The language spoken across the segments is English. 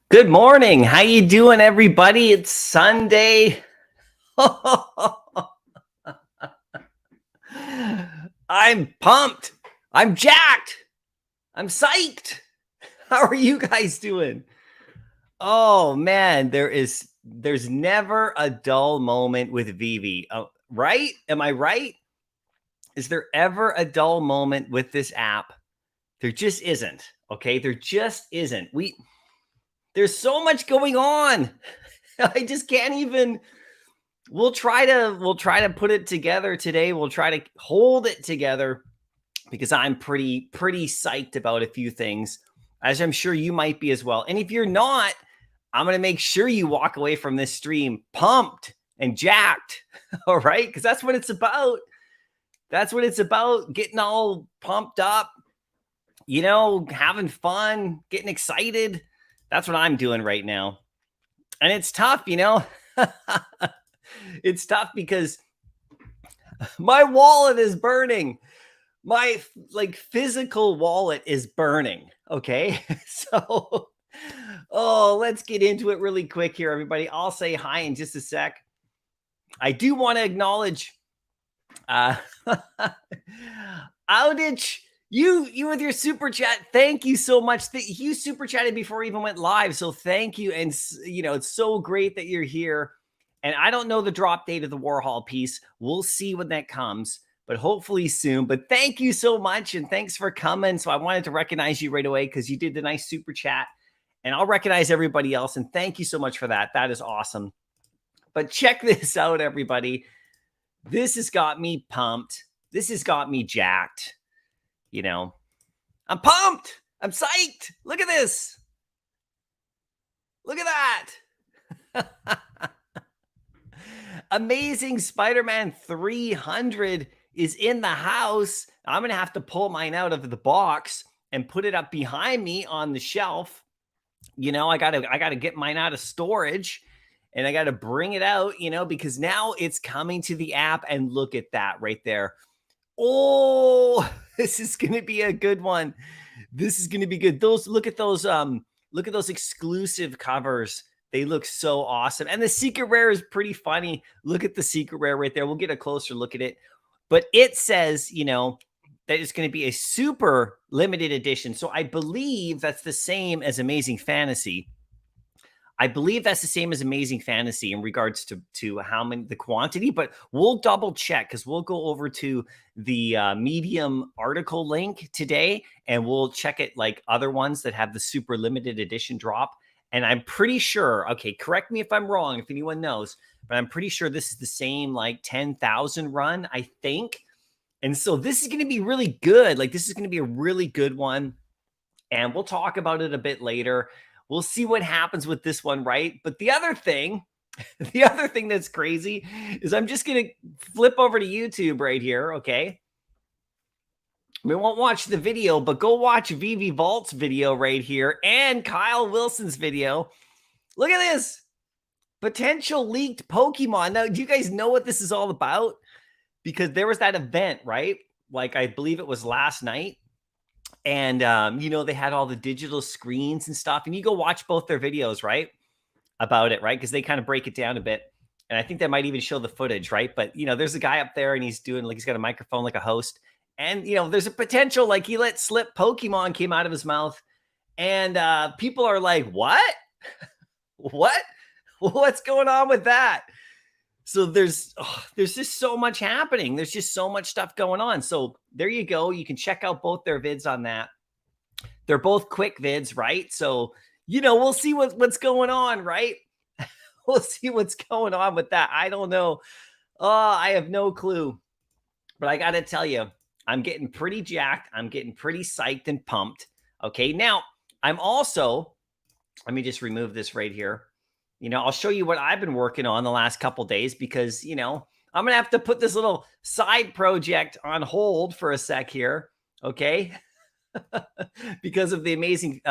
Good morning. How you doing, everybody? It's Sunday. I'm pumped. I'm jacked. I'm psyched. How are you guys doing? Oh man, there's never a dull moment with Veve. Right? Am I right? Is there ever a dull moment with this app? There just isn't. Okay, there just isn't. There's so much going on. I just can't even. We'll try to put it together today. We'll try to hold it together because I'm pretty psyched about a few things, as I'm sure you might be as well. And if you're not, I'm going to make sure you walk away from this stream pumped and jacked. All right? Because that's what it's about. That's what it's about. Getting all pumped up, having fun, getting excited. That's what I'm doing right now. And it's tough, It's tough because my wallet is burning. My physical wallet is burning. Okay. So, let's get into it really quick here, everybody. I'll say hi in just a sec. I do want to acknowledge, Outage. You with your super chat, thank you so much. You super chatted before we even went live, so thank you. And it's so great that you're here. And I don't know the drop date of the Warhol piece. We'll see when that comes, but hopefully soon. But thank you so much, and thanks for coming. So I wanted to recognize you right away because you did the nice super chat, and I'll recognize everybody else. And thank you so much for that. That is awesome. But check this out, everybody. This has got me pumped. This has got me jacked. I'm pumped. I'm psyched. Look at this. Look at that. Amazing Spider-Man 300 is in the house. I'm going to have to pull mine out of the box and put it up behind me on the shelf. I got to get mine out of storage. and I got to bring it out, because now it's coming to the app, and look at that right there. Oh, this is going to be a good one. This is going to be good. Look at those exclusive covers. They look so awesome. And the secret rare is pretty funny. Look at the secret rare right there. We'll get a closer look at it. But it says, that it's going to be a super limited edition. So I believe that's the same as Amazing Fantasy. I believe that's the same as Amazing Fantasy in regards to how many, the quantity, but we'll double check because we'll go over to the Medium article link today and we'll check it like other ones that have the super limited edition drop. And I'm pretty sure, okay, correct me if I'm wrong, if anyone knows, but I'm pretty sure this is the same like 10,000 run, I think. And so this is going to be really good. Like this is going to be a really good one. And we'll talk about it a bit later. We'll see what happens with this one, right? But the other thing that's crazy is I'm just going to flip over to YouTube right here, okay? We won't watch the video, but go watch Veve Vault's video right here and Kyle Wilson's video. Look at this. Potential leaked Pokemon. Now, do you guys know what this is all about? Because there was that event, right? Like, I believe it was last night. And, they had all the digital screens and stuff. And you go watch both their videos, right? About it, right? Because they kind of break it down a bit. And I think they might even show the footage, right? But, there's a guy up there and he's doing like, he's got a microphone like a host. And, there's a potential, like he let slip Pokemon came out of his mouth. And people are like, what? What? What's going on with that? So there's just so much happening. There's just so much stuff going on. So there you go. You can check out both their vids on that. They're both quick vids, right? So, we'll see what's going on, right? We'll see what's going on with that. I don't know. Oh, I have no clue. But I got to tell you, I'm getting pretty jacked. I'm getting pretty psyched and pumped. Okay. Now, I'm also, let me just remove this right here. I'll show you what I've been working on the last couple days because, I'm going to have to put this little side project on hold for a sec here. Okay. Because of the amazing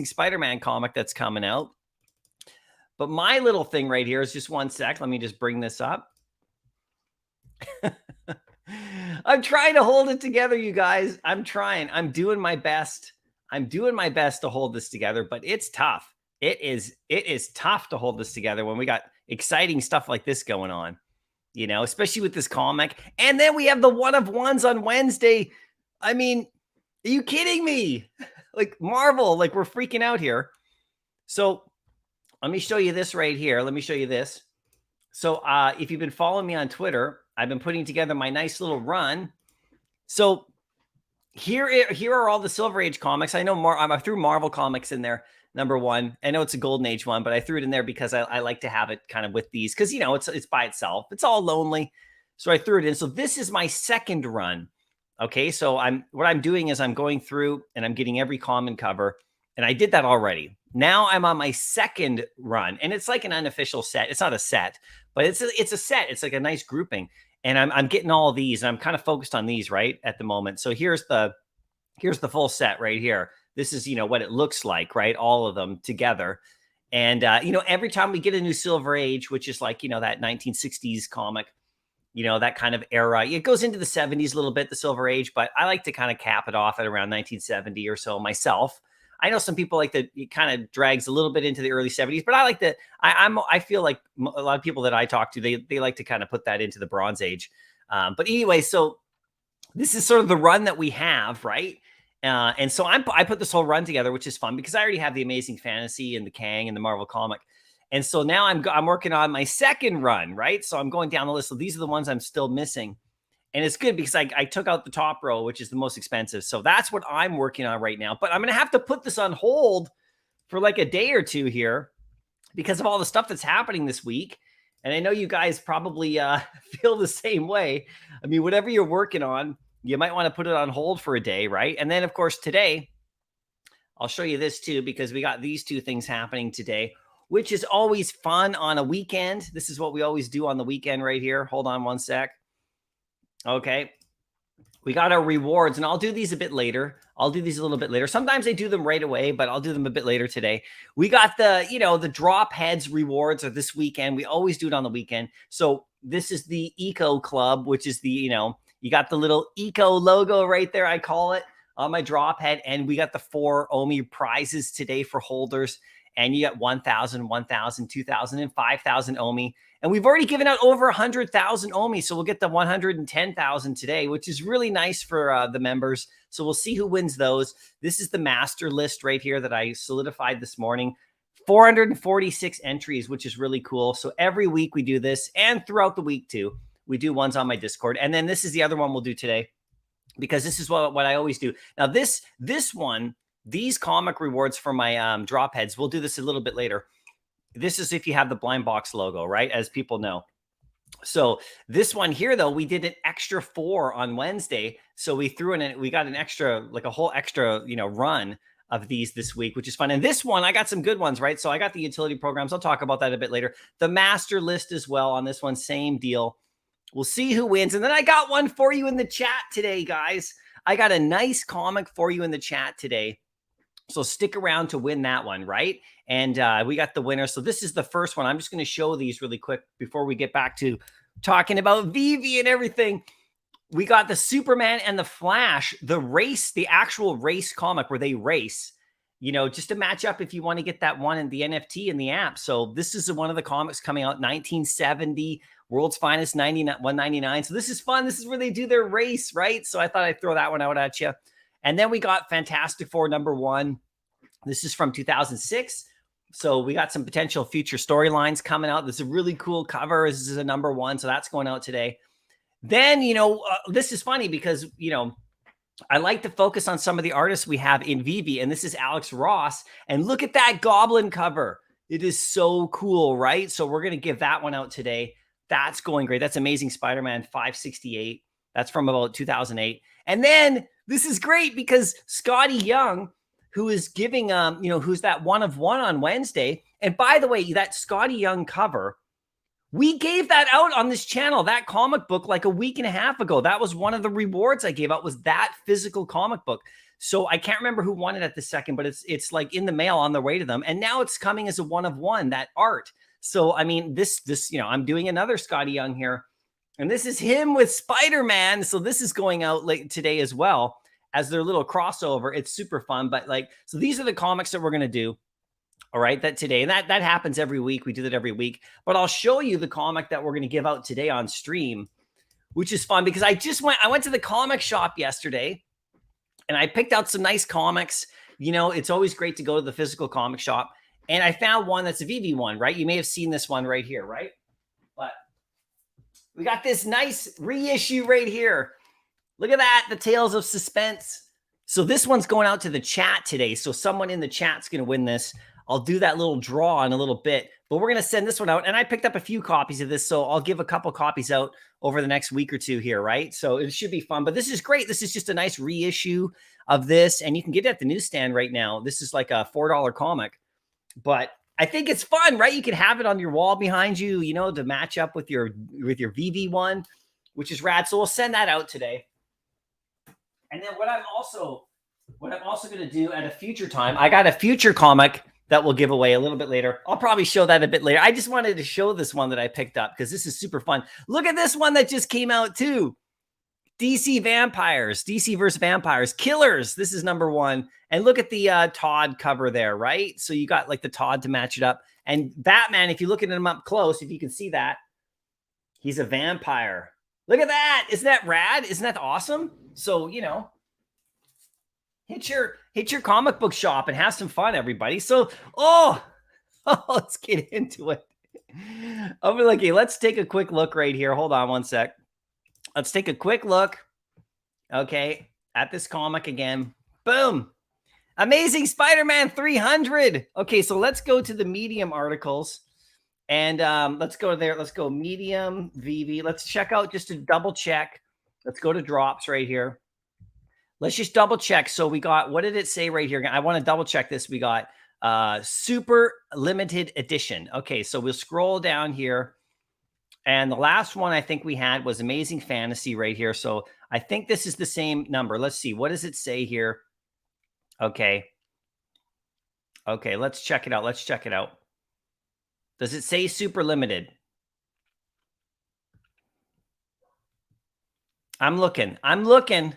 Spider-Man comic that's coming out. But my little thing right here is just one sec. Let me just bring this up. I'm trying to hold it together, you guys. I'm trying. I'm doing my best. I'm doing my best to hold this together, but it's tough. It is tough to hold this together when we got exciting stuff like this going on, especially with this comic. And then we have the one of ones on Wednesday. I mean, are you kidding me? Like Marvel, like we're freaking out here. So let me show you this right here. Let me show you this. So if you've been following me on Twitter, I've been putting together my nice little run. So here are all the Silver Age comics. I know I threw Marvel comics in there. Number one, I know it's a Golden Age one, but I threw it in there because I like to have it kind of with these because, it's by itself. It's all lonely. So I threw it in. So this is my second run. Okay. So what I'm doing is I'm going through and I'm getting every common cover. And I did that already. Now I'm on my second run and it's like an unofficial set. It's not a set, but it's a set. It's like a nice grouping. And I'm getting all of these. And I'm kind of focused on these right at the moment. So here's the full set right here. This is, what it looks like, right? All of them together. And, every time we get a new Silver Age, which is like, that 1960s comic, that kind of era, it goes into the 70s a little bit, the Silver Age, but I like to kind of cap it off at around 1970 or so myself. I know some people like that it kind of drags a little bit into the early 70s, but I like that. I feel like a lot of people that I talk to, they like to kind of put that into the Bronze Age. But anyway, so this is sort of the run that we have, right? And so I put this whole run together, which is fun because I already have the Amazing Fantasy and the Kang and the Marvel comic. And so now I'm working on my second run, right? So I'm going down the list. So these are the ones I'm still missing. And it's good because I took out the top row, which is the most expensive. So that's what I'm working on right now. But I'm going to have to put this on hold for like a day or two here because of all the stuff that's happening this week. And I know you guys probably feel the same way. I mean, whatever you're working on, you might want to put it on hold for a day, right? And then, of course, today, I'll show you this too, because we got these two things happening today, which is always fun on a weekend. This is what we always do on the weekend right here. Hold on one sec. Okay. we got our rewards, and I'll do these a bit later. I'll do these a little bit later. Sometimes I do them right away, but I'll do them a bit later today. We got the, the drop heads rewards are this weekend. We always do it on the weekend. So this is the Eco Club, which is the, you got the little Eco logo right there, I call it, on my drop head. And we got the 4 OMI prizes today for holders. And you got 1,000, 1,000, 2,000, and 5,000 OMI. And we've already given out over 100,000 OMI. So we'll get the 110,000 today, which is really nice for the members. So we'll see who wins those. This is the master list right here that I solidified this morning. 446 entries, which is really cool. So every week we do this, and throughout the week too. We do ones on my Discord. And then this is the other one we'll do today, because this is what I always do. Now this one, these comic rewards for my drop heads, we'll do this a little bit later. This is if you have the blind box logo, right? As people know. So this one here, though, we did an extra 4 on Wednesday. So we threw in, we got an extra, like a whole extra, run of these this week, which is fun. And this one, I got some good ones, right? So I got the utility programs. I'll talk about that a bit later. The master list as well on this one, same deal. We'll see who wins. And then I got one for you in the chat today, guys. I got a nice comic for you in the chat today. So stick around to win that one, right? And we got the winner. So this is the first one. I'm just going to show these really quick before we get back to talking about Veve and everything. We got the Superman and the Flash, the race, the actual race comic where they race, just to match up if you want to get that one in the NFT in the app. So this is one of the comics coming out, 1970, World's Finest, 199. So this is fun. This is where they do their race, right? So I thought I'd throw that one out at you. And then we got Fantastic Four #1. This is from 2006. So we got some potential future storylines coming out. This is a really cool cover. This is a #1. So that's going out today. Then, this is funny because, I like to focus on some of the artists we have in Veve. And this is Alex Ross. And look at that Goblin cover. It is so cool, right? So we're going to give that one out today. That's going great. That's Amazing Spider-Man 568. That's from about 2008. And then this is great because Scotty Young, who is giving, who's that 1 of 1 on Wednesday. And by the way, that Scotty Young cover, we gave that out on this channel, that comic book, like a week and a half ago. That was one of the rewards I gave out, was that physical comic book. So I can't remember who won it at the second, but it's like in the mail on their way to them. And now it's coming as a 1 of 1, that art. So, I mean, this, I'm doing another Scotty Young here. And this is him with Spider-Man. So this is going out late today as well as their little crossover. It's super fun. But so these are the comics that we're going to do. All right, that today. And that happens every week. We do that every week. But I'll show you the comic that we're going to give out today on stream, which is fun because I went to the comic shop yesterday and I picked out some nice comics. It's always great to go to the physical comic shop. And I found one that's a Veve one, right? You may have seen this one right here, right? But we got this nice reissue right here. Look at that, the Tales of Suspense. So this one's going out to the chat today. So someone in the chat's going to win this. I'll do that little draw in a little bit, but we're going to send this one out. And I picked up a few copies of this, so I'll give a couple copies out over the next week or two here, right? So it should be fun. But this is great. This is just a nice reissue of this, and you can get it at the newsstand right now. This is like a $4 comic. But I think it's fun, right? You can have it on your wall behind you, to match up with your Veve one, which is rad. So we'll send that out today. And then what I'm also going to do at a future time, I got a future comic that we'll give away a little bit later. I'll probably show that a bit later. I just wanted to show this one that I picked up because this is super fun. Look at this one that just came out too. DC Vampires, DC versus Vampires, Killers. This is #1. And look at the Todd cover there, right? So you got like the Todd to match it up. And Batman, if you look at him up close, if you can see that, he's a vampire. Look at that. Isn't that rad? Isn't that awesome? So, hit your comic book shop and have some fun, everybody. So, let's get into it. Okay, let's take a quick look right here. Hold on one sec. Let's take a quick look, okay, at this comic again. Boom. Amazing Spider-Man 300. Okay, so let's go to the Medium articles. And let's go there. Let's go Medium, Veve. Let's check out just to double check. Let's go to drops right here. Let's just double check. So we got, what did it say right here? I want to double check this. We got super limited edition. Okay, so we'll scroll down here. And the last one I think we had was Amazing Fantasy right here. So I think this is the same number. Let's see. What does it say here? Okay. Okay, let's check it out. Let's check it out. Does it say super limited? I'm looking. I'm looking.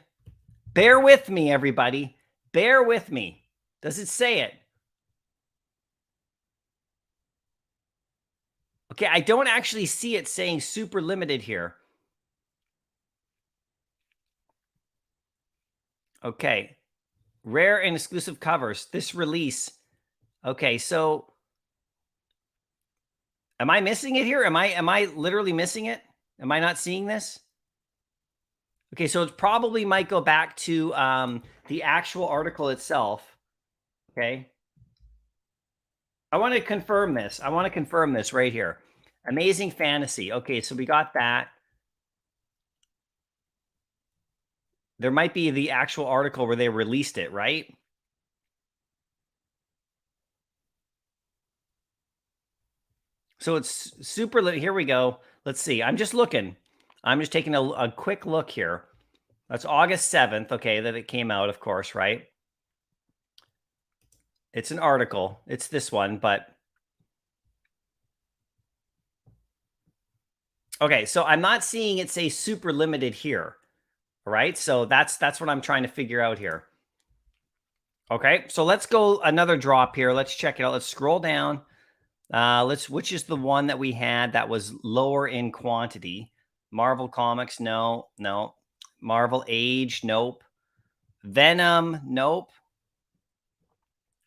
Bear with me, everybody. Bear with me. Does it say it? Okay, I don't actually see it saying super limited here. Okay. Rare and exclusive covers. This release. Okay, so am I missing it here? Am I literally missing it? Am I not seeing this? Okay, so it probably might go back to the actual article itself. Okay. I want to confirm this. I want to confirm this right here. Amazing Fantasy. Okay, so we got that. There might be the actual article where they released it, right? So it's super lit. Here we go. Let's see. I'm just looking. I'm just taking a quick look here. That's August 7th. Okay, that it came out, of course, right? It's an article. It's this one, but okay, so I'm not seeing it say super limited here. All right, so that's what I'm trying to figure out here. Okay, so let's go another drop here. Let's check it out. Let's scroll down. Which is the one that we had that was lower in quantity? Marvel Comics, no. Marvel Age, nope. Venom, nope.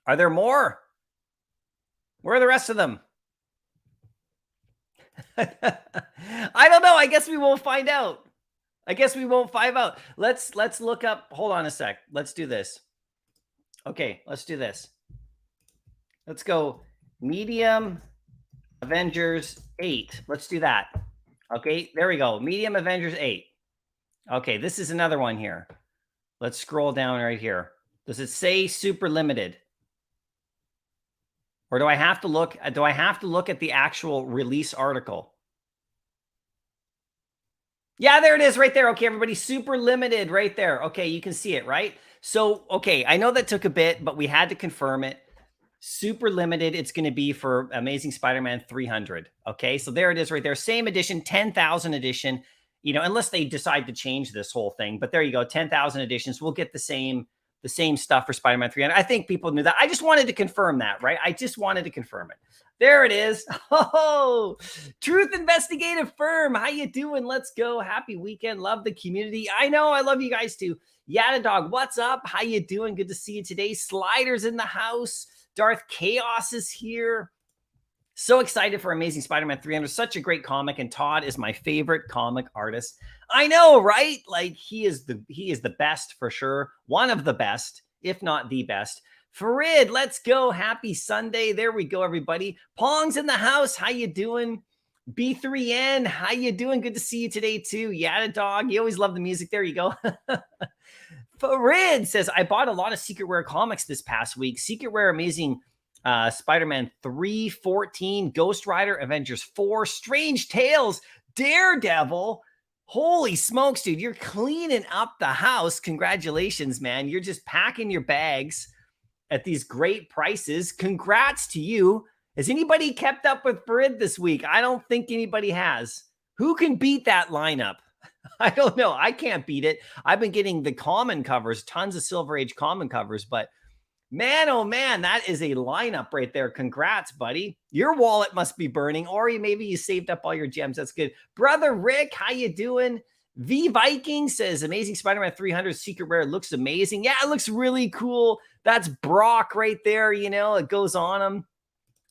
Are there more? Where are the rest of them? I don't know. I guess we won't find out. Let's look up. Hold on a sec. Let's do this. Okay, let's do this. Let's go Medium Avengers 8. Let's do that. Okay, there we go. Medium Avengers 8. Okay, this is another one here. Let's scroll down right here. Does it say super limited? Or do I have to look at the actual release article? Yeah, there it is right there. Okay, everybody, super limited right there. Okay, you can see it, right? So, okay, I know that took a bit, but we had to confirm it. Super limited. It's going to be for Amazing Spider-Man 300. Okay, so there it is right there. Same edition, 10,000 edition. You know, unless they decide to change this whole thing. But there you go, 10,000 editions. We'll get the same stuff for Spider-Man 300. I think people knew that. I just wanted to confirm that, right? I just wanted to confirm it. There it is. Oh, Truth Investigative Firm. How you doing? Let's go. Happy weekend. Love the community. I know. I love you guys too. Yada Dog, what's up? How you doing? Good to see you today. Sliders in the house. Darth Chaos is here. So excited for Amazing Spider-Man 300. Such a great comic, and Todd is my favorite comic artist. I know, right? Like he is the best for sure. One of the best, if not the best. Farid, let's go. Happy Sunday. There we go, everybody. Pong's in the house. How you doing? B3N, how you doing? Good to see you today too. Yada Dog, you always love the music. There you go. Farid says, I bought a lot of Secret Rare comics this past week. Secret Rare Amazing Spider-Man 314, Ghost Rider, Avengers 4, Strange Tales, Daredevil. Holy smokes, dude. You're cleaning up the house. Congratulations, man. You're just packing your bags at these great prices. Congrats to you. Has anybody kept up with Farid this week? I don't think anybody has. Who can beat that lineup? I don't know. I can't beat it. I've been getting the common covers, tons of Silver Age common covers, but man, oh man, that is a lineup right there. Congrats, buddy. Your wallet must be burning, or maybe you saved up all your gems. That's good. Brother Rick, how you doing? V Viking says, Amazing Spider-Man 300 Secret Rare looks amazing. Yeah, it looks really cool. That's Brock right there. You know, it goes on him.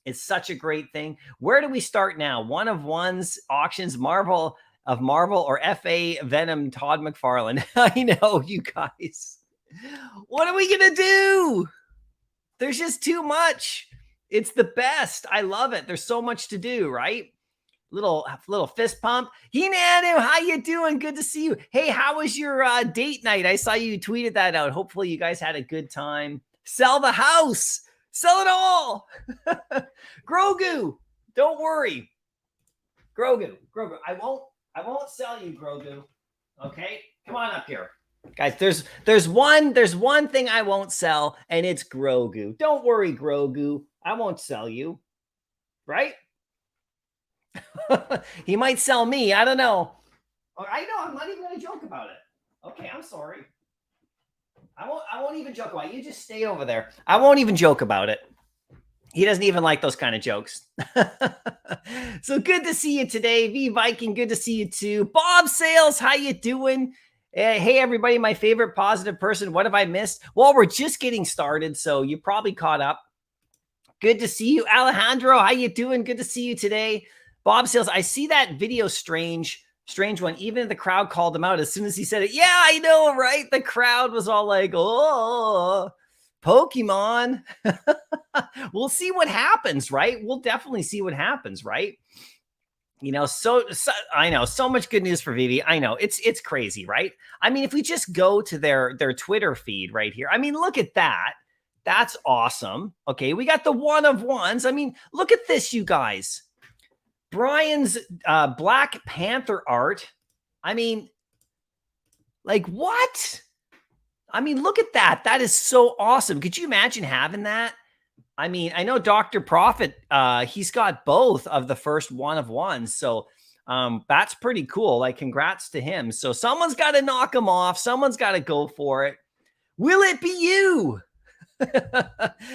It's such a great thing. Where do we start now? One of ones, auctions, Marvel, or FA Venom, Todd McFarlane. I know, you guys. What are we going to do? There's just too much. It's the best. I love it. There's so much to do, right? Little fist pump. Hinanu, how you doing? Good to see you. Hey, how was your date night? I saw you tweeted that out. Hopefully you guys had a good time. Sell the house. Sell it all. Grogu, don't worry. Grogu. I won't sell you, Grogu. Okay? Come on up here. Guys, there's one thing I won't sell, and it's Grogu. Don't worry, Grogu. I won't sell you. Right? He might sell me. I don't know. I know. I'm not even going to joke about it. Okay, I'm sorry. I won't even joke about it. You just stay over there. I won't even joke about it. He doesn't even like those kind of jokes. So good to see you today. V Viking, good to see you too. Bob Sales, how you doing? Hey, everybody, my favorite positive person. What have I missed? Well, we're just getting started, so you probably caught up. Good to see you. Alejandro, how you doing? Good to see you today. Bob Sales, I see that video strange one. Even the crowd called him out as soon as he said it. Yeah, I know, right? The crowd was all like, oh, Pokemon. We'll see what happens, right? We'll definitely see what happens, right? You know, so I know so much good news for Veve. I know it's crazy, right? I mean, if we just go to their Twitter feed right here, I mean, look at that. That's awesome. Okay, we got the one of ones. I mean, look at this, you guys. Brian's Black Panther art. I mean, like what? I mean, look at that. That is so awesome. Could you imagine having that? I mean, I know Dr. Prophet, he's got both of the first one of ones. So that's pretty cool. Like, congrats to him. So someone's got to knock him off. Someone's got to go for it. Will it be you?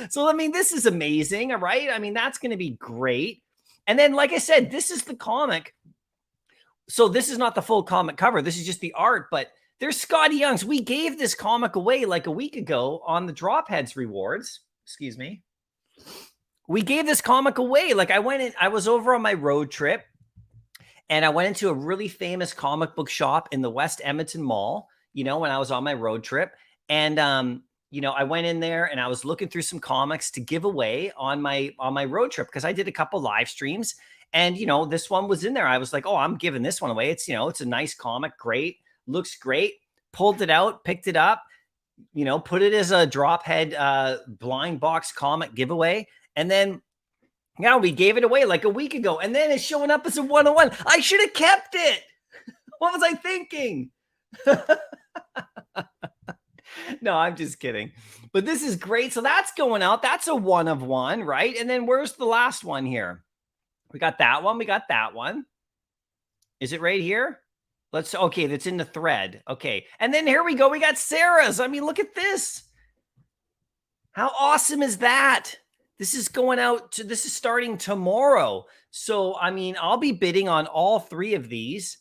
So, I mean, this is amazing. All right. I mean, that's going to be great. And then, like I said, this is the comic. So this is not the full comic cover. This is just the art, but there's Scotty Young's. We gave this comic away like a week ago on the Dropheads rewards. Excuse me. We gave this comic away. Like I was over on my road trip and I went into a really famous comic book shop in the West Edmonton Mall, you know, when I was on my road trip. And, you know, I went in there and I was looking through some comics to give away on my road trip because I did a couple live streams and, you know, this one was in there. I was like, oh, I'm giving this one away. It's, you know, it's a nice comic. Great. Looks great. Pulled it out, picked it up, you know, put it as a Drophead blind box comic giveaway. And then now we gave it away like a week ago. And then it's showing up as a 101. I should have kept it. What was I thinking? No, I'm just kidding. But this is great. So that's going out. That's a one of one, right? And then where's the last one here? We got that one. We got that one. Is it right here? Okay, that's in the thread. Okay. And then here we go. We got Sarah's. I mean, look at this. How awesome is that? This is going out to, this is starting tomorrow. So, I mean, I'll be bidding on all three of these.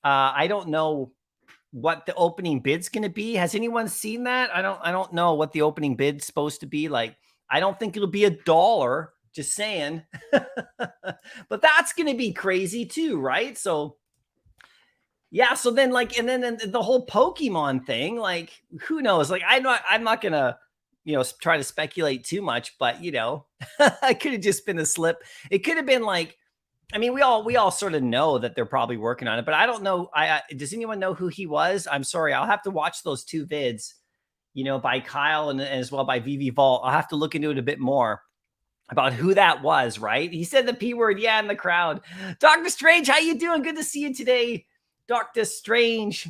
I don't know what the opening bid's going to be. Has anyone seen that? I don't know what the opening bid's supposed to be. Like, I don't think it'll be $1, just saying. But that's going to be crazy too, right? So yeah, so then like, and then the whole Pokemon thing, like, who knows? Like, I'm not going to, you know, try to speculate too much, but you know, it could have just been a slip. It could have been like, I mean, we all sort of know that they're probably working on it, but I don't know. Does anyone know who he was? I'm sorry. I'll have to watch those two vids, you know, by Kyle and as well by Veve Vault. I'll have to look into it a bit more about who that was, right? He said the P word, yeah, in the crowd. Dr. Strange, how you doing? Good to see you today, Dr. Strange.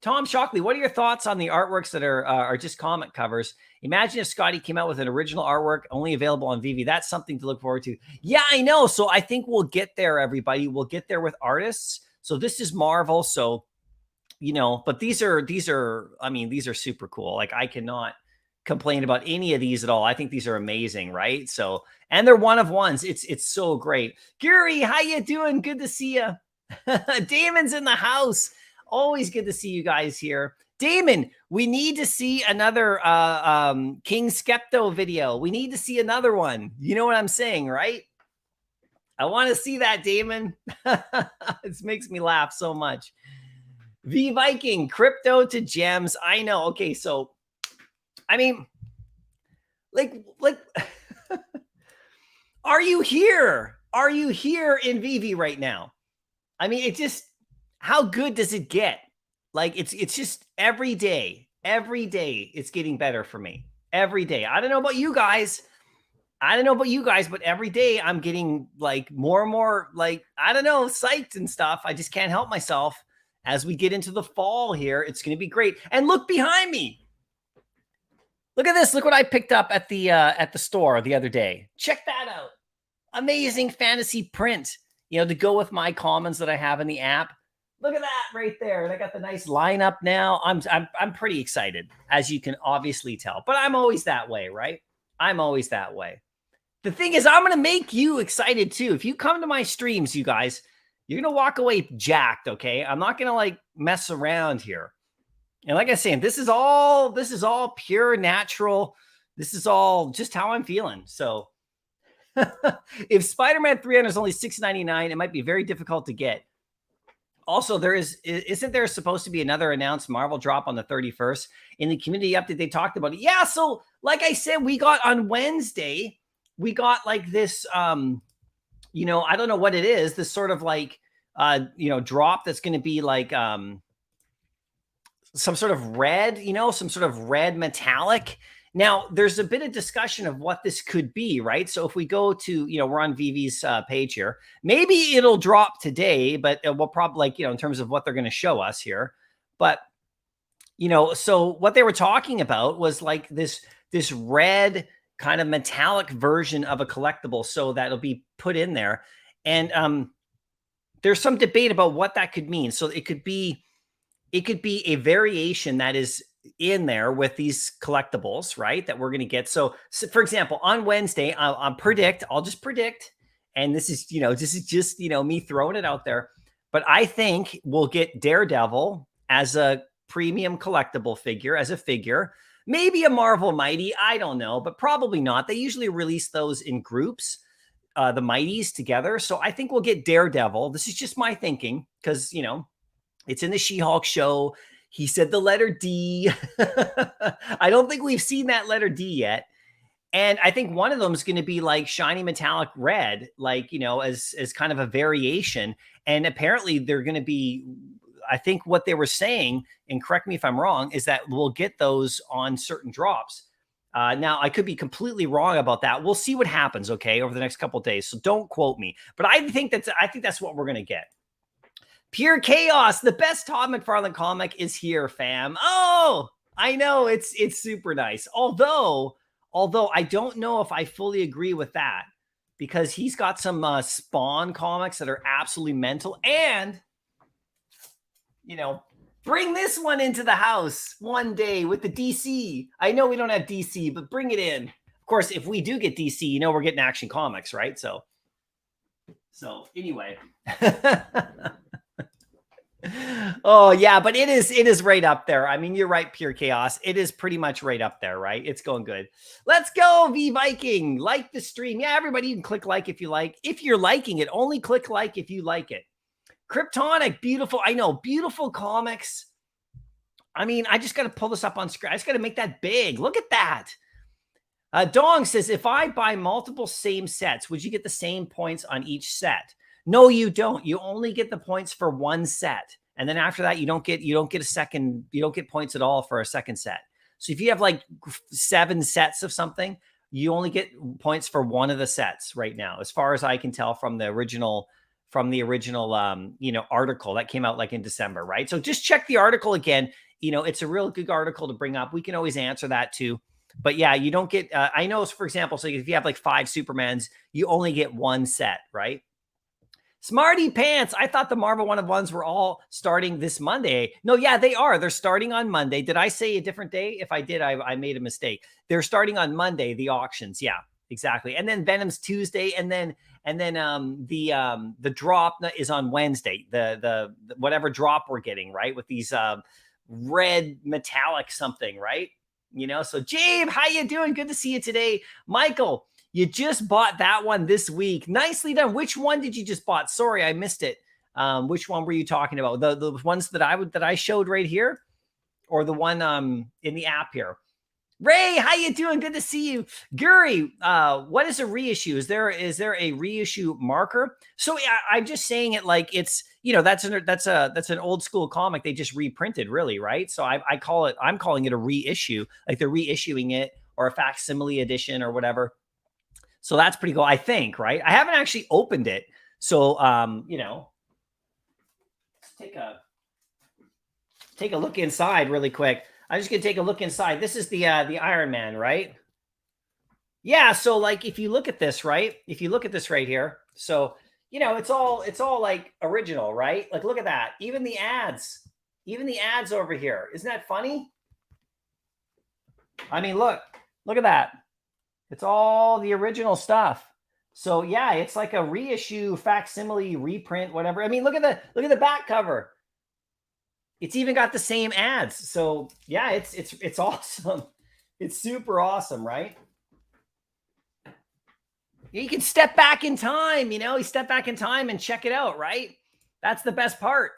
Tom Shockley, what are your thoughts on the artworks that are just comic covers? Imagine if Scotty came out with an original artwork only available on Veve. That's something to look forward to. Yeah, I know. So I think we'll get there, everybody. We'll get there with artists. So this is Marvel. So, you know, but these are, I mean, these are super cool. Like I cannot complain about any of these at all. I think these are amazing, right? So, and they're one of ones. It's so great. Gary, how you doing? Good to see you. Damon's in the house. Always good to see you guys here. Damon, we need to see another King Skepto video. We need to see another one. You know what I'm saying, right? I want to see that, Damon. This makes me laugh so much. V Viking, crypto to gems. I know. Okay, so I mean, like are you here? Are you here in Veve right now? I mean, it just, how good does it get? Like it's just every day it's getting better for me. Every day. I don't know about you guys. But every day I'm getting like more and more like, I don't know, psyched and stuff. I just can't help myself. as we get into the fall here. It's going to be great. And look behind me. Look at this. Look what I picked up at the store the other day. Check that out. Amazing fantasy print, to go with my commons that I have in the app. Look at that right there. And I got the nice lineup now. I'm pretty excited, as you can obviously tell. But I'm always that way, right? I'm always that way. The thing is, I'm going to make you excited too. If you come to my streams, you guys, you're going to walk away jacked, okay? I'm not going to like mess around here. And like I was saying, this is all pure natural. This is all just how I'm feeling. So if Spider-Man 300 is only $6.99, it might be very difficult to get. Also, isn't there supposed to be another announced Marvel drop on the 31st? In the community update, they talked about it. Yeah, so like I said, we got on Wednesday, we got like this, I don't know what it is, this sort of like, drop that's going to be like some sort of red, some sort of red metallic. Now, there's a bit of discussion of what this could be, right? So if we go to, we're on Veve's page here, maybe it'll drop today, but we'll probably in terms of what they're going to show us here. But, so what they were talking about was like this red kind of metallic version of a collectible. So that'll be put in there. And there's some debate about what that could mean. So it could be a variation that is in there with these collectibles, right? That we're going to get. So for example, on Wednesday, I'll just predict. And this is just, me throwing it out there, but I think we'll get Daredevil as a premium collectible figure, as a figure, maybe a Marvel Mighty. I don't know, but probably not. They usually release those in groups, the Mighties together. So I think we'll get Daredevil. This is just my thinking because, it's in the She-Hulk show. He said the letter D. I don't think we've seen that letter D yet. And I think one of them is going to be like shiny metallic red, like, as kind of a variation. And apparently they're going to be, I think what they were saying, and correct me if I'm wrong, is that we'll get those on certain drops. Now, I could be completely wrong about that. We'll see what happens, okay, over the next couple of days. So don't quote me. But I think that's what we're going to get. Pure chaos. The best Todd McFarlane comic is here, fam. Oh, I know it's super nice. Although I don't know if I fully agree with that because he's got some Spawn comics that are absolutely mental. And, bring this one into the house one day with the DC. I know we don't have DC, but bring it in. Of course, if we do get DC, we're getting Action Comics, right? So anyway. Oh yeah, but it is right up there. I mean, you're right, Pure Chaos. It is pretty much right up there, right? It's going good. Let's go, V Viking. Like the stream. Yeah, everybody, you can click like if you like. If you're liking it, only click like if you like it. Kryptonic, beautiful. I know, beautiful comics. I mean, I just got to pull this up on screen. I just got to make that big. Look at that. Dong says, if I buy multiple same sets, would you get the same points on each set? No, you don't. You only get the points for one set. And then after that, you don't get points at all for a second set. So if you have like 7 sets of something, you only get points for one of the sets right now, as far as I can tell from the original article that came out like in December, right? So just check the article again. It's a real good article to bring up. We can always answer that too. But yeah, you don't get, I know, for example, so if you have like 5 Supermans, you only get one set, right? Smarty Pants. I thought the Marvel 1-of-1s were all starting this Monday. No, yeah, they are. They're starting on Monday. Did I say a different day? If I did, I made a mistake. They're starting on Monday, the auctions. Yeah, exactly. And then Venom's Tuesday, and then the drop is on Wednesday. The whatever drop we're getting, right? With these red metallic something, right? So Jabe, how you doing? Good to see you today. Michael, you just bought that one this week. Nicely done. Which one did you just bought? Sorry, I missed it. Which one were you talking about? The ones that I showed right here, or the one in the app here? Ray, how you doing? Good to see you. Guri, what is a reissue? Is there a reissue marker? So I'm just saying it like it's, that's an old school comic they just reprinted, really, right? So I'm calling it a reissue, like they're reissuing it, or a facsimile edition or whatever. So that's pretty cool, I think, right? I haven't actually opened it. So, let's take a take a look inside really quick. I'm just gonna take a look inside. This is the Iron Man, right? Yeah, so like if you look at this, right? If you look at this right here, so you know, it's all like original, right? Like look at that. Even the ads over here. Isn't that funny? I mean, look at that. It's all the original stuff. So yeah, it's like a reissue, facsimile, reprint, whatever. I mean, look at the back cover. It's even got the same ads. So yeah, it's awesome. It's super awesome, right? You can step back in time, you know, you step back in time and check it out, right? That's the best part.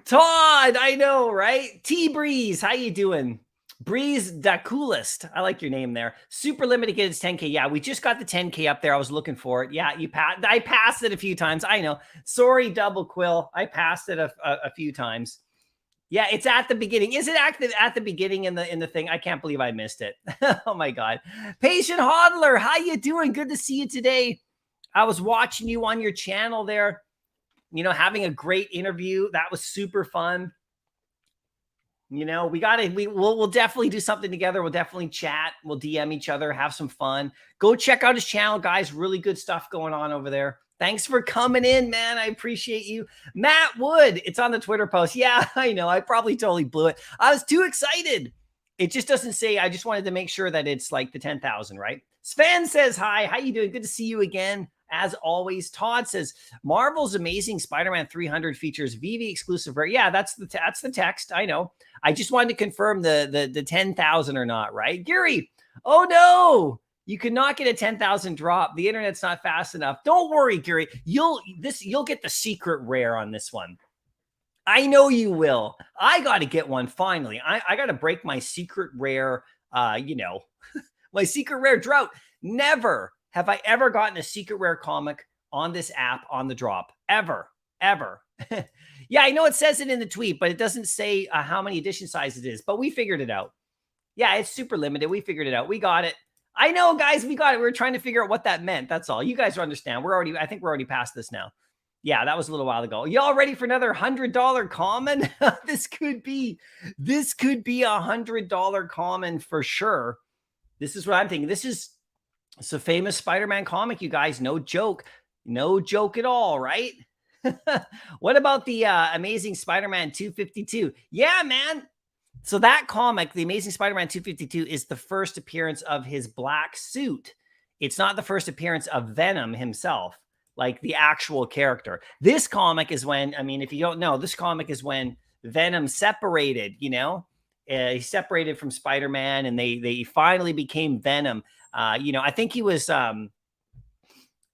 Todd, I know, right? T Breeze, how you doing? Breeze da coolest. I like your name there. Super limited kids 10K. Yeah, we just got the 10K up there. I was looking for it. Yeah, I passed it a few times. I know. Sorry, Double Quill. I passed it a few times. Yeah, it's at the beginning. Is it at the beginning in the thing? I can't believe I missed it. Oh my God. Patient Hodler, how you doing? Good to see you today. I was watching you on your channel there, you know, having a great interview. That was super fun. You know, we'll definitely do something together. We'll definitely chat. We'll DM each other, have some fun. Go check out his channel, guys. Really good stuff going on over there. Thanks for coming in, man. I appreciate you. Matt Wood, it's on the Twitter post. Yeah, I know. I probably totally blew it. I was too excited. It just doesn't say. I just wanted to make sure that it's like the 10,000, right? Sven says hi. How you doing? Good to see you again. As always, Todd says Marvel's Amazing Spider-Man 300 features Veve exclusive rare. Yeah, that's the text. I know. I just wanted to confirm the 10,000 or not, right? Gary, oh no, you could not get a 10,000 drop. The internet's not fast enough. Don't worry, Gary. You'll get the secret rare on this one. I know you will. I got to get one finally. I got to break my secret rare, you know, my secret rare drought. Never have I ever gotten a secret rare comic on this app on the drop. Ever. Yeah, I know it says it in the tweet, but it doesn't say how many edition size it is. But we figured it out. Yeah, it's super limited. We figured it out. We got it. I know, guys, we got it. We were trying to figure out what that meant. That's all. You guys understand. I think we're already past this now. Yeah, that was a little while ago. Y'all ready for another $100 common? This could be a $100 common for sure. This is what I'm thinking. It's a famous Spider-Man comic, you guys. No joke. No joke at all, right? What about the Amazing Spider-Man 252? Yeah, man. So that comic, the Amazing Spider-Man 252, is the first appearance of his black suit. It's not the first appearance of Venom himself, like the actual character. This comic is when, I mean, if you don't know, this comic is when Venom separated, you know? He separated from Spider-Man and they finally became Venom. You know, I think he was...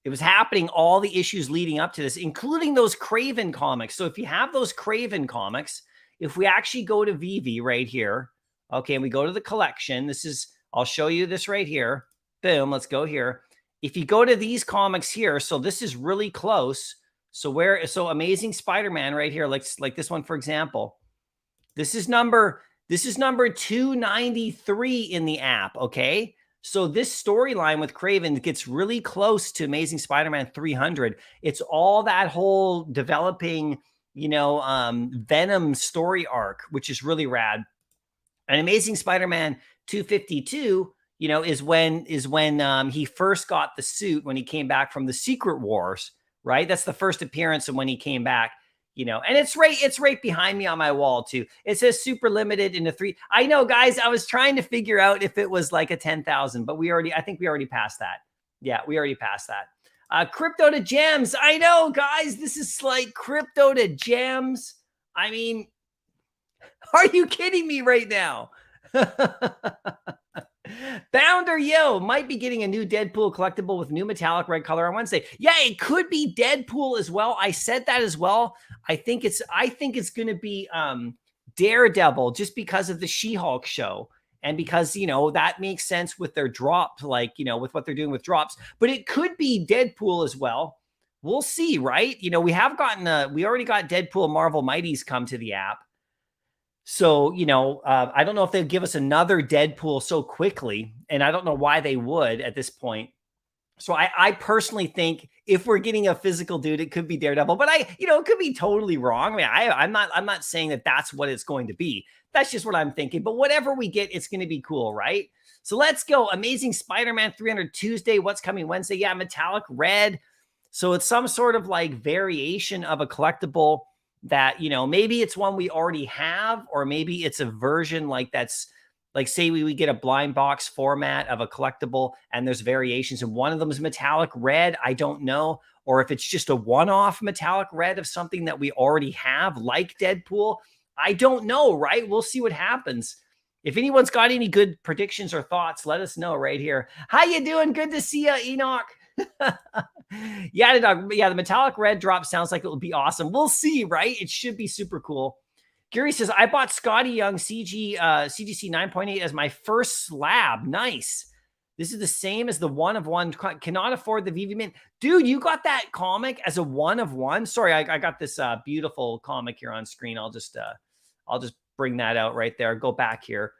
it was happening all the issues leading up to this, including those Craven comics. So if you have those Craven comics, if we actually go to Veve right here, okay, and we go to the collection, I'll show you this right here. Boom, let's go here. If you go to these comics here, so this is really close. So Amazing Spider-Man right here, like this one, for example. This is number 293 in the app, okay? So this storyline with Craven gets really close to Amazing Spider-Man 300. It's all that whole developing, you know, Venom story arc, which is really rad. And Amazing Spider-Man 252, you know, is when he first got the suit when he came back from the Secret Wars, right? That's the first appearance of when he came back. You know, and it's right behind me on my wall too. It says super limited in the 3. I know, guys, I was trying to figure out if it was like a 10,000, but I think we already passed that. Yeah, we already passed that. Crypto to gems. I know, guys, this is like crypto to gems. I mean, are you kidding me right now? Bounder Yo might be getting a new Deadpool collectible with new metallic red color on Wednesday. Yeah, it could be Deadpool as well. I said that as well. I think it's going to be Daredevil just because of the She-Hulk show and because, you know, that makes sense with their drop, like, you know, with what they're doing with drops. But it could be Deadpool as well. We'll see, right? You know, we already got Deadpool Marvel Mighties come to the app. So, you know, I don't know if they'll give us another Deadpool so quickly, and I don't know why they would at this point. So I personally think if we're getting a physical dude, it could be Daredevil, but it could be totally wrong. I mean, I'm not saying that that's what it's going to be. That's just what I'm thinking. But whatever we get, it's going to be cool, right? So let's go. Amazing Spider-Man 300 Tuesday. What's coming Wednesday? Yeah, metallic red. So it's some sort of like variation of a collectible that, maybe it's one we already have, or maybe it's a version like that's like, say we get a blind box format of a collectible and there's variations and one of them is metallic red. I don't know. Or if it's just a one-off metallic red of something that we already have, like Deadpool. I don't know, right? We'll see what happens. If anyone's got any good predictions or thoughts, let us know right here. How you doing? Good to see you, Enoch. Yeah, the metallic red drop sounds like it would be awesome. We'll see, right? It should be super cool. Gary says, I bought Scotty Young CGC 9.8 as my first slab. Nice. This is the same as the one of one. Cannot afford the Veve Mint. Dude, you got that comic as a one of one? Sorry, I got this beautiful comic here on screen. I'll just bring that out right there. Go back here.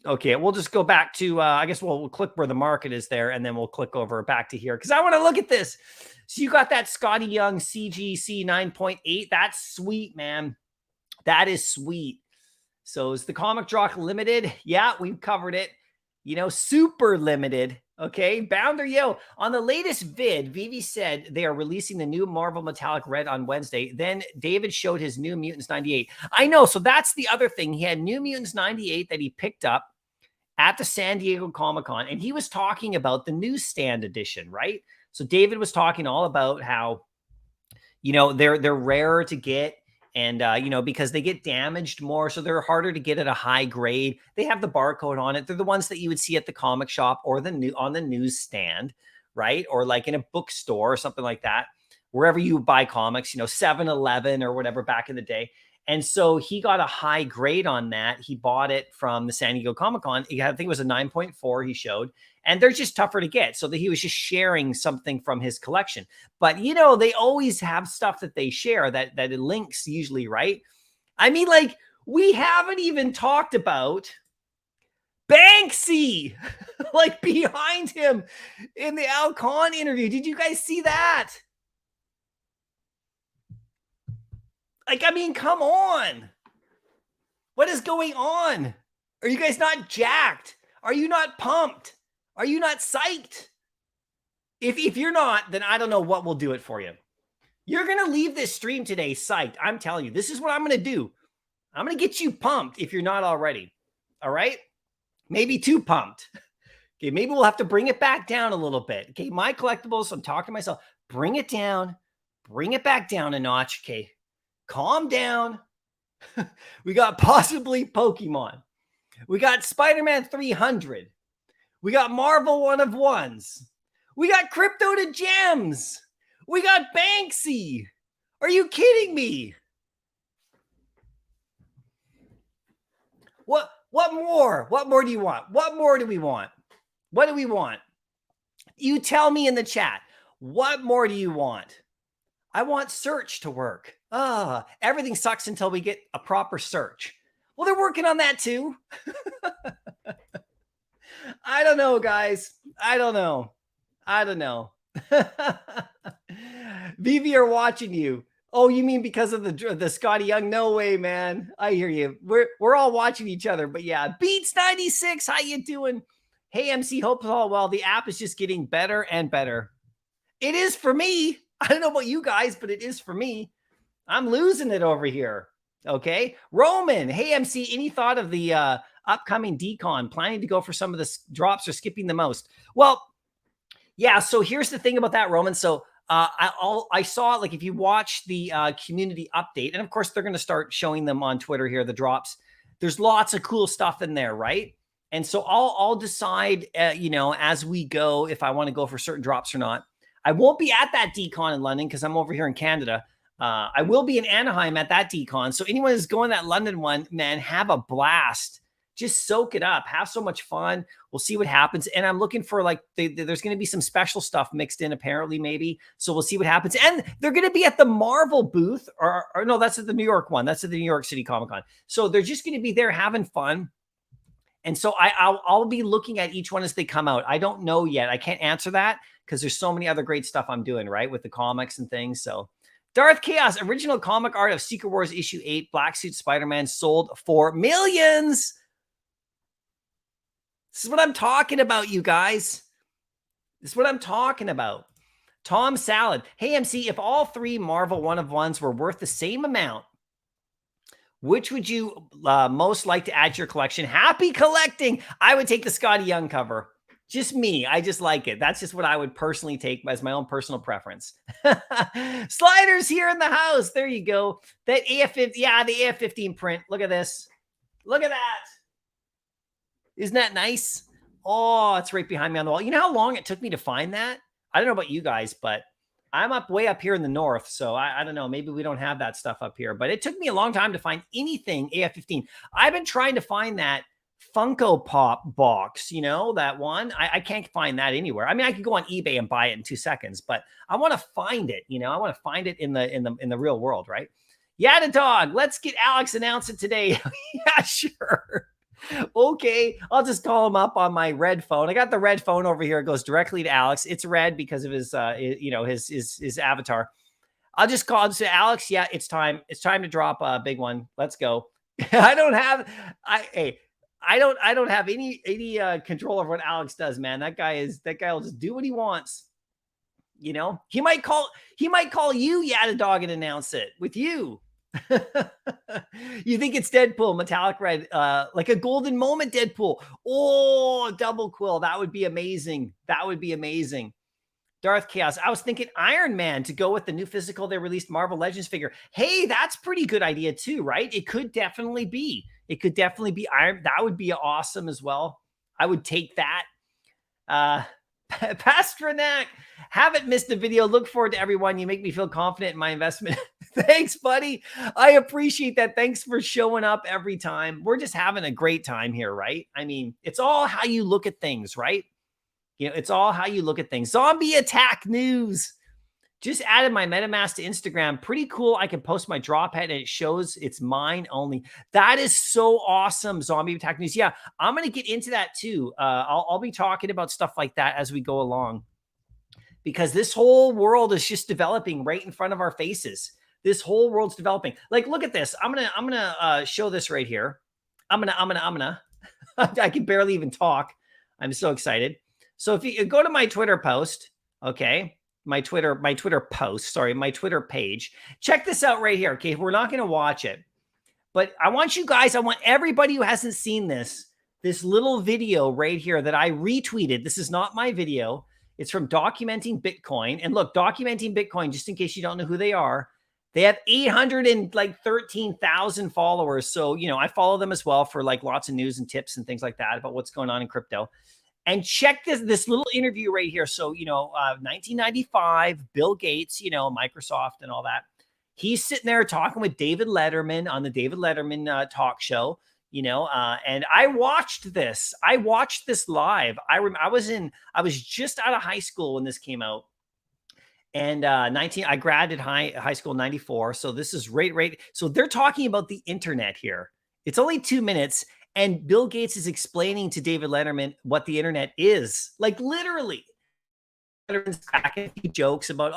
Okay, we'll just go back to, I guess we'll click where the market is there, and then we'll click over back to here because I want to look at this. So you got that Scotty Young CGC 9.8. That's sweet, man. That is sweet. So is the comic drop limited? Yeah, we've covered it. Super limited. Okay, Bounder Yo. On the latest vid, Veve said they are releasing the new Marvel Metallic Red on Wednesday. Then David showed his New Mutants 98. I know. So that's the other thing. He had New Mutants 98 that he picked up at the San Diego Comic-Con, and he was talking about the newsstand edition, right? So David was talking all about how, they're rarer to get. And, because they get damaged more, so they're harder to get at a high grade. They have the barcode on it. They're the ones that you would see at the comic shop or on the newsstand, right? Or like in a bookstore or something like that, wherever you buy comics, 7-Eleven or whatever back in the day. And so he got a high grade on that. He bought it from the San Diego Comic-Con. I think it was a 9.4 he showed. And they're just tougher to get. So that he was just sharing something from his collection. But, they always have stuff that they share that it links usually, right? I mean, like, we haven't even talked about Banksy, like behind him in the Al Khan interview. Did you guys see that? Like, I mean, come on. What is going on? Are you guys not jacked? Are you not pumped? Are you not psyched? If you're not, then I don't know what will do it for you. You're going to leave this stream today psyched. I'm telling you, this is what I'm going to do. I'm going to get you pumped if you're not already. All right? Maybe too pumped. Okay, maybe we'll have to bring it back down a little bit. Okay, Mycollectables, I'm talking to myself. Bring it down. Bring it back down a notch. Okay, calm down. We got possibly Pokemon. We got Spider-Man 300. We got Marvel one of ones. We got Crypto to Gems. We got Banksy. Are you kidding me? What more? What more do you want? What more do we want? What do we want? You tell me in the chat. What more do you want? I want search to work. Everything sucks until we get a proper search. Well, they're working on that too. I don't know, guys. I don't know. Veve are watching you. Oh, you mean because of the Scotty Young? No way, man. I hear you. We're all watching each other. But yeah, Beats 96. How you doing? Hey, MC. Hope all well. The app is just getting better and better. It is for me. I don't know about you guys, but it is for me. I'm losing it over here. Okay. Roman. Hey, MC. Any thought of the upcoming Decon? Planning to go for some of the drops or skipping the most? Well, yeah. So here's the thing about that, Roman. So I saw, like, if you watch the community update, and of course they're going to start showing them on Twitter here, the drops, there's lots of cool stuff in there, right? And so I'll decide, as we go, if I want to go for certain drops or not. I won't be at that Decon in London because I'm over here in Canada. I will be in Anaheim at that Decon. So anyone who's going that London one, man, have a blast. Just soak it up. Have so much fun. We'll see what happens. And I'm looking for, like, there's going to be some special stuff mixed in, apparently, maybe. So we'll see what happens. And they're going to be at the Marvel booth. Or no, that's at the New York one. That's at the New York City Comic Con. So they're just going to be there having fun. And so I'll be looking at each one as they come out. I don't know yet. I can't answer that because there's so many other great stuff I'm doing, right, with the comics and things. So Darth Chaos, original comic art of Secret Wars issue 8, Black Suit Spider-Man sold for millions. This is what I'm talking about, you guys. This is what I'm talking about. Tom Salad. Hey, MC, if all 3 Marvel 1-of-1s were worth the same amount, which would you most like to add to your collection? Happy collecting. I would take the Scotty Young cover. Just me. I just like it. That's just what I would personally take as my own personal preference. Sliders here in the house. There you go. That AF15. Yeah, the AF15 print. Look at this. Look at that. Isn't that nice? Oh, it's right behind me on the wall. You know how long it took me to find that? I don't know about you guys, but I'm way up here in the north. So I don't know. Maybe we don't have that stuff up here, but it took me a long time to find anything AF15. I've been trying to find that Funko Pop box, you know, that one. I can't find that anywhere. I mean, I could go on eBay and buy it in 2 seconds, but I want to find it, you know, I want to find it in the real world, right? Yada dog. Let's get Alex announce it today. Yeah, sure. Okay, I'll just call him up on my red phone. I got the red phone over here. It goes directly to Alex. It's red because of his, you know, his avatar. I'll just call and say, Alex, yeah, it's time. It's time to drop a big one. Let's go. I don't have any control over what Alex does, man. That guy will just do what he wants. You know, he might call you Yada Dog and announce it with you. You think it's Deadpool, metallic red, like a golden moment Deadpool. Oh, double quill. That would be amazing. That would be amazing. Darth Chaos. I was thinking Iron Man to go with the new physical they released Marvel Legends figure. Hey, that's pretty good idea too, right? It could definitely be. It could definitely be Iron. That would be awesome as well. I would take that. Pasternak, haven't missed a video. Look forward to everyone. You make me feel confident in my investment. Thanks, buddy. I appreciate that. Thanks for showing up every time. We're just having a great time here, right? I mean, it's all how you look at things, right? You know, it's all how you look at things. Zombie attack news. Just added my MetaMask to Instagram. Pretty cool. I can post my drop head and it shows it's mine only. That is so awesome. Zombie attack news. Yeah, I'm going to get into that too. I'll be talking about stuff like that as we go along, because this whole world is just developing right in front of our faces. This whole world's developing. Like, look at this. I'm gonna show this right here. I'm gonna. I can barely even talk. I'm so excited. So if you go to my Twitter post, okay. My Twitter post, sorry, my Twitter page. Check this out right here. Okay. We're not going to watch it, but I want everybody who hasn't seen this little video right here that I retweeted. This is not my video. It's from Documenting Bitcoin. And look, Documenting Bitcoin, just in case you don't know who they are, they have 813,000 followers. So, you know, I follow them as well for like lots of news and tips and things like that about what's going on in crypto. And check this little interview right here. So, you know, 1995, Bill Gates, you know, Microsoft and all that. He's sitting there talking with David Letterman on the David Letterman talk show, you know, and I watched this. I watched this live. I was just out of high school when this came out. And I graduated high school in 94. So this is right. So they're talking about the internet here. It's only 2 minutes. And Bill Gates is explaining to David Letterman what the internet is. Like literally. Letterman's cracking a few jokes about,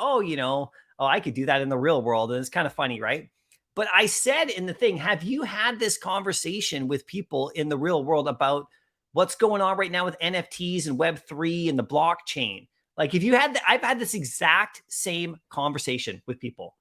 I could do that in the real world. And it's kind of funny, right? But I said in the thing, have you had this conversation with people in the real world about what's going on right now with NFTs and Web3 and the blockchain? Like if you had I've had this exact same conversation with people.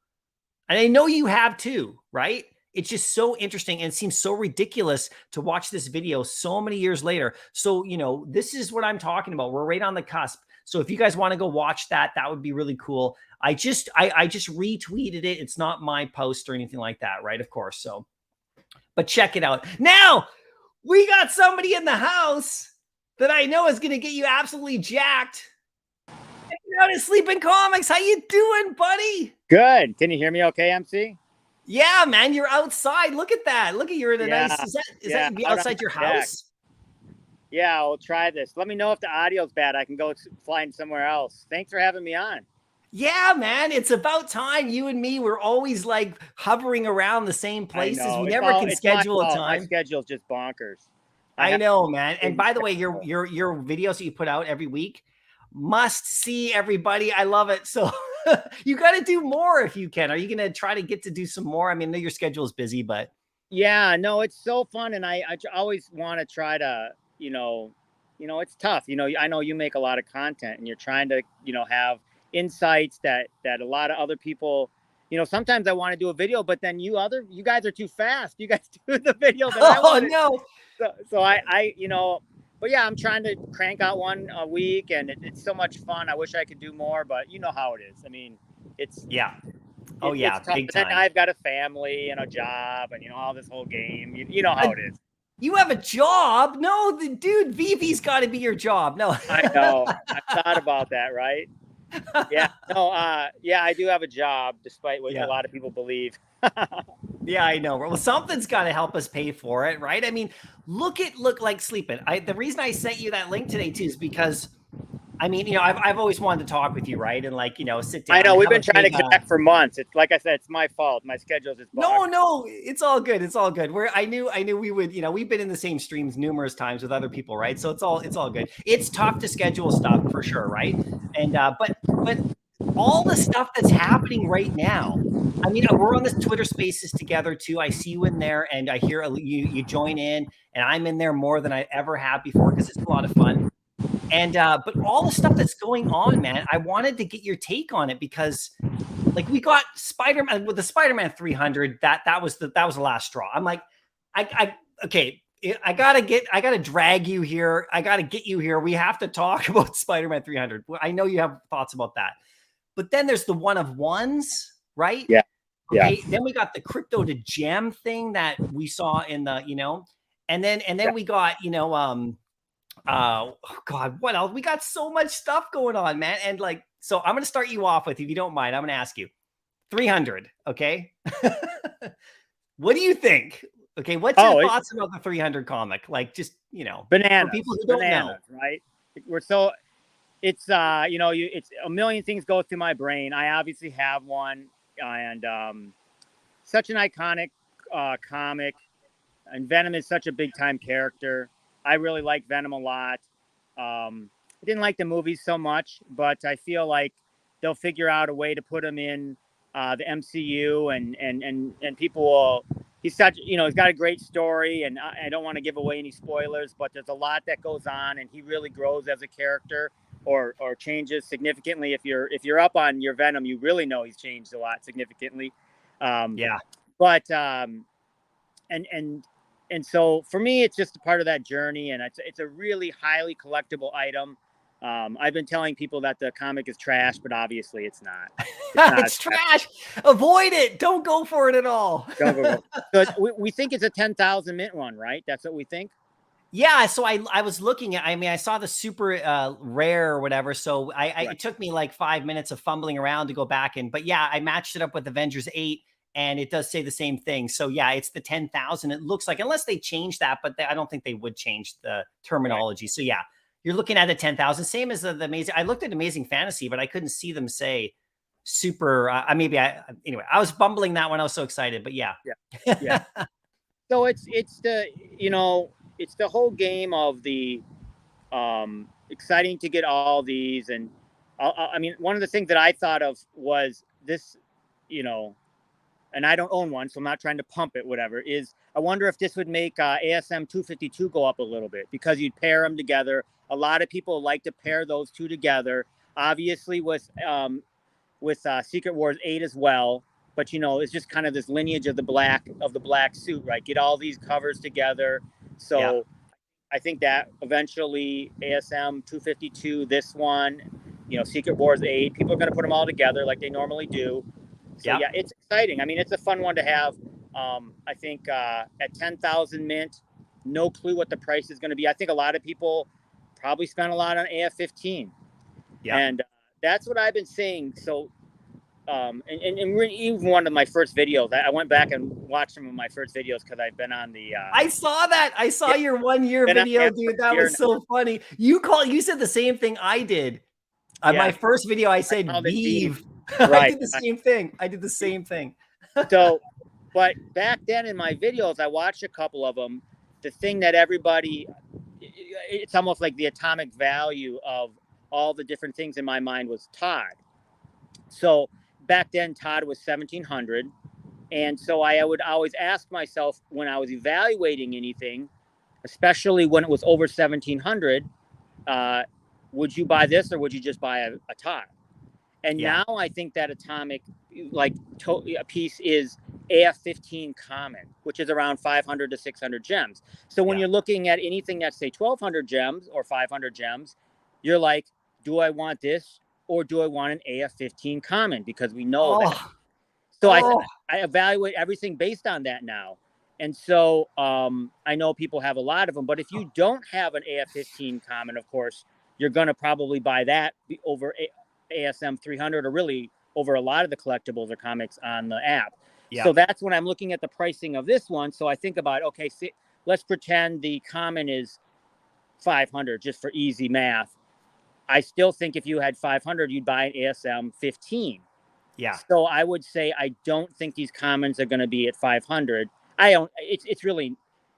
And I know you have too, right? It's just so interesting and it seems so ridiculous to watch this video so many years later. So, you know, this is what I'm talking about. We're right on the cusp. So if you guys want to go watch that, that would be really cool. I just retweeted it. It's not my post or anything like that, right? Of course. So, but check it out. Now, we got somebody in the house that I know is going to get you absolutely jacked. Out of Sleeping Comics. How you doing, buddy? Good. Can you hear me okay, MC? Yeah, man, you're outside. Look at that. Look at you're in a nice. Is that you outside your house? Yeah, I'll try this. Let me know if the audio's bad. I can go flying somewhere else. Thanks for having me on. Yeah, man, it's about time. You and me, we're always like hovering around the same places. We never can schedule a time. My schedule's just bonkers. I know, man. And baby by the way, step. your videos that you put out every week must see, everybody. I love it. So you got to do more if you can. Are you going to try to get to do some more? I mean, I know your schedule is busy, but Yeah, no, it's so fun, and I always want to try to, it's tough. I know you make a lot of content, and you're trying to, have insights that a lot of other people, sometimes I want to do a video, but then you guys are too fast. You guys do the video that I oh want to. no. So but yeah, I'm trying to crank out one a week, and it's so much fun. I wish I could do more, but you know how it is. I mean, it's Yeah. Oh it's yeah, tough. big But then time. I've got a family and a job, and all this whole game. You know how it is. You have a job? No, the dude, Veve's got to be your job. No. I know. I thought about that, right? Yeah. No. Yeah, I do have a job, despite what a lot of people believe. Yeah, I know. Well, something's got to help us pay for it, right? I mean, look like sleeping. The reason I sent you that link today too is because, I mean, I've always wanted to talk with you, right? And sit down. I know And we've have been a trying big, to connect for months. It's like I said, it's my fault. My schedule's just bonkers. No, it's all good. It's all good. I knew we would, we've been in the same streams numerous times with other people, right? So it's all good. It's tough to schedule stuff for sure, right? And but all the stuff that's happening right now. I mean, we're on this Twitter Spaces together too. I see you in there, and I hear you join in, and I'm in there more than I ever have before because it's a lot of fun. And but all the stuff that's going on, man, I wanted to get your take on it because, like, we got Spider-Man with the Spider-Man 300. That was the last straw. I'm like, okay. I gotta drag you here. I gotta get you here. We have to talk about Spider-Man 300. I know you have thoughts about that, but then there's the one of ones, right? Yeah. Okay. Yeah. Then we got the crypto to gem thing that we saw in the, and then we got, oh God, what else? We got so much stuff going on, man. And so I'm gonna start you off with, if you don't mind, I'm gonna ask you 300. Okay. What do you think? Okay, what's your thoughts about the 300 comic? Like, just bananas, for people who don't know, right? It's it's a million things go through my brain. I obviously have one, and such an iconic comic, and Venom is such a big time character. I really like Venom a lot. I didn't like the movies so much, but I feel like they'll figure out a way to put him in the MCU, and people will. He's such, he's got a great story, and I don't want to give away any spoilers, but there's a lot that goes on, and he really grows as a character, or changes significantly. If you're up on your Venom, you really know he's changed a lot significantly. Yeah. But and so for me, it's just a part of that journey, and it's a really highly collectible item. I've been telling people that the comic is trash, but obviously it's not. It's trash. Avoid it. Don't go for it at all. Go. So we think it's a 10,000 mint one, right? That's what we think. Yeah, so I was looking at, I mean, I saw the super rare or whatever. So Right. It took me like 5 minutes of fumbling around to go back but yeah, I matched it up with Avengers 8 and it does say the same thing. So yeah, it's the 10,000. It looks like, unless they change that, but I don't think they would change the terminology. Right. So yeah, you're looking at a 10,000, same as the Amazing. I looked at Amazing Fantasy, but I couldn't see them say super. Anyway, I was bumbling that one. I was so excited, but yeah. So it's the, it's the whole game of the exciting to get all these. And I mean, one of the things that I thought of was this, and I don't own one, so I'm not trying to pump it, whatever, is I wonder if this would make ASM 252 go up a little bit, because you'd pair them together. A lot of people like to pair those two together, obviously with Secret Wars 8 as well. But, it's just kind of this lineage of the black suit, right? Get all these covers together. So yeah. I think that eventually ASM 252, this one, Secret Wars 8, people are going to put them all together like they normally do. So yeah, it's exciting. I mean, it's a fun one to have. I think at 10,000 mint, no clue what the price is going to be. I think a lot of people probably spent a lot on AF-15. Yeah. And that's what I've been saying. So, and even one of my first videos, I went back and watched some of my first videos because I've been on the. I saw that. I saw your 1 year video, dude. That was so funny. You said the same thing I did. My first video, I said Veve. Right. I did the same thing. So, but back then in my videos, I watched a couple of them. the thing that everybody, it's almost like the atomic value of all the different things in my mind was Todd. So back then, Todd was 1,700. And so I would always ask myself when I was evaluating anything, especially when it was over 1,700, would you buy this or would you just buy a Todd? And now I think that atomic, like a piece is AF15 common, which is around 500 to 600 gems. So when you're looking at anything that's say 1,200 gems or 500 gems, you're like, do I want this or do I want an AF15 common? Because we know that. So I evaluate everything based on that now. And so I know people have a lot of them, but if you don't have an AF15 common, of course, you're going to probably buy that over ASM 300 or really over a lot of the collectibles or comics on the app. So that's when I'm looking at the pricing of this one. So I think about, okay, let's pretend the common is 500 just for easy math. I still think if you had 500, you'd buy an ASM 15. Yeah. So I would say I don't think these commons are going to be at 500. It's really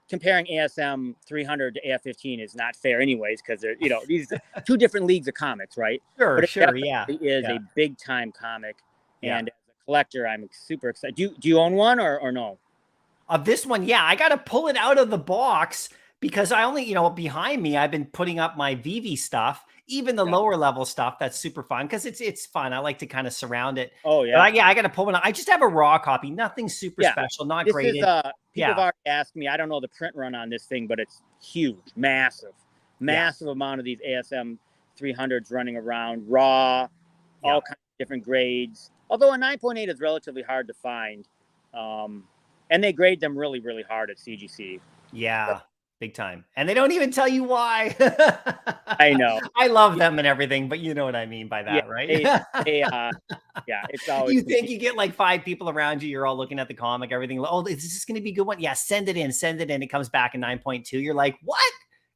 comparing ASM 300 to AF15 is not fair anyways, because they're, you know, these two different leagues of comics, right? Sure, but it sure, yeah. is a big time comic. And as a collector, I'm super excited. Do you own one or no? Of this one, yeah, I got to pull it out of the box because I only, you know, behind me, I've been putting up my Veve stuff, even the lower level stuff. That's super fun because it's fun. I like to kind of surround it. Oh yeah, but I got to pull one out. I just have a raw copy, nothing super special, not this graded. Is, people have already asked me. I don't know the print run on this thing, but it's huge, massive amount of these ASM 300s running around, raw, all kinds of different grades. Although a 9.8 is relatively hard to find. And they grade them really, really hard at CGC. Yeah, big time. And they don't even tell you why. I know. I love them and everything, but you know what I mean by that, right? It's always. You think you get like 5 people around you, you're all looking at the comic, everything. Oh, is this going to be a good one? Yeah, send it in. It comes back in 9.2. You're like, what?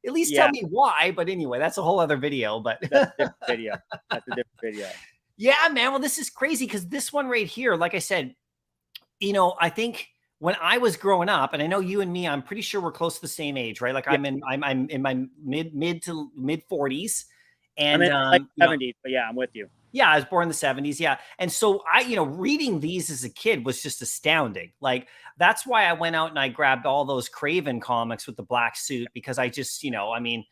At least tell me why. But anyway, that's a whole other video. But that's a different video. Yeah, man. Well, this is crazy because this one right here, like I said, you know, I think when I was growing up, and I know you and me, I'm pretty sure we're close to the same age, right? Like I'm in my mid to mid 40s, and I'm in like 70s. But yeah, I'm with you. Yeah, I was born in the 70s. Yeah, and so reading these as a kid was just astounding. Like that's why I went out and I grabbed all those Craven comics with the black suit because I just, and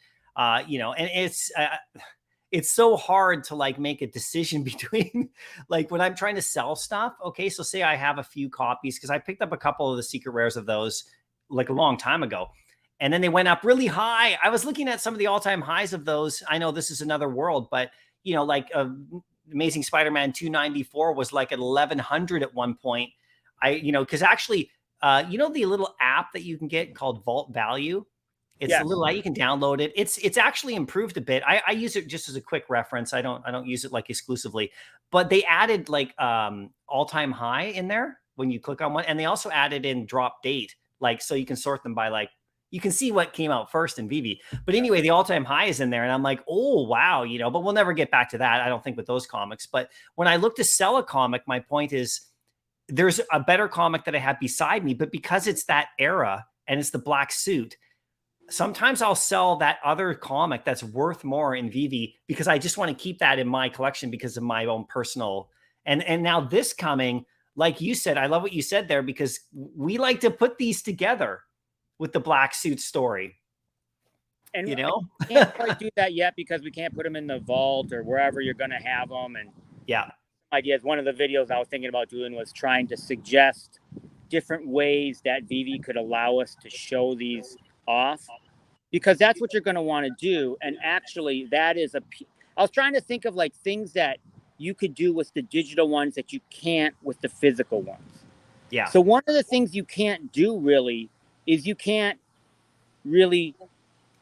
it's so hard to like make a decision between like when I'm trying to sell stuff. Okay. So say I have a few copies because I picked up a couple of the secret rares of those like a long time ago. And then they went up really high. I was looking at some of the all-time highs of those. I know this is another world, but like Amazing Spider-Man 294 was like at 1,100 at one point. Because actually, the little app that you can get called Vault Value. It's a little, you can download it. It's actually improved a bit. I use it just as a quick reference. I don't use it like exclusively, but they added like all-time high in there when you click on one. And they also added in drop date, like, so you can sort them by like, you can see what came out first in Veve. But anyway, the all-time high is in there. And I'm like, oh, wow. But we'll never get back to that. I don't think with those comics. But when I look to sell a comic, my point is there's a better comic that I have beside me, but because it's that era and it's the black suit, sometimes I'll sell that other comic that's worth more in Veve because I just want to keep that in my collection because of my own personal. And now this coming, like you said, I love what you said there because we like to put these together with the black suit story. And we can't quite do that yet because we can't put them in the vault or wherever you're going to have them. And ideas. One of the videos I was thinking about doing was trying to suggest different ways that Veve could allow us to show these off, because that's what you're going to want to do. And actually that is I was trying to think of like things that you could do with the digital ones that you can't with the physical ones. Yeah. So one of the things you can't do really is you can't really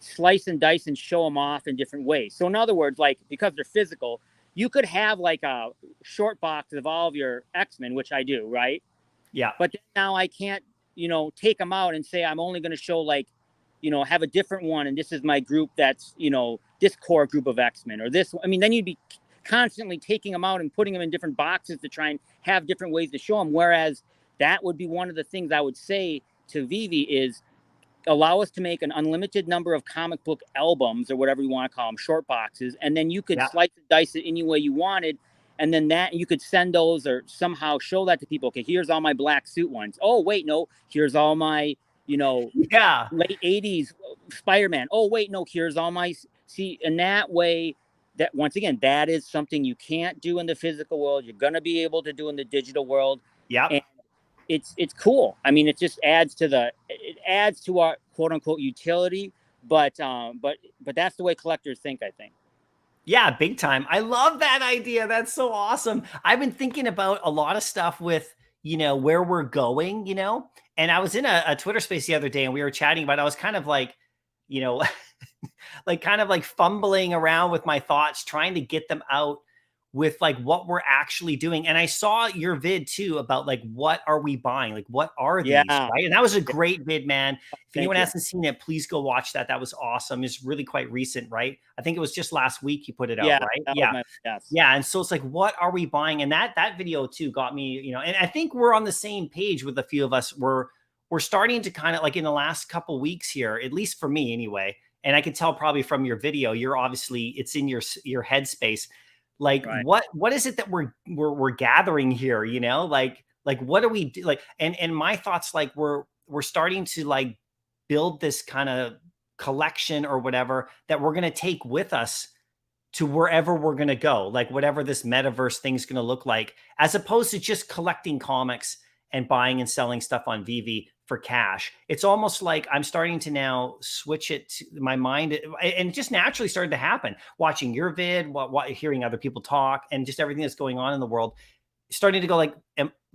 slice and dice and show them off in different ways. So in other words, like because they're physical, you could have like a short box of all of your X-Men, which I do, right? Yeah. But then now I can't, take them out and say I'm only going to show like, have a different one. And this is my group that's, this core group of X-Men or this. I mean, then you'd be constantly taking them out and putting them in different boxes to try and have different ways to show them. Whereas that would be one of the things I would say to Veve is allow us to make an unlimited number of comic book albums or whatever you want to call them, short boxes, and then you could slice and dice it any way you wanted, and then that you could send those or somehow show that to people. Okay, here's all my black suit ones. Oh wait, no, here's all my late 80s Spider-Man. Oh wait, no, here's all my in that way. That once again, that is something you can't do in the physical world. You're gonna be able to do in the digital world. Yeah. And it's cool. I mean, it just adds to our quote unquote utility, but that's the way collectors think, I think. Yeah, big time. I love that idea. That's so awesome. I've been thinking about a lot of stuff with, where we're going, and I was in a Twitter space the other day and we were chatting about, I was kind of like, like kind of like fumbling around with my thoughts, trying to get them out with like what we're actually doing. And I saw your vid too about like, what are we buying? Like, what are these? Right. And that was a great vid, man. If anyone hasn't seen it, please go watch that. That was awesome. It's really quite recent, right? I think it was just last week you put it out, right? Yeah. Yeah. And so it's like, what are we buying? And that video too got me, and I think we're on the same page with a few of us. We're starting to kind of like in the last couple weeks here, at least for me anyway. And I can tell probably from your video, you're obviously, it's in your headspace. Like, what is it that we're gathering here? Like what do we do? Like, and my thoughts, like we're starting to like build this kind of collection or whatever that we're going to take with us to wherever we're going to go, like whatever this metaverse thing's going to look like, as opposed to just collecting comics and buying and selling stuff on Veve for cash. It's almost like I'm starting to now switch it to my mind, and it just naturally started to happen. Watching your vid, hearing other people talk, and just everything that's going on in the world, starting to go like,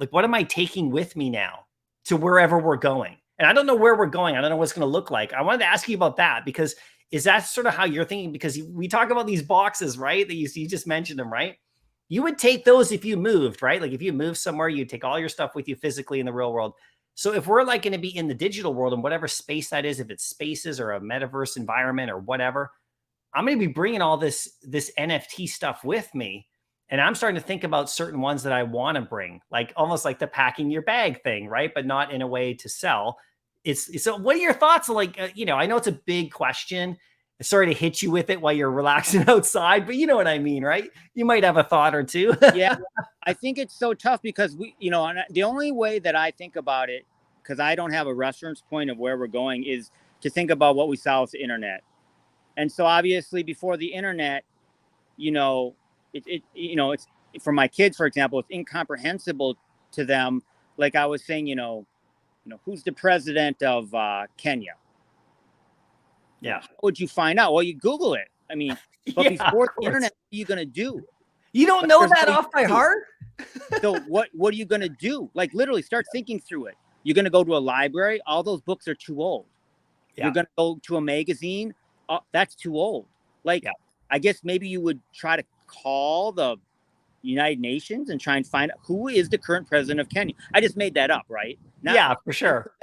what am I taking with me now to wherever we're going? And I don't know where we're going. I don't know what it's going to look like. I wanted to ask you about that, because is that sort of how you're thinking? Because we talk about these boxes, right? That you just mentioned them, right? You would take those if you moved, right? Like if you moved somewhere, you'd take all your stuff with you physically in the real world. So if we're like going to be in the digital world and whatever space that is, if it's spaces or a metaverse environment or whatever, I'm going to be bringing all this NFT stuff with me. And I'm starting to think about certain ones that I want to bring, like almost like the packing your bag thing, right? But not in a way to sell. So what are your thoughts? Like, I know it's a big question. Sorry to hit you with it while you're relaxing outside, but you know what I mean, right? You might have a thought or two. Yeah, I think it's so tough because the only way that I think about it, because I don't have a reference point of where we're going, is to think about what we saw with the internet. And so obviously before the internet, it's for my kids, for example, it's incomprehensible to them. Like I was saying, who's the president of Kenya? Yeah. How would you find out? Well, you Google it. I mean, but before the internet, what are you going to do? You don't know that off by heart? So what are you going to do? Like literally start thinking through it. You're going to go to a library. All those books are too old. Yeah. You're going to go to a magazine. That's too old. Like, I guess maybe you would try to call the United Nations and try and find out who is the current president of Kenya. I just made that up, right? Yeah, for sure.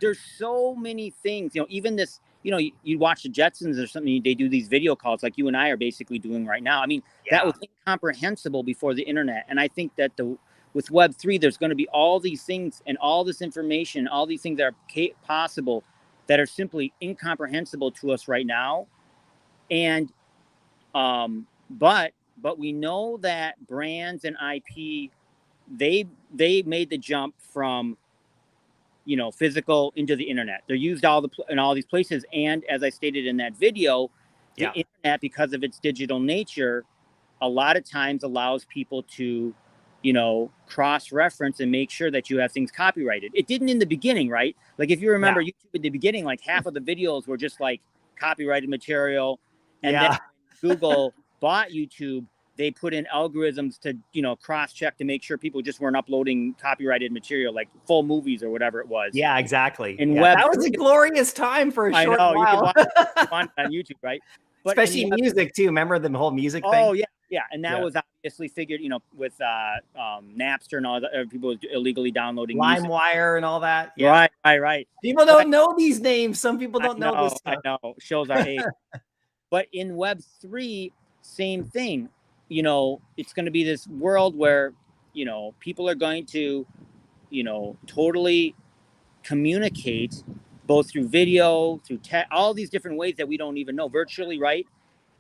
There's so many things, even this, you watch the Jetsons or something, they do these video calls like you and I are basically doing right now. I mean, that was incomprehensible before the internet. And I think that with Web3, there's going to be all these things and all this information, all these things that are possible that are simply incomprehensible to us right now. And, but we know that brands and IP, they made the jump from, physical into the internet. They're used in all these places. And as I stated in that video, the internet, because of its digital nature, a lot of times allows people to, cross-reference and make sure that you have things copyrighted. It didn't in the beginning, right? Like if you remember YouTube at the beginning, like half of the videos were just like copyrighted material. And then Google bought YouTube, they put in algorithms to, cross-check to make sure people just weren't uploading copyrighted material, like full movies or whatever it was. Yeah, exactly. And that was a glorious time for a short while. You can watch it on YouTube, right? But especially music too. Remember the whole music thing? Oh, yeah. Yeah. And that was obviously figured, with Napster and all the other people illegally downloading LimeWire and all that. Yeah. Right. People don't know these names. Some people don't know this stuff. I know. Shows our age. But in Web3, same thing. It's going to be this world where, people are going to, totally communicate both through video, through all these different ways that we don't even know, virtually, right?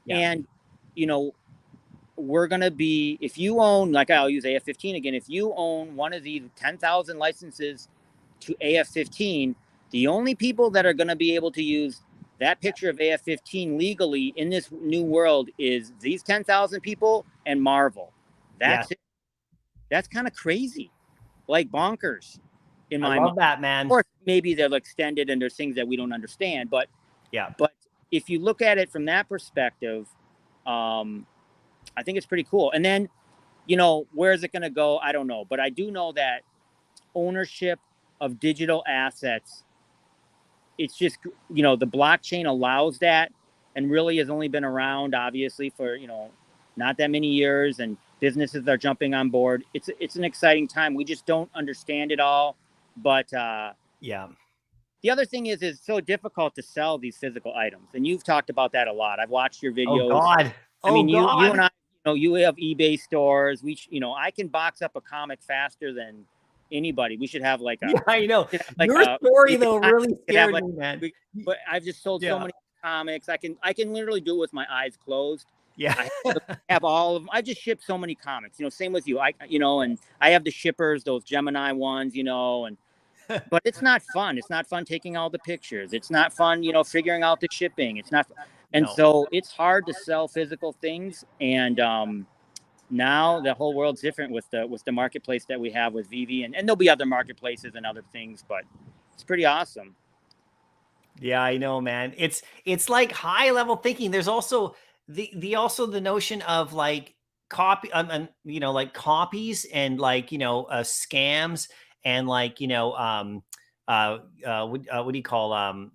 Yeah. And, you know, we're going to be, if you own, like I'll use AF-15 again, if you own one of the 10,000 licenses to AF-15, the only people that are going to be able to use that picture of AF-15 legally in this new world is these 10,000 people and Marvel. That's it. That's kind of crazy, like bonkers in my mind. I love that, man. Of course, maybe they'll extend it and there's things that we don't understand, but if you look at it from that perspective, I think it's pretty cool. And then, you know, where is it going to go? I don't know. But I do know that ownership of digital assets, it's just, you know, the blockchain allows that and really has only been around, obviously, for, you know, not that many years. And businesses are jumping on board. It's an exciting time. We just don't understand it all. But the other thing is it's so difficult to sell these physical items. And you've talked about that a lot. I've watched your videos. Oh, God. I mean, you and I, you know, you have eBay stores. You know, I can box up a comic faster than anybody. We should have like a. Yeah, I know. Like your story though really scared me, man. But I've just sold so many comics. I can literally do it with my eyes closed. Yeah. I have all of them. I just ship so many comics. You know, same with you. You know, and I have the shippers, those Gemini ones. You know, and. But it's not fun. It's not fun taking all the pictures. It's not fun, you know, figuring out the shipping. It's not, and so it's hard to sell physical things. And now the whole world's different with the marketplace that we have with Veve, and there'll be other marketplaces and other things, but it's pretty awesome. Yeah, I know, man. It's like high level thinking. There's also the notion of like copy, you know, like copies and like, you know, scams. And like, you know, what do you call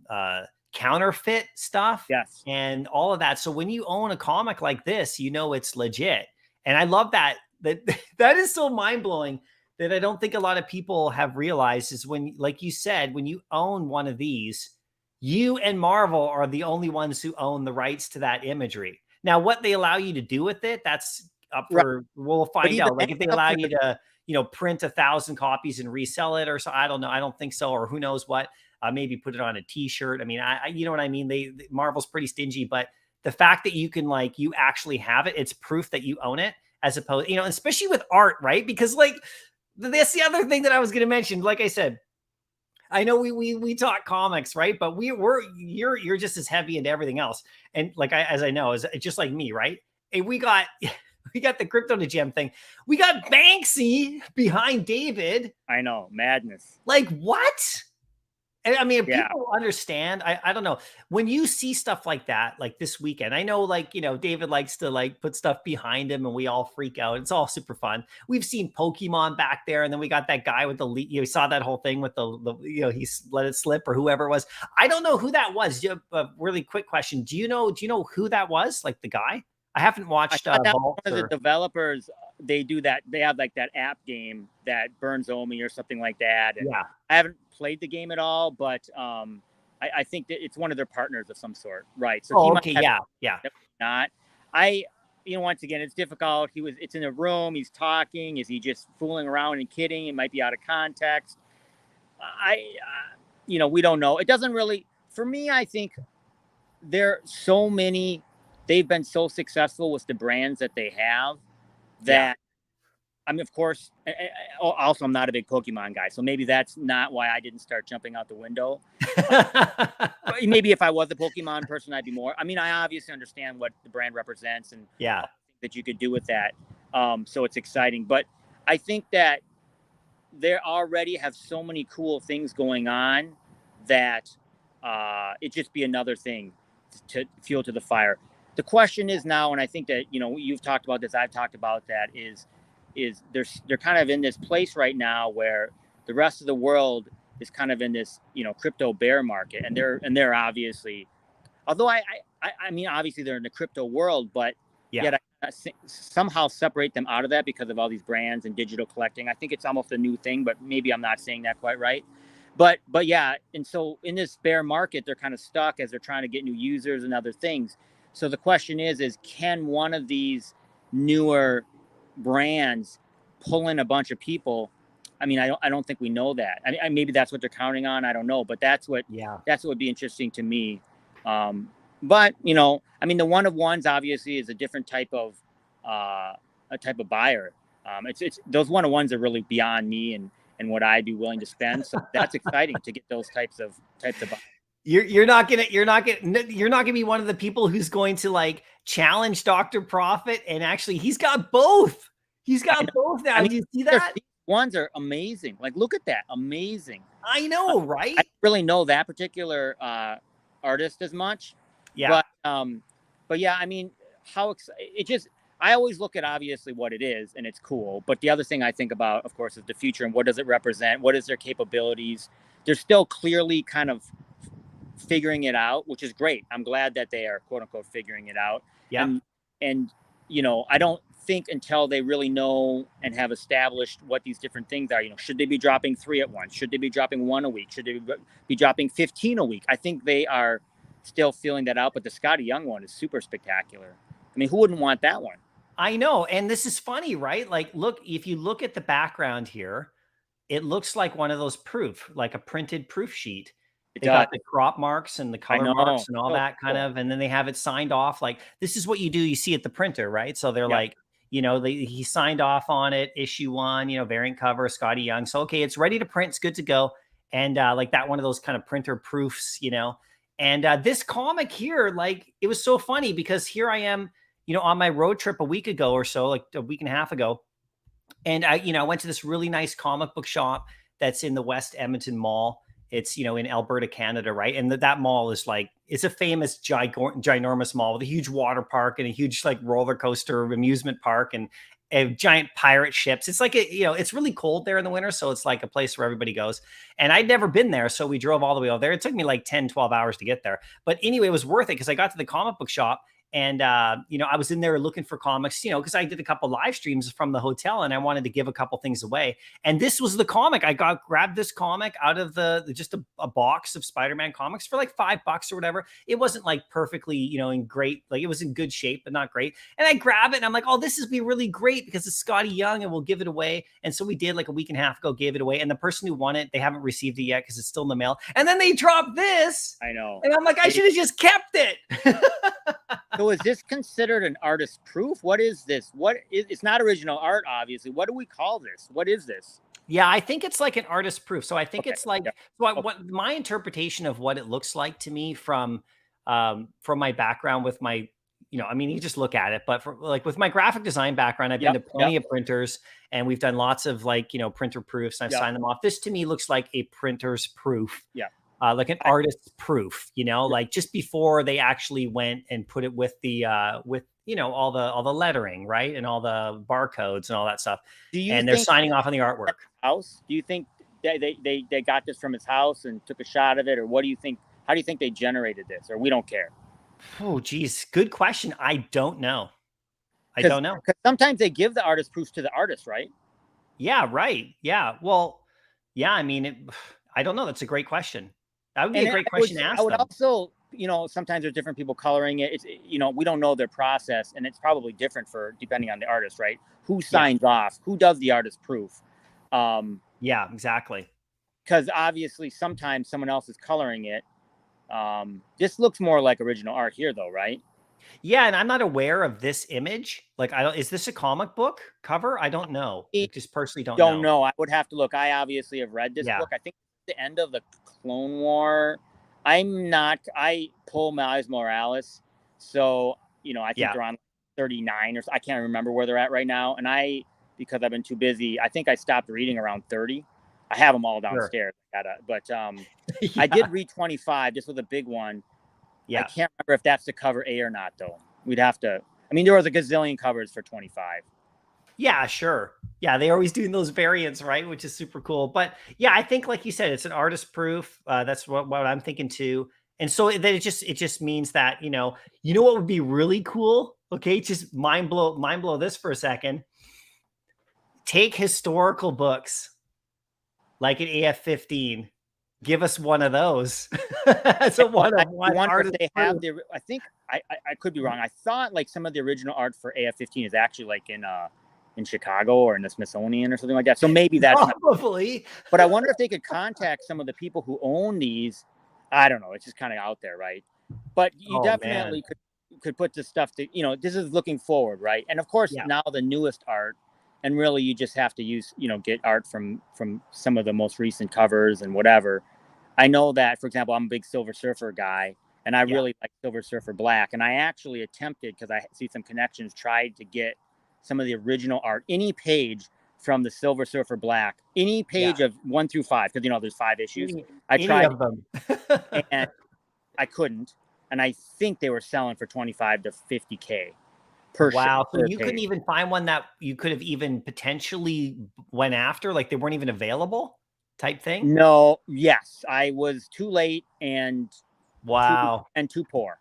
counterfeit stuff? Yes. And all of that. So when you own a comic like this, you know it's legit. And I love that that is so mind-blowing that I don't think a lot of people have realized is when, like you said, when you own one of these, you and Marvel are the only ones who own the rights to that imagery. Now, what they allow you to do with it, that's up for, we'll find out. Like if they allow you to, you know, print 1,000 copies and resell it or so. I don't know. I don't think so. Or who knows what, maybe put it on a t-shirt. I mean, you know what I mean? Marvel's pretty stingy, but the fact that you can like, you actually have it, it's proof that you own it as opposed, you know, especially with art, right? Because like, that's the other thing that I was going to mention. Like I said, I know we talk comics, right? But you're just as heavy into everything else. And like, as I know, is just like me, right? And we got the crypto to gem thing. We got Banksy behind David. I know, madness. Like what? And I mean, people understand. I don't know. When you see stuff like that, like this weekend, I know, like, you know, David likes to like put stuff behind him and we all freak out. It's all super fun. We've seen Pokemon back there. And then we got that guy with the, you saw that whole thing with the you know, he's let it slip or whoever it was. I don't know who that was. A really quick question. Do you know who that was? Like the guy? I haven't watched one of the developers. They do that. They have like that app game that burns OMI or something like that. And I haven't played the game at all, but I think that it's one of their partners of some sort, right? So okay, not. You know, once again, it's difficult. It's in a room. He's talking. Is he just fooling around and kidding? It might be out of context. You know, we don't know. It doesn't really. For me, I think there are so many. They've been so successful with the brands that they have that, I mean, of course, also, I'm not a big Pokemon guy, so maybe that's not why I didn't start jumping out the window. Maybe if I was a Pokemon person, I'd be more. I mean, I obviously understand what the brand represents and that you could do with that. So it's exciting. But I think that they already have so many cool things going on that it'd just be another thing to fuel to the fire. The question is now, and I think that, you know, you've talked about this, I've talked about that, is they're kind of in this place right now where the rest of the world is kind of in this, you know, crypto bear market, and they're obviously, although I mean, obviously they're in the crypto world, but yet I somehow separate them out of that because of all these brands and digital collecting. I think it's almost a new thing, but maybe I'm not saying that quite right. But yeah, and so in this bear market, they're kind of stuck as they're trying to get new users and other things. So the question is can one of these newer brands pull in a bunch of people I mean, I don't think we know that. I mean, maybe that's what they're counting on. I don't know, but that's what would be interesting to me. But you know, I mean, the one of ones obviously is a different type of buyer. It's those one of ones are really beyond me and what I'd be willing to spend. So that's exciting to get those types of buyers. You're not gonna be one of the people who's going to like challenge Dr. Profit, and actually he's got both. He's got both now. I mean, do you see that? These ones are amazing. Like, look at that, amazing. I know, right? I don't really know that particular artist as much. Yeah. But yeah, I mean, I always look at obviously what it is, and it's cool. But the other thing I think about, of course, is the future and what does it represent? What is their capabilities? They're still clearly kind of figuring it out, which is great. I'm glad that they are quote unquote figuring it out. Yeah. And you know, I don't think until they really know and have established what these different things are, you know, should they be dropping 3 at once? Should they be dropping 1 a week? Should they be dropping 15 a week? I think they are still feeling that out, but the Scotty Young one is super spectacular. I mean, who wouldn't want that one? I know. And this is funny, right? Like, look, if you look at the background here, it looks like one of those like a printed proof sheet. They got the crop marks and the color marks and all that kind of, and then they have it signed off. Like, this is what you do. You see at the printer, right? So they're like, you know, he signed off on it, issue 1, you know, variant cover, Scotty Young. So, okay, it's ready to print. It's good to go. And like that, one of those kind of printer proofs, you know, and this comic here, like, it was so funny because here I am, you know, on my road trip a week ago or so, like a week and a half ago. And I, you know, I went to this really nice comic book shop that's in the West Edmonton Mall. It's, you know, in Alberta, Canada, right? And that mall is like, it's a famous ginormous mall with a huge water park and a huge like roller coaster amusement park and giant pirate ships. It's like, you know, it's really cold there in the winter. So it's like a place where everybody goes. And I'd never been there. So we drove all the way over there. It took me like 10, 12 hours to get there. But anyway, it was worth it because I got to the comic book shop. And, you know, I was in there looking for comics, you know, because I did a couple live streams from the hotel and I wanted to give a couple things away. And this was the comic. I grabbed this comic out of just a box of Spider-Man comics for like $5 or whatever. It wasn't like perfectly, you know, in great, like it was in good shape, but not great. And I grab it and I'm like, oh, this is be really great because it's Scotty Young and we'll give it away. And so we did like a week and a half ago, gave it away. And the person who won it, they haven't received it yet because it's still in the mail. And then they dropped this. I know. And I'm like, I should have just kept it. So is this considered an artist proof? What is this? It's not original art, obviously. What do we call this? What is this? Yeah, I think it's like an artist proof. So I think it's like, what my interpretation of what it looks like to me from my background with my, you know, I mean, you just look at it, but like with my graphic design background, I've been to plenty of printers and we've done lots of like, you know, printer proofs and I've signed them off. This to me looks like a printer's proof. Yeah. Like an artist's proof, you know, like just before they actually went and put it with the you know, all the lettering, right, and all the barcodes and all that stuff. And they're signing off on the artwork. House? Do you think they got this from his house and took a shot of it, or what do you think? How do you think they generated this, or we don't care? Oh, geez, good question. I don't know. I don't know. Because sometimes they give the artist proofs to the artist, right? Yeah, right. Yeah. Well, yeah. I mean, I don't know. That's a great question. That would be a great question to ask. I would also, you know, sometimes there's different people coloring it. It's, you know, we don't know their process, and it's probably different for depending on the artist, right? Who signs off? Who does the artist proof? Yeah, exactly. Because obviously, sometimes someone else is coloring it. This looks more like original art here, though, right? Yeah, and I'm not aware of this image. Like, is this a comic book cover? I don't know. I just personally don't know. I would have to look. I obviously have read this book. I think the end of the Clone War. I pull Miles Morales, so you know, I think they're on 39 or so. I can't remember where they're at right now, and because I've been too busy, I think I stopped reading around 30. I have them all downstairs. But I did read 25. This was a big one. I can't remember if that's the cover A or not, though. We'd have to. I mean, there was a gazillion covers for 25. Yeah, sure. Yeah, they're always doing those variants, right? Which is super cool. But yeah, I think, like you said, it's an artist proof. That's what I'm thinking too. And so that it just means that, you know what would be really cool? Okay, just mind blow this for a second. Take historical books like an AF-15. Give us one of those. So one artist they have I think I could be wrong. I thought like some of the original art for AF-15 is actually like in in Chicago or in the Smithsonian or something like that. So maybe that's probably. But I wonder if they could contact some of the people who own these. I don't know. It's just kind of out there, right? But you definitely could put this stuff to, you know, this is looking forward, right? And of course, now the newest art, and really you just have to use, you know, get art from some of the most recent covers and whatever. I know that, for example, I'm a big Silver Surfer guy, and I really like Silver Surfer Black. And I actually attempted, because I see some connections, tried to get some of the original art, any page from the Silver Surfer Black, any page of 1 through 5, because, you know, there's 5 issues. I tried them. And I couldn't. And I think they were selling for 25 to 50K per wow. So you page. couldn't even find one that you could have even potentially went after, like they weren't even available type thing? No, yes. I was too late and too poor.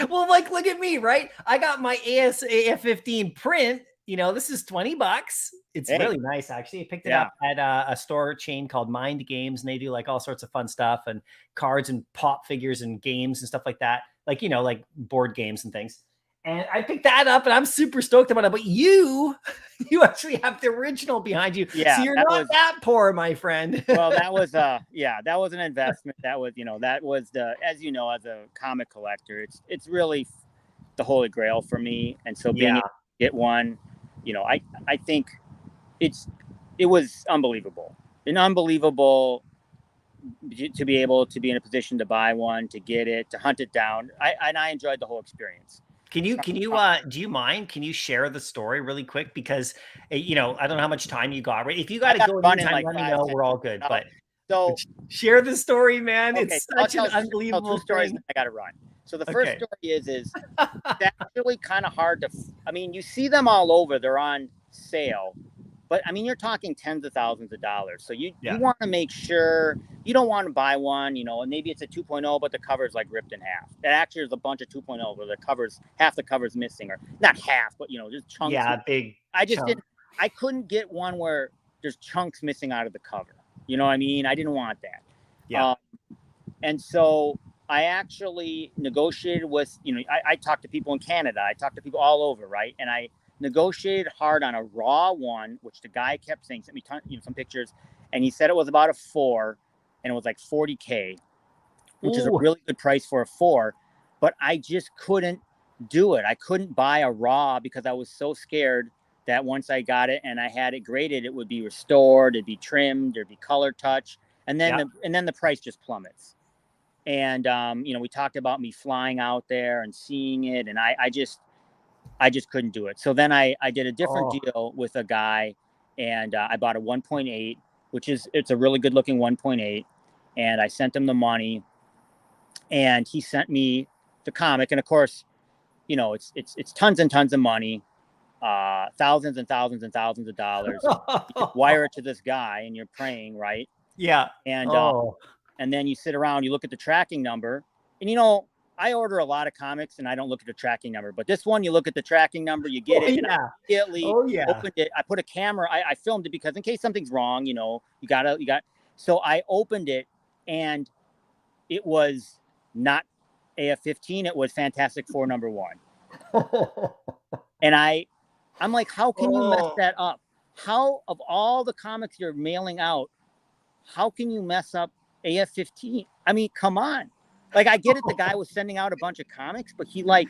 Well, like, look at me, right? I got my AF15 print. You know, this is $20. It's really nice, actually. I picked it up at a store chain called Mind Games, and they do like all sorts of fun stuff and cards and pop figures and games and stuff like that. Like, you know, like board games and things. And I picked that up, and I'm super stoked about it. But you actually have the original behind you. Yeah, so you're not that poor, my friend. Well, that was that was an investment. That was, you know, that was as you know, as a comic collector, it's really the holy grail for me. And so being able to get one, you know, I think it was unbelievable. An unbelievable to be able to be in a position to buy one, to get it, to hunt it down. I enjoyed the whole experience. Do you mind? Can you share the story really quick? Because, you know, I don't know how much time you got, right? If you got to go anytime, like let me know. We're all good. But so share the story, man. Okay, it's such an unbelievable story. I got to run. So the first story is it's actually kind of hard to, I mean, you see them all over. They're on sale. But I mean, you're talking tens of thousands of dollars. So you want to make sure you don't want to buy one, you know, and maybe it's a 2.0, but the cover's like ripped in half. It actually is a bunch of 2.0 where half the cover's missing, or not half, but, you know, just chunks. Yeah, big. I couldn't get one where there's chunks missing out of the cover. You know what I mean? I didn't want that. Yeah. And so I actually negotiated with, you know, I talked to people in Canada. I talked to people all over, right? And I negotiated hard on a raw one, which the guy kept saying, sent me some pictures, and he said it was about a 4, and it was like 40K, which is a really good price for a 4. But I just couldn't do it. I couldn't buy a raw because I was so scared that once I got it and I had it graded, it would be restored, it'd be trimmed, there'd be color touch, and then the price just plummets. And you know, we talked about me flying out there and seeing it, and I just couldn't do it. So then I did a different deal with a guy, and I bought a 1.8, it's a really good looking 1.8. And I sent him the money, and he sent me the comic. And of course, you know, it's tons and tons of money, thousands and thousands and thousands of dollars. You wire it to this guy, and you're praying, right? Yeah. And then you sit around, you look at the tracking number, and, you know, I order a lot of comics and I don't look at the tracking number, but this one, you look at the tracking number, you get it. And I immediately opened it. I put a camera, I filmed it because in case something's wrong, you know, so I opened it, and it was not AF15. It was Fantastic Four #1. And I'm like, how can you mess that up? How, of all the comics you're mailing out, how can you mess up AF15? I mean, come on. Like, I get it, the guy was sending out a bunch of comics, but he like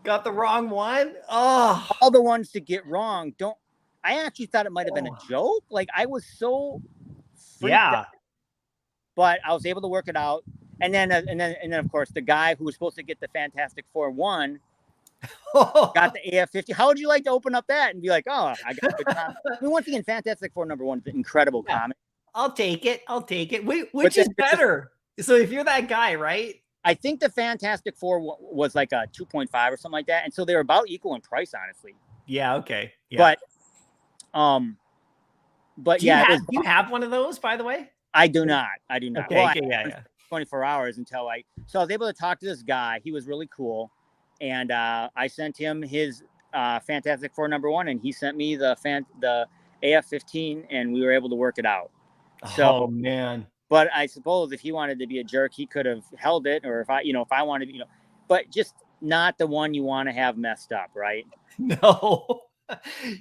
got the wrong one. All the ones to get wrong. I actually thought it might have been a joke. Like, I was so freaked out. But I was able to work it out. And then of course, the guy who was supposed to get the Fantastic Four got the AF50. How would you like to open up that and be like, oh, I got a good comic? I mean, once again, Fantastic Four #1 is an incredible comic. I'll take it. Wait, which is better? So if you're that guy, right? I think the Fantastic Four was like a 2.5 or something like that. And so they're about equal in price, honestly. Yeah. Okay. Yeah. But do you have one of those, by the way? I do not. Okay. Well, yeah. 24 hours until so I was able to talk to this guy. He was really cool. And I sent him his Fantastic Four #1, and he sent me the AF15, and we were able to work it out. So, oh man. But I suppose if he wanted to be a jerk, he could have held it, or if I wanted, but just not the one you want to have messed up, right? No.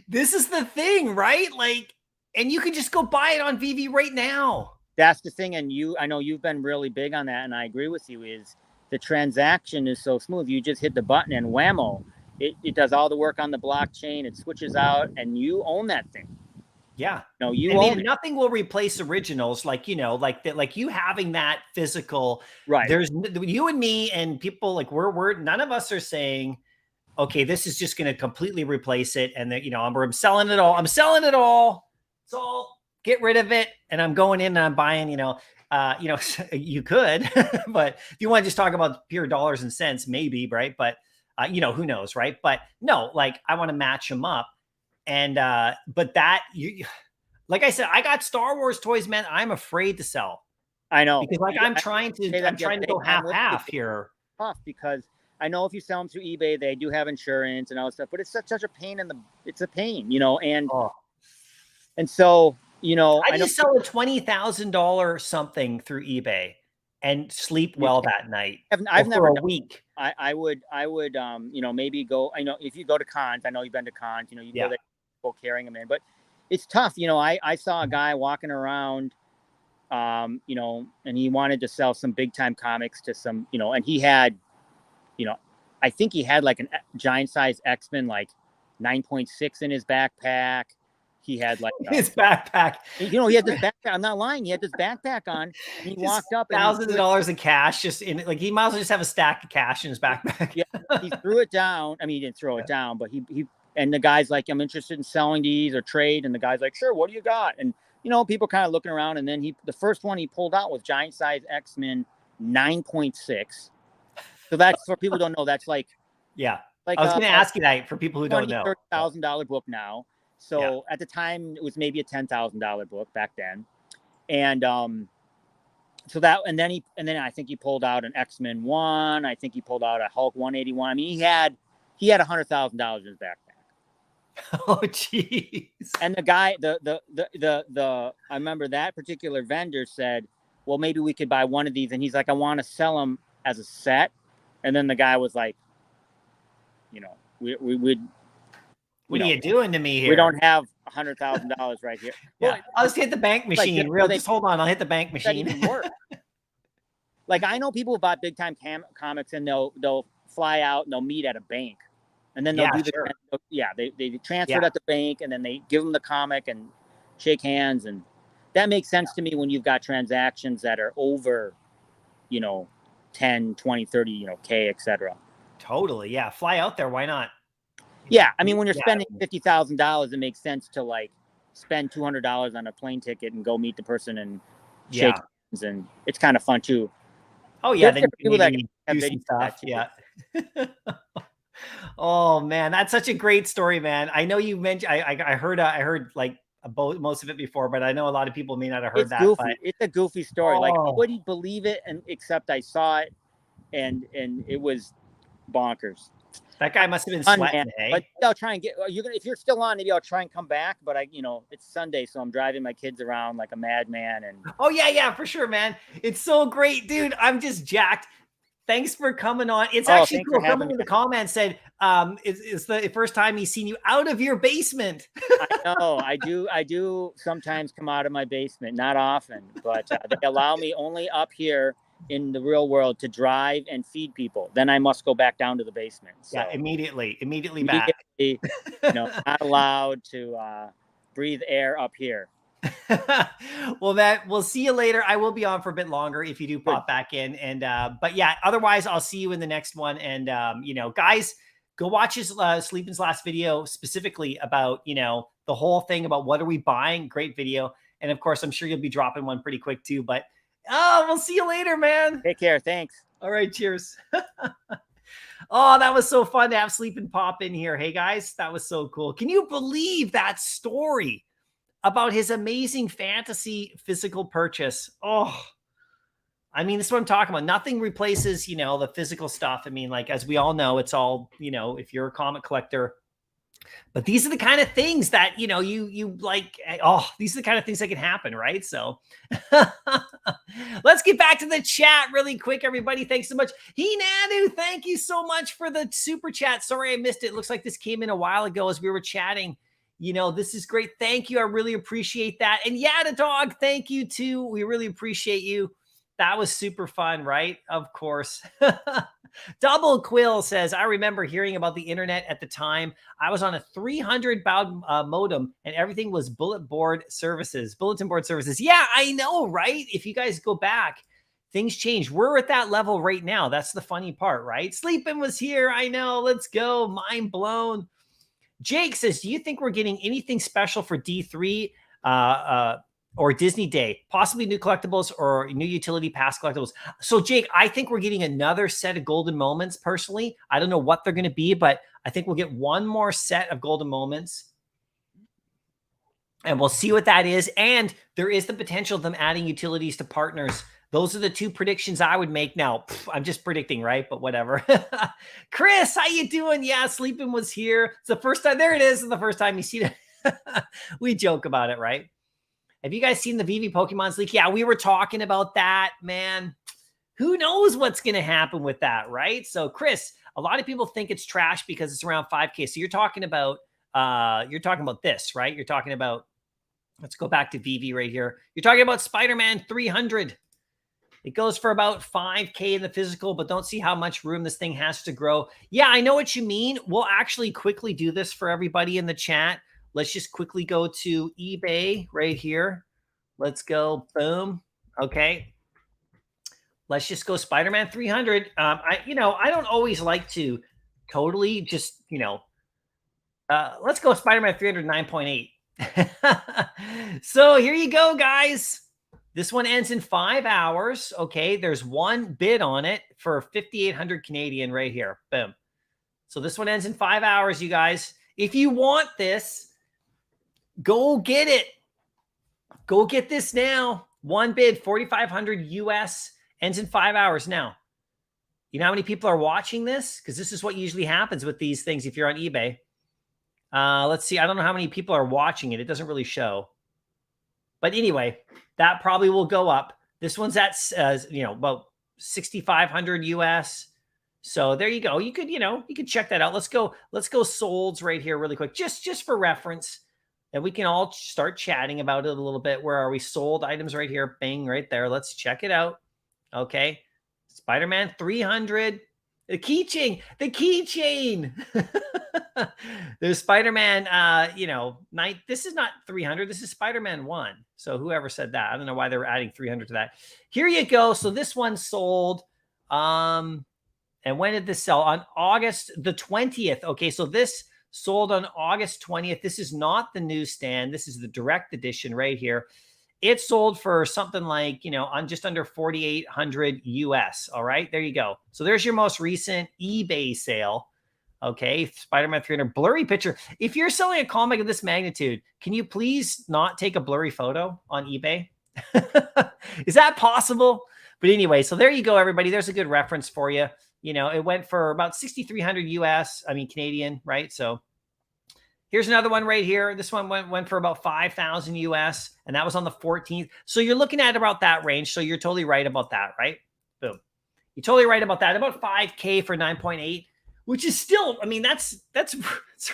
This is the thing, right? Like, and you can just go buy it on Veve right now. That's the thing. And I know you've been really big on that, and I agree with you, is the transaction is so smooth. You just hit the button and whammo, it does all the work on the blockchain. It switches out and you own that thing. Yeah. No, you I own mean, it. nothing will replace originals, like, you know, like that, like you having that physical, Right. There's you and me and people, like we're none of us are saying, okay, this is just going to completely replace it. And that, you know, I'm selling it all. I'm selling it all. So get rid of it. And I'm going in and I'm buying, you know, you could, but if you want to just talk about pure dollars and cents, maybe, right? But, you know, who knows, right? But no, like I want to match them up. And, but that like I said, I got Star Wars toys, man. I'm afraid to sell. I know. Because like I'm trying to go half here. Tough, because I know if you sell them through eBay, they do have insurance and all that stuff, but it's such a pain it's a pain, you know, and so, you know, I just sell a $20,000 something through eBay and sleep well that night. I've never done a week. I would, you know, maybe go, I know if you go to cons, I know you've been to cons, you know, you go there, go carrying them in, but it's tough. You know, I saw a guy walking around, you know, and he wanted to sell some big time comics to some, you know, and he had, you know, I think he had like a giant size X-Men, like 9.6 in his backpack. He had like his backpack. You know, he had this backpack. I'm not lying. He had this backpack on. And he walked up and thousands of dollars in cash, just in like he might as well just have a stack of cash in his backpack. Yeah, he threw it down. I mean, he didn't throw it down, but he and the guy's like, I'm interested in selling these or trade. And the guy's like, sure, what do you got? And you know, people kind of looking around. And then the first one he pulled out was giant size X-Men 9.6. So that's, for people who don't know, that's like, I was going to ask you that for people who don't know. $30,000 book now. So at the time it was maybe a $10,000 book back then. And so that, and then I think he pulled out an X-Men 1. I think he pulled out a Hulk 181. I mean, he had $100,000 in his backpack. Oh jeez. And the guy, I remember that particular vendor said, well, maybe we could buy one of these. And he's like, I want to sell them as a set. And then the guy was like, you know, we would. What are you doing to me here? We don't have $100,000 right here. Well, I'll just hit the bank machine. Just hold on. I'll hit the bank machine. Like, I know people who bought big time comics and they'll fly out and they'll meet at a bank. And then they'll do they transfer it at the bank, and then they give them the comic and shake hands. And that makes sense to me when you've got transactions that are over, you know, 10, 20, 30, you know, K, etc. Totally. Yeah. Fly out there. Why not? Yeah. I mean, when you're spending $50,000, it makes sense to like spend $200 on a plane ticket and go meet the person and shake hands. And it's kind of fun too. Oh yeah. Then people that do some stuff. Yeah. Oh man, that's such a great story, man. I know you mentioned, I heard like most of it before, but I know a lot of people may not have heard that. Goofy. But it's a goofy story. Like, I wouldn't believe it, and except I saw it, and it was bonkers. That guy must have been sweating. But I'll try and get if you're still on, maybe I'll try and come back. But it's Sunday, so I'm driving my kids around like a madman. And yeah, for sure, man. It's so great, dude. I'm just jacked. Thanks for coming on. It's actually cool. Someone in the comments said, it's the first time he's seen you out of your basement. I know. I do sometimes come out of my basement. Not often, but they allow me only up here in the real world to drive and feed people. Then I must go back down to the basement. So immediately back. Not allowed to breathe air up here. Well, we'll see you later. I will be on for a bit longer if you do pop back in. And but yeah, otherwise I'll see you in the next one. And guys, go watch his Sleepin's last video specifically about the whole thing about what are we buying. Great video. And of course, I'm sure you'll be dropping one pretty quick too. But we'll see you later, man. Take care. Thanks. All right, cheers. Oh, that was so fun to have Sleepin' pop in here. Hey guys, that was so cool. Can you believe that story about his amazing fantasy physical purchase? Oh, I mean, this is what I'm talking about. Nothing replaces, the physical stuff. I mean, like, as we all know, it's all, if you're a comic collector, But these are the kind of things that, you like, oh, these are the kind of things that can happen, right? So let's get back to the chat really quick, everybody. Thanks so much. Hinanu, thank you so much for the super chat. Sorry I missed it. Looks like this came in a while ago as we were chatting. This is great. Thank you. I really appreciate that. And Yada Dog, thank you too. We really appreciate you. That was super fun, right? Of course. Double Quill says, I remember hearing about the internet at the time. I was on a 300 baud modem and everything was bulletin board services. Yeah, I know, right? If you guys go back, things change. We're at that level right now. That's the funny part, right? Sleeping was here. I know. Let's go. Mind blown. Jake says, do you think we're getting anything special for D3? Or Disney Day, possibly new collectibles or new utility pass collectibles. So Jake, I think we're getting another set of golden moments personally. I don't know what they're going to be, but I think we'll get one more set of golden moments and we'll see what that is. And there is the potential of them adding utilities to partners. Those are the two predictions I would make. Now, I'm just predicting, right? But whatever. Chris, how you doing? Yeah, Sleeping was here. It's the first time. There it is. It's the first time you see it. We joke about it, right? Have you guys seen the Veve Pokemon leak? Yeah, we were talking about that, man. Who knows what's going to happen with that, right? So, Chris, a lot of people think it's trash because it's around 5K. So you're talking about this, right? You're talking about, let's go back to Veve right here. You're talking about Spider-Man 300. It goes for about 5K in the physical, but don't see how much room this thing has to grow. Yeah, I know what you mean. We'll actually quickly do this for everybody in the chat. Let's just quickly go to eBay right here. Let's go. Boom. Okay. Let's just go Spider-Man 300. I don't always like to totally just, let's go Spider-Man 300 9.8. So here you go, guys. This one ends in 5 hours. Okay. There's one bid on it for 5,800 Canadian right here. Boom. So this one ends in 5 hours, you guys. If you want this, go get it. Go get this now. One bid, 4,500 US, ends in 5 hours now. You know how many people are watching this? Because this is what usually happens with these things if you're on eBay. Let's see. I don't know how many people are watching it. It doesn't really show. But anyway, that probably will go up. This one's at, about 6,500 US. So there you go. You could check that out. Let's go solds right here really quick, just for reference. And we can all start chatting about it a little bit. Where are we? Sold items right here. Bang, right there. Let's check it out. Okay. Spider-Man 300. The keychain. There's Spider-Man, this is not 300. This is Spider-Man 1. So whoever said that, I don't know why they were adding 300 to that. Here you go. So this one sold. And when did this sell? On August the 20th. Okay. So this sold on August 20th. This is not the newsstand. This is the direct edition right here. It sold for something like, on just under 4,800 US. All right, there you go. So there's your most recent eBay sale. Okay, Spider-Man 300 blurry picture. If you're selling a comic of this magnitude, can you please not take a blurry photo on eBay? Is that possible? But anyway, so there you go, everybody. There's a good reference for you. It went for about 6,300 US, Canadian, right? So here's another one right here. This one went for about 5,000 US, and that was on the 14th. So you're looking at about that range. So you're totally right about that, right? Boom. You're totally right about that. About 5K for 9.8, which is still, that's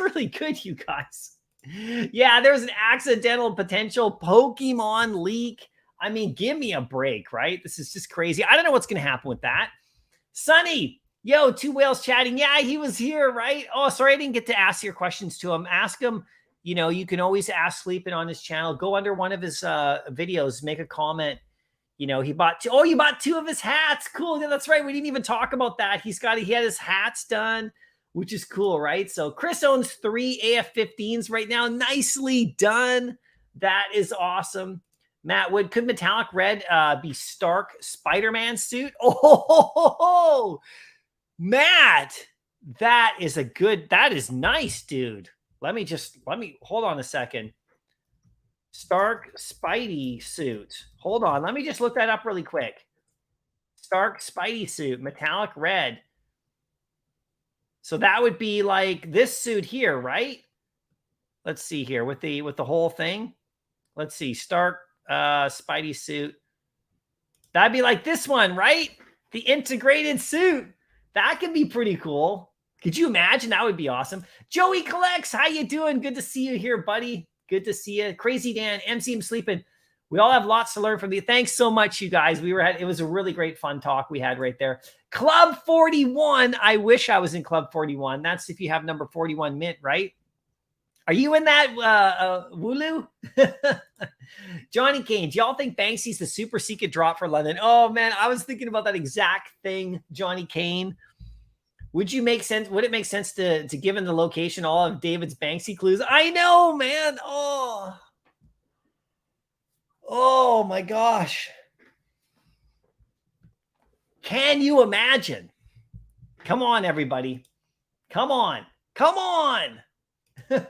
really good, you guys. Yeah, there's an accidental potential Pokemon leak. Give me a break, right? This is just crazy. I don't know what's going to happen with that. Sunny, yo, Two Whales chatting. Yeah, he was here, right? Oh, sorry, I didn't get to ask your questions to him. Ask him. You can always ask Sleeping on his channel. Go under one of his videos, make a comment. He bought two. Oh, you bought two of his hats. Cool. Yeah, that's right. We didn't even talk about that. He had his hats done, which is cool, right? So Chris owns 3 AF-15s right now. Nicely done. That is awesome. Matt Wood, could metallic red be Stark Spider-Man suit? Oh, Matt, that is nice, dude. Let me hold on a second. Stark Spidey suit. Hold on. Let me just look that up really quick. Stark Spidey suit, metallic red. So that would be like this suit here, right? Let's see here with the whole thing. Let's see, Stark Spidey suit. That'd be like this one, right? The integrated suit. That could be pretty cool. Could you imagine? That would be awesome. Joey Collects, how you doing? Good to see you here, buddy. Good to see you. Crazy Dan, MCM sleeping. We all have lots to learn from you. Thanks so much, you guys. It was a really great fun talk we had right there. Club 41. I wish I was in Club 41. That's if you have number 41 mint, right? Are you in that, Wooloo? Johnny Kane, do y'all think Banksy's the super secret drop for London? Oh, man, I was thinking about that exact thing, Johnny Kane. Would it make sense to given the location all of David's Banksy clues? I know, man. Oh my gosh. Can you imagine? Come on, everybody. Come on.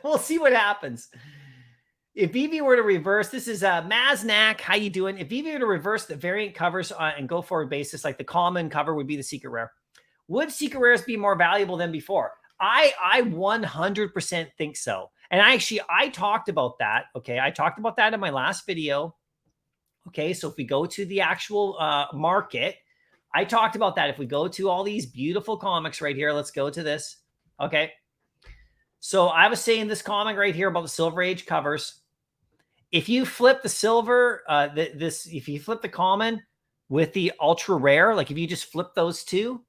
We'll see what happens. If Veve were to reverse, this is Maznak. How you doing? If Veve were to reverse the variant covers and go forward basis, like the common cover would be the secret rare, would secret rares be more valuable than before? I 100% think so. And I talked about that. Okay. I talked about that in my last video. Okay. So if we go to the actual market, I talked about that. If we go to all these beautiful comics right here, let's go to this. Okay. So I was saying this comic right here about the Silver Age covers. If you flip the silver, if you flip the common with the ultra rare, like if you just flip those two,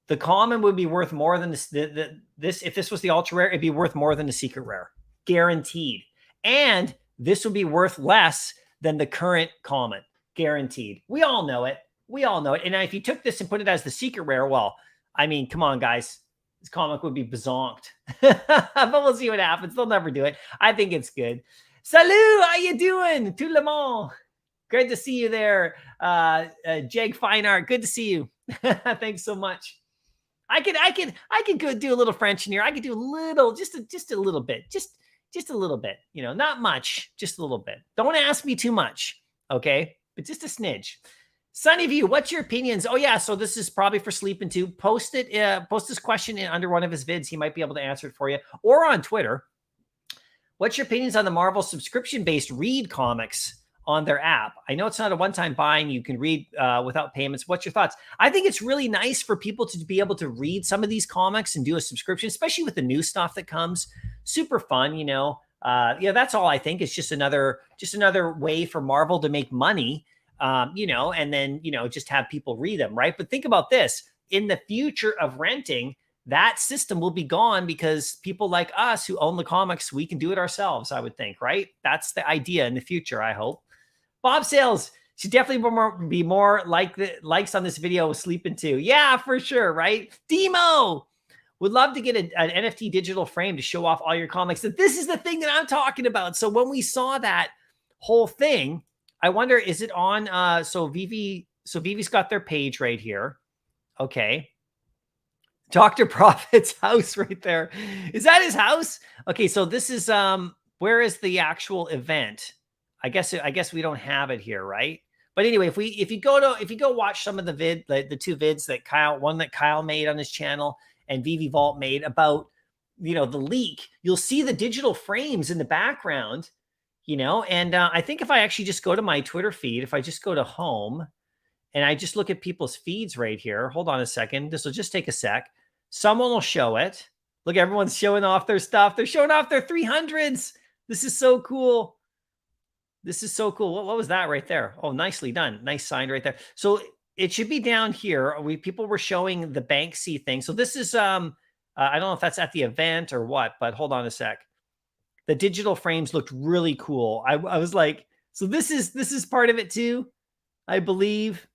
the common would be worth more than this. If this was the ultra rare, it'd be worth more than the secret rare, guaranteed. And this would be worth less than the current common, guaranteed. We all know it. And if you took this and put it as the secret rare, well, I mean, come on, guys. This comic would be bazonked. But we'll see what happens. They'll never do it. I think it's good. Salut, how you doing? Tout le monde. Great to see you there. Jeg Fine Art, good to see you. Thanks so much. I could go do a little French in here. I could do a little, just a little bit. Just a little bit. You know, not much, just a little bit. Don't ask me too much, okay? But just a smidge. Sunny View, what's your opinions? Oh, yeah, so this is probably for sleeping too. Post this question under one of his vids. He might be able to answer it for you. Or on Twitter. What's your opinions on the Marvel subscription-based read comics on their app? I know it's not a one-time buying. You can read without payments. What's your thoughts? I think it's really nice for people to be able to read some of these comics and do a subscription, especially with the new stuff that comes. Super fun, you know. Yeah, that's all I think. It's just another way for Marvel to make money. You know, and then, you know, just have people read them, right? But think about this. In the future of renting, that system will be gone because people like us who own the comics, we can do it ourselves, I would think, right? That's the idea in the future, I hope. Bob Sales should definitely be more like the likes on this video sleeping too. Yeah, for sure, right? Demo would love to get an NFT digital frame to show off all your comics. And this is the thing that I'm talking about. So when we saw that whole thing, I wonder, is it on? So Veve's got their page right here. Okay. Dr. Prophet's house right there. Is that his house? Okay. So this is, where is the actual event? I guess we don't have it here. Right. But anyway, if you go watch some of the two vids that one that Kyle made on his channel and Veve Vault made about, you know, the leak, you'll see the digital frames in the background. You know, and I think if I actually just go to my Twitter feed, if I just go to home and I just look at people's feeds right here, hold on a second. This will just take a sec. Someone will show it. Look, everyone's showing off their stuff. They're showing off their 300s. This is so cool. This is so cool. What was that right there? Oh, nicely done. Nice sign right there. So it should be down here. People were showing the Banksy thing. So this is, I don't know if that's at the event or what, but hold on a sec. The digital frames looked really cool. I was like, so this is part of it too, I believe.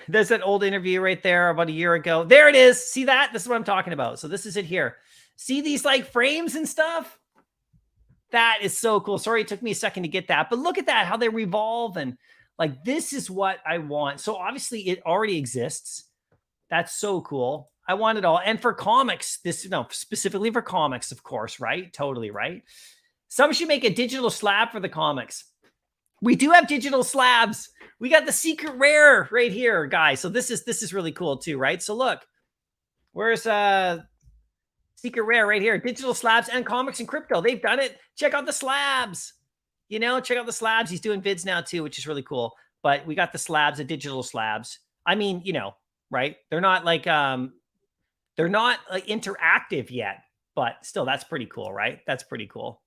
There's that old interview right there about a year ago. There it is. See that? This is what I'm talking about. So this is it here. See these like frames and stuff? That is so cool. Sorry, it took me a second to get that, but look at that, how they revolve. And like, this is what I want. So obviously it already exists. That's so cool. I want it all. And for comics, specifically for comics, of course, right? Totally, right? Some should make a digital slab for the comics. We do have digital slabs. We got the secret rare right here, guys. So this is really cool too, right? So look, where's Secret rare right here. Digital slabs and comics and crypto. They've done it. Check out the slabs. You know, check out the slabs. He's doing vids now too, which is really cool. But we got the slabs, the digital slabs. I mean, you know, right? They're not like interactive yet, but still, that's pretty cool, right? That's pretty cool.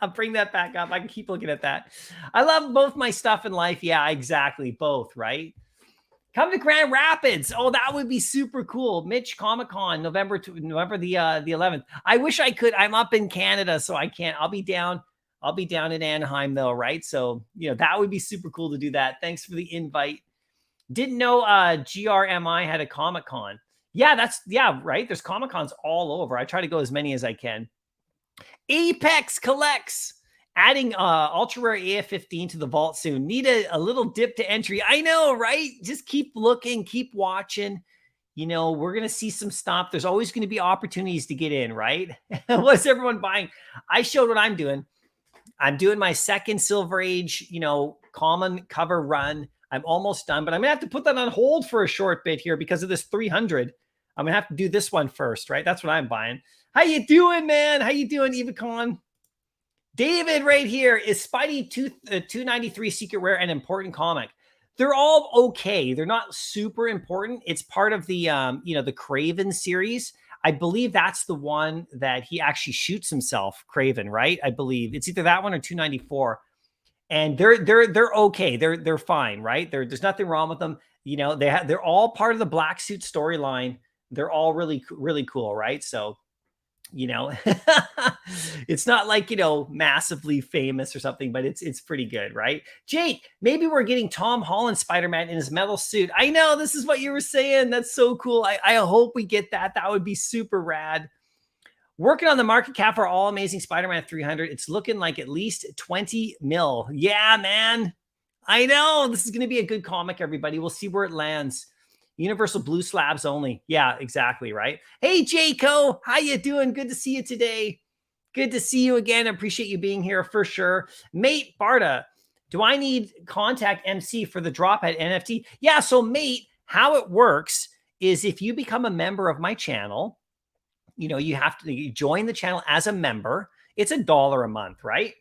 I'll bring that back up. I can keep looking at that. I love both my stuff in life. Yeah, exactly. Both, right? Come to Grand Rapids. Oh, that would be super cool. Mitch Comic Con, November the 11th. I wish I could. I'm up in Canada, so I can't. I'll be down in Anaheim though, right? So, you know, that would be super cool to do that. Thanks for the invite. Didn't know GRMI had a Comic Con. Yeah, right. There's Comic Cons all over. I try to go as many as I can. Apex collects. Adding ultra rare AF-15 to the vault soon. Need a little dip to entry. I know, right? Just keep looking, keep watching. You know, we're going to see some stuff. There's always going to be opportunities to get in, right? What's everyone buying? I showed what I'm doing. I'm doing my second Silver Age, you know, common cover run. I'm almost done, but I'm going to have to put that on hold for a short bit here because of this 300. I'm going to have to do this one first, right? That's what I'm buying. How you doing, man? How you doing, Evacon? David right here is Spidey 293 secret rare and important comic. They're all okay. They're not super important. It's part of the you know, the Craven series. I believe that's the one that he actually shoots himself, Craven, right? I believe it's either that one or 294. And they're okay. They're fine, right? There's nothing wrong with them. You know, they're all part of the Black Suit storyline. They're all really cool, right? So, you know, it's not like, you know, massively famous or something, but it's pretty good, right? Jake, maybe we're getting Tom Holland Spider-Man in his metal suit. I know, this is what you were saying. That's so cool. I hope we get that. That would be super rad. Working on the market cap for All Amazing Spider-Man 300. It's looking like at least 20 mil. Yeah, man. I know. This is going to be a good comic, everybody. We'll see where it lands. Universal blue slabs only. Yeah, exactly, right? Hey, Jayco, how you doing? Good to see you today. Good to see you again. I appreciate you being here for sure. Mate Barta, do I need contact MC for the drop at NFT? Yeah, so mate, how it works is if you become a member of my channel, you know, you have to join the channel as a member. It's $1 a month, right?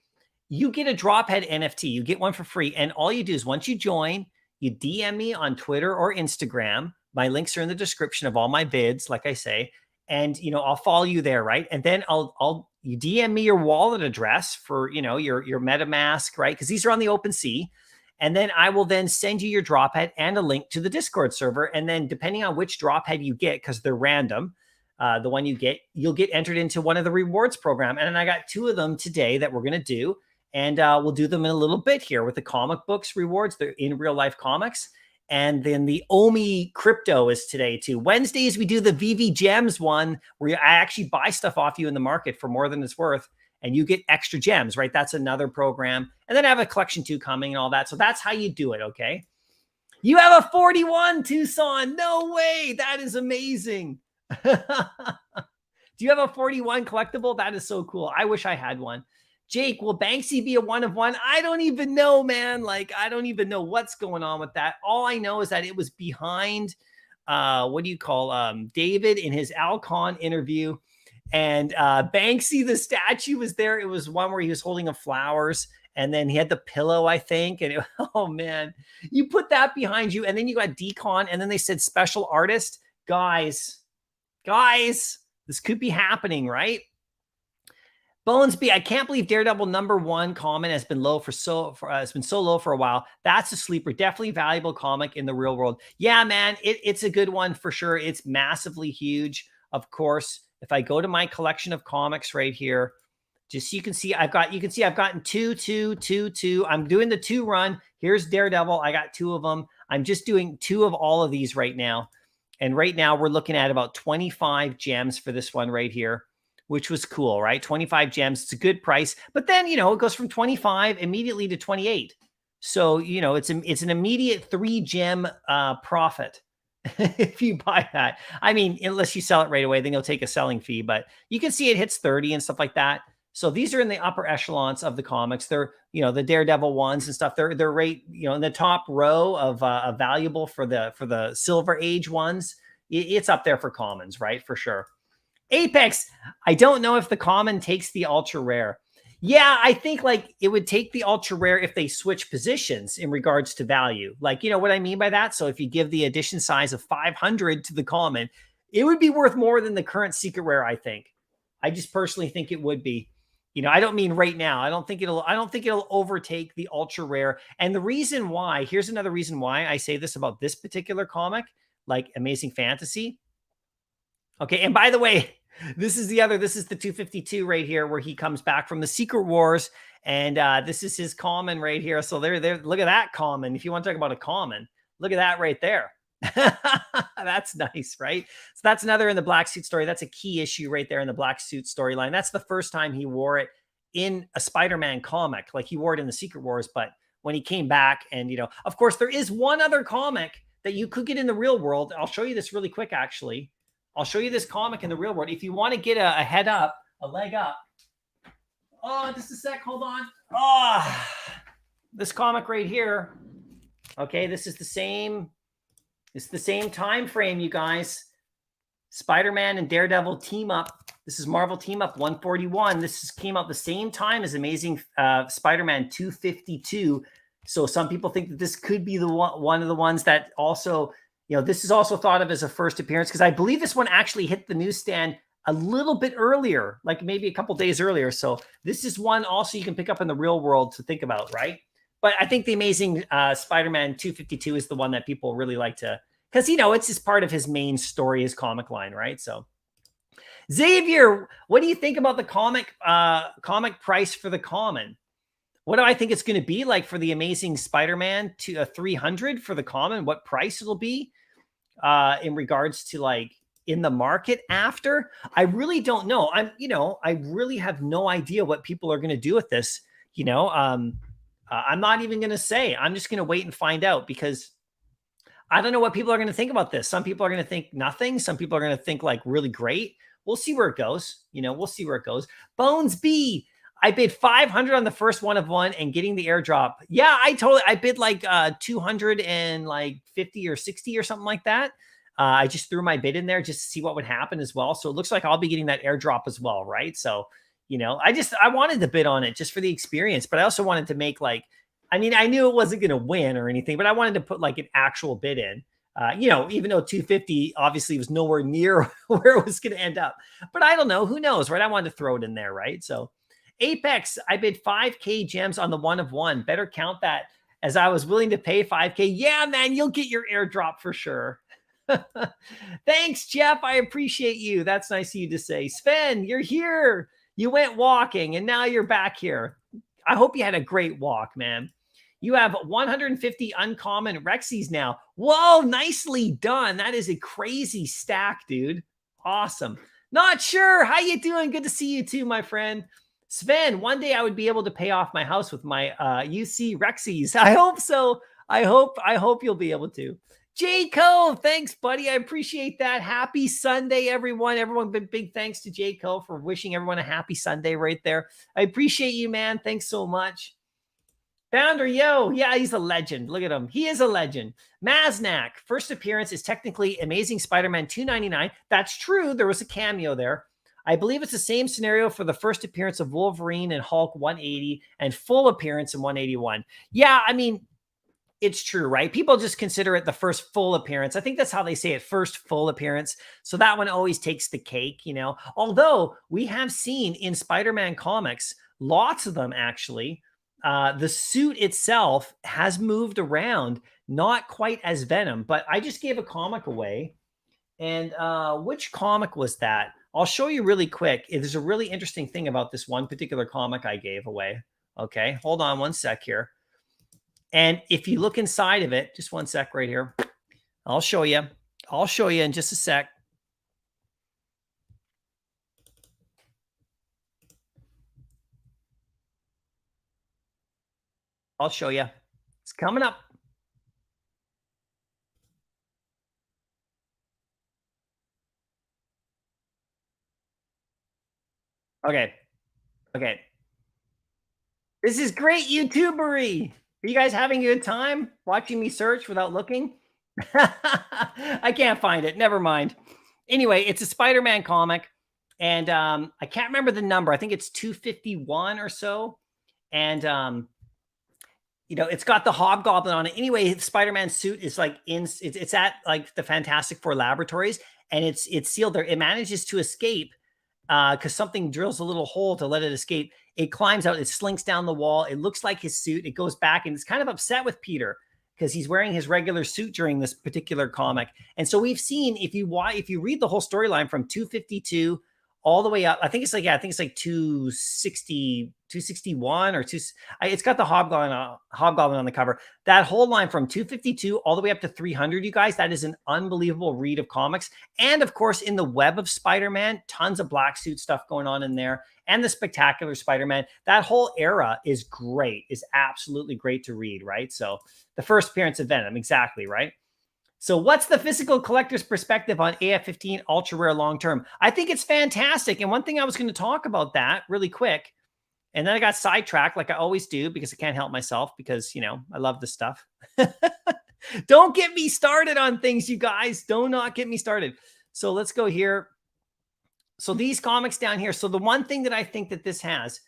You get a Drophead NFT. You get one for free. And all you do is once you join, you DM me on Twitter or Instagram. My links are in the description of all my vids, like I say. And, you know, I'll follow you there, right? And then you DM me your wallet address for, you know, your MetaMask, right? Because these are on the OpenSea. And then I will then send you your Drophead and a link to the Discord server. And then depending on which Drophead you get, because they're random, the one you get, you'll get entered into one of the rewards program. And then I got 2 of them today that we're going to do. And we'll do them in a little bit here with the comic books rewards. They're in real life comics. And then the OMI crypto is today too. Wednesdays, we do the Veve Gems one where I actually buy stuff off you in the market for more than it's worth. And you get extra gems, right? That's another program. And then I have a collection 2 coming and all that. So that's how you do it, okay? You have a 41, Tucson. No way. That is amazing. Do you have a 41 collectible? That is so cool. I wish I had one. Jake, will Banksy be a 1 of 1? I don't even know, man. Like, I don't even know what's going on with that. All I know is that it was behind, what do you call, David in his Alcon interview. And Banksy, the statue was there. It was one where he was holding up flowers. And then he had the pillow, I think. And oh, man, you put that behind you. And then you got Decon. And then they said special artist. Guys, this could be happening, right? Bones B, I can't believe Daredevil #1 comment has been low it's been so low for a while. That's a sleeper. Definitely valuable comic in the real world. Yeah, man, it's a good one for sure. It's massively huge. Of course, if I go to my collection of comics right here, just so you can see, I've gotten 2. I'm doing the 2 run. Here's Daredevil. I got 2 of them. I'm just doing 2 of all of these right now. And right now we're looking at about 25 gems for this one right here, which was cool, right? 25 gems. It's a good price. But then, you know, it goes from 25 immediately to 28. So, you know, it's an immediate 3 gem profit if you buy that. I mean, unless you sell it right away, then you'll take a selling fee. But you can see it hits 30 and stuff like that. So these are in the upper echelons of the comics. They're, you know, the Daredevil ones and stuff. They're right, you know, in the top row of valuable for the Silver Age ones. It's up there for commons, right? For sure. Apex, I don't know if the common takes the ultra rare. Yeah, I think like it would take the ultra rare if they switch positions in regards to value. Like, you know what I mean by that? So if you give the edition size of 500 to the common, it would be worth more than the current secret rare, I think. I just personally think it would be. You know, I don't mean right now. I don't think it'll overtake the ultra rare. And the reason why, here's another reason why I say this about this particular comic, like Amazing Fantasy. Okay, and by the way, this is the 252 right here where he comes back from the Secret Wars, and this is his common right here. So there, look at that common. If you want to talk about a common, look at that right there. That's nice, right? So that's another in the black suit story. That's a key issue right there in the black suit storyline. That's the first time he wore it in a Spider-Man comic. Like he wore it in the Secret Wars, but when he came back, and you know, of course, there is one other comic that you could get in the real world. I'll show you this really quick, actually. I'll show you this comic in the real world. If you want to get a head up, a leg up. Oh, just a sec. Hold on. Oh, this comic right here. Okay, this is the same. It's the same time frame, you guys. Spider-Man and Daredevil team up. This is Marvel Team Up 141. This came out the same time as Amazing Spider-Man 252. So some people think that this could be the one of the ones that also, you know, this is also thought of as a first appearance, because I believe this one actually hit the newsstand a little bit earlier, like maybe a couple days earlier. So this is one also you can pick up in the real world to think about, right? But I think the Amazing Spider-Man 252 is the one that people really like to, because, you know, it's just part of his main story, his comic line, right? So Xavier, what do you think about the comic price for the common? What do I think it's going to be like for the Amazing Spider-Man to 300 for the common? What price it'll be in regards to like in the market after? I really don't know. I really have no idea what people are going to do with this. You know, I'm not even going to say. I'm just going to wait and find out, because I don't know what people are going to think about this. Some people are going to think nothing. Some people are going to think like really great. We'll see where it goes. You know, we'll see where it goes. Bones B, I bid 500 on the first one of one and getting the airdrop. Yeah, I bid like 250 or 60 or something like that. I just threw my bid in there just to see what would happen as well. So it looks like I'll be getting that airdrop as well, right? So, you know, I wanted to bid on it just for the experience, but I also wanted to make like, I mean, I knew it wasn't going to win or anything, but I wanted to put like an actual bid in. You know, even though 250 obviously was nowhere near where it was going to end up, but I don't know, who knows, right? I wanted to throw it in there, right? So Apex, I bid 5K gems on the one of one. Better count that, as I was willing to pay 5K. Yeah, man, you'll get your airdrop for sure. Thanks, Jeff. I appreciate you. That's nice of you to say. Sven, you're here. You went walking and now you're back here. I hope you had a great walk, man. You have 150 uncommon Rexies now. Whoa, nicely done. That is a crazy stack, dude. Awesome. Not sure. How you doing? Good to see you too, my friend. Sven, one day I would be able to pay off my house with my UC Rexies. I hope so. I hope you'll be able to. Jayco, thanks, buddy. I appreciate that. Happy Sunday, everyone. Everyone, big thanks to Jayco for wishing everyone a happy Sunday right there. I appreciate you, man. Thanks so much. Founder, yo. Yeah, he's a legend. Look at him. He is a legend. Maznak, first appearance is technically Amazing Spider-Man 299. That's true. There was a cameo there. I believe it's the same scenario for the first appearance of Wolverine and Hulk 180 and full appearance in 181. Yeah, I mean, it's true, right? People just consider it the first full appearance. I think that's how they say it, first full appearance. So that one always takes the cake, you know. Although we have seen in Spider-Man comics, lots of them actually, the suit itself has moved around, not quite as Venom, but I just gave a comic away. And which comic was that? I'll show you really quick. There's a really interesting thing about this one particular comic I gave away. Okay, hold on one sec here. And if you look inside of it, just one sec right here. I'll show you. I'll show you in just a sec. I'll show you. It's coming up. Okay. Okay. This is great YouTubery. Are you guys having a good time watching me search without looking? I can't find it. Never mind. Anyway, it's a Spider-Man comic. And I can't remember the number. I think it's 251 or so. And you know, it's got the hobgoblin on it. Anyway, the Spider-Man suit is like it's at like the Fantastic Four laboratories, and it's sealed there. It manages to escape because something drills a little hole to let it escape. It climbs out, it slinks down the wall. It looks like his suit. It goes back and it's kind of upset with Peter because he's wearing his regular suit during this particular comic. And so we've seen, if you read the whole storyline from 252 all the way up, I think it's like 260, 261 or two. It's got the hobgoblin on the cover. That whole line from 252 all the way up to 300, you guys, that is an unbelievable read of comics. And of course, in the Web of Spider-Man, tons of black suit stuff going on in there. And the Spectacular Spider-Man, that whole era is great, is absolutely great to read, right? So the first appearance of Venom, exactly, right? So what's the physical collector's perspective on AF-15 ultra rare long term? I think it's fantastic. And one thing I was going to talk about that really quick, and then I got sidetracked like I always do because I can't help myself because, you know, I love this stuff. Don't get me started on things, you guys. Do not get me started. So let's go here. So these comics down here. So the one thing that I think that this has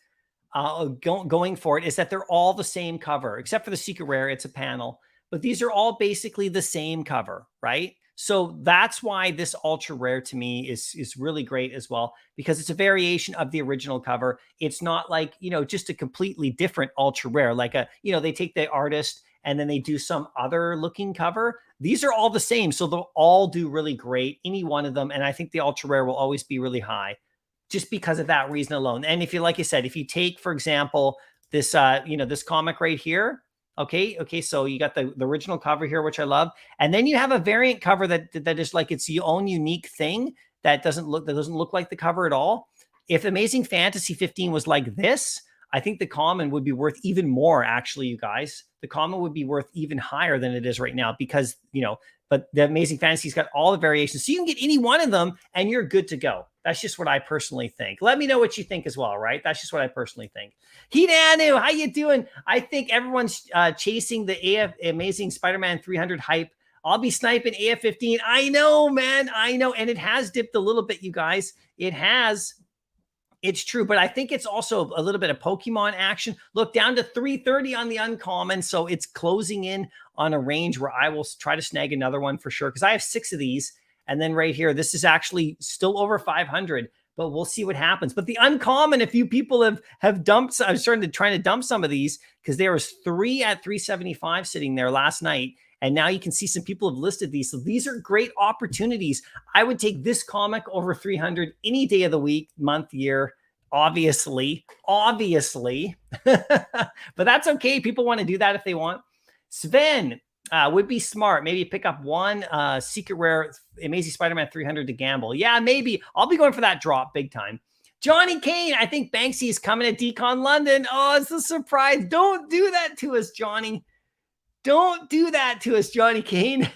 going for it is that they're all the same cover, except for the Secret Rare. It's a panel. But these are all basically the same cover, right? So that's why this ultra rare to me is really great as well, because it's a variation of the original cover. It's not like, you know, just a completely different ultra rare, like they take the artist and then they do some other looking cover. These are all the same. So they'll all do really great, any one of them. And I think the ultra rare will always be really high just because of that reason alone. And if you, like I said, if you take, for example, this, this comic right here, Okay. So you got the original cover here, which I love. And then you have a variant cover that is like its own unique thing that doesn't look like the cover at all. If Amazing Fantasy 15 was like this, I think the common would be worth even more, actually, you guys. The common would be worth even higher than it is right now because, but the Amazing Fantasy's got all the variations. So you can get any one of them and you're good to go. That's just what I personally think. Let me know what you think as well, right? That's just what I personally think. Hidanu, how you doing? I think everyone's chasing the Amazing Spider-Man 300 hype. I'll be sniping AF-15. I know, man. I know. And it has dipped a little bit, you guys. It has. It's true, but I think it's also a little bit of Pokemon action. Look, down to 330 on the uncommon, so it's closing in on a range where I will try to snag another one for sure, because I have 6 of these, and then right here, this is actually still over 500, but we'll see what happens. But the uncommon, a few people have dumped. I was trying to dump some of these because there was 3 at 375 sitting there last night. And now you can see some people have listed these. So these are great opportunities. I would take this comic over 300 any day of the week, month, year, obviously. But that's okay. People want to do that if they want. Sven would be smart. Maybe pick up one Secret Rare Amazing Spider-Man 300 to gamble. Yeah, maybe. I'll be going for that drop big time. Johnny Kane, I think Banksy is coming to Decon London. Oh, it's a surprise. Don't do that to us, Johnny. Don't do that to us, Johnny Kane.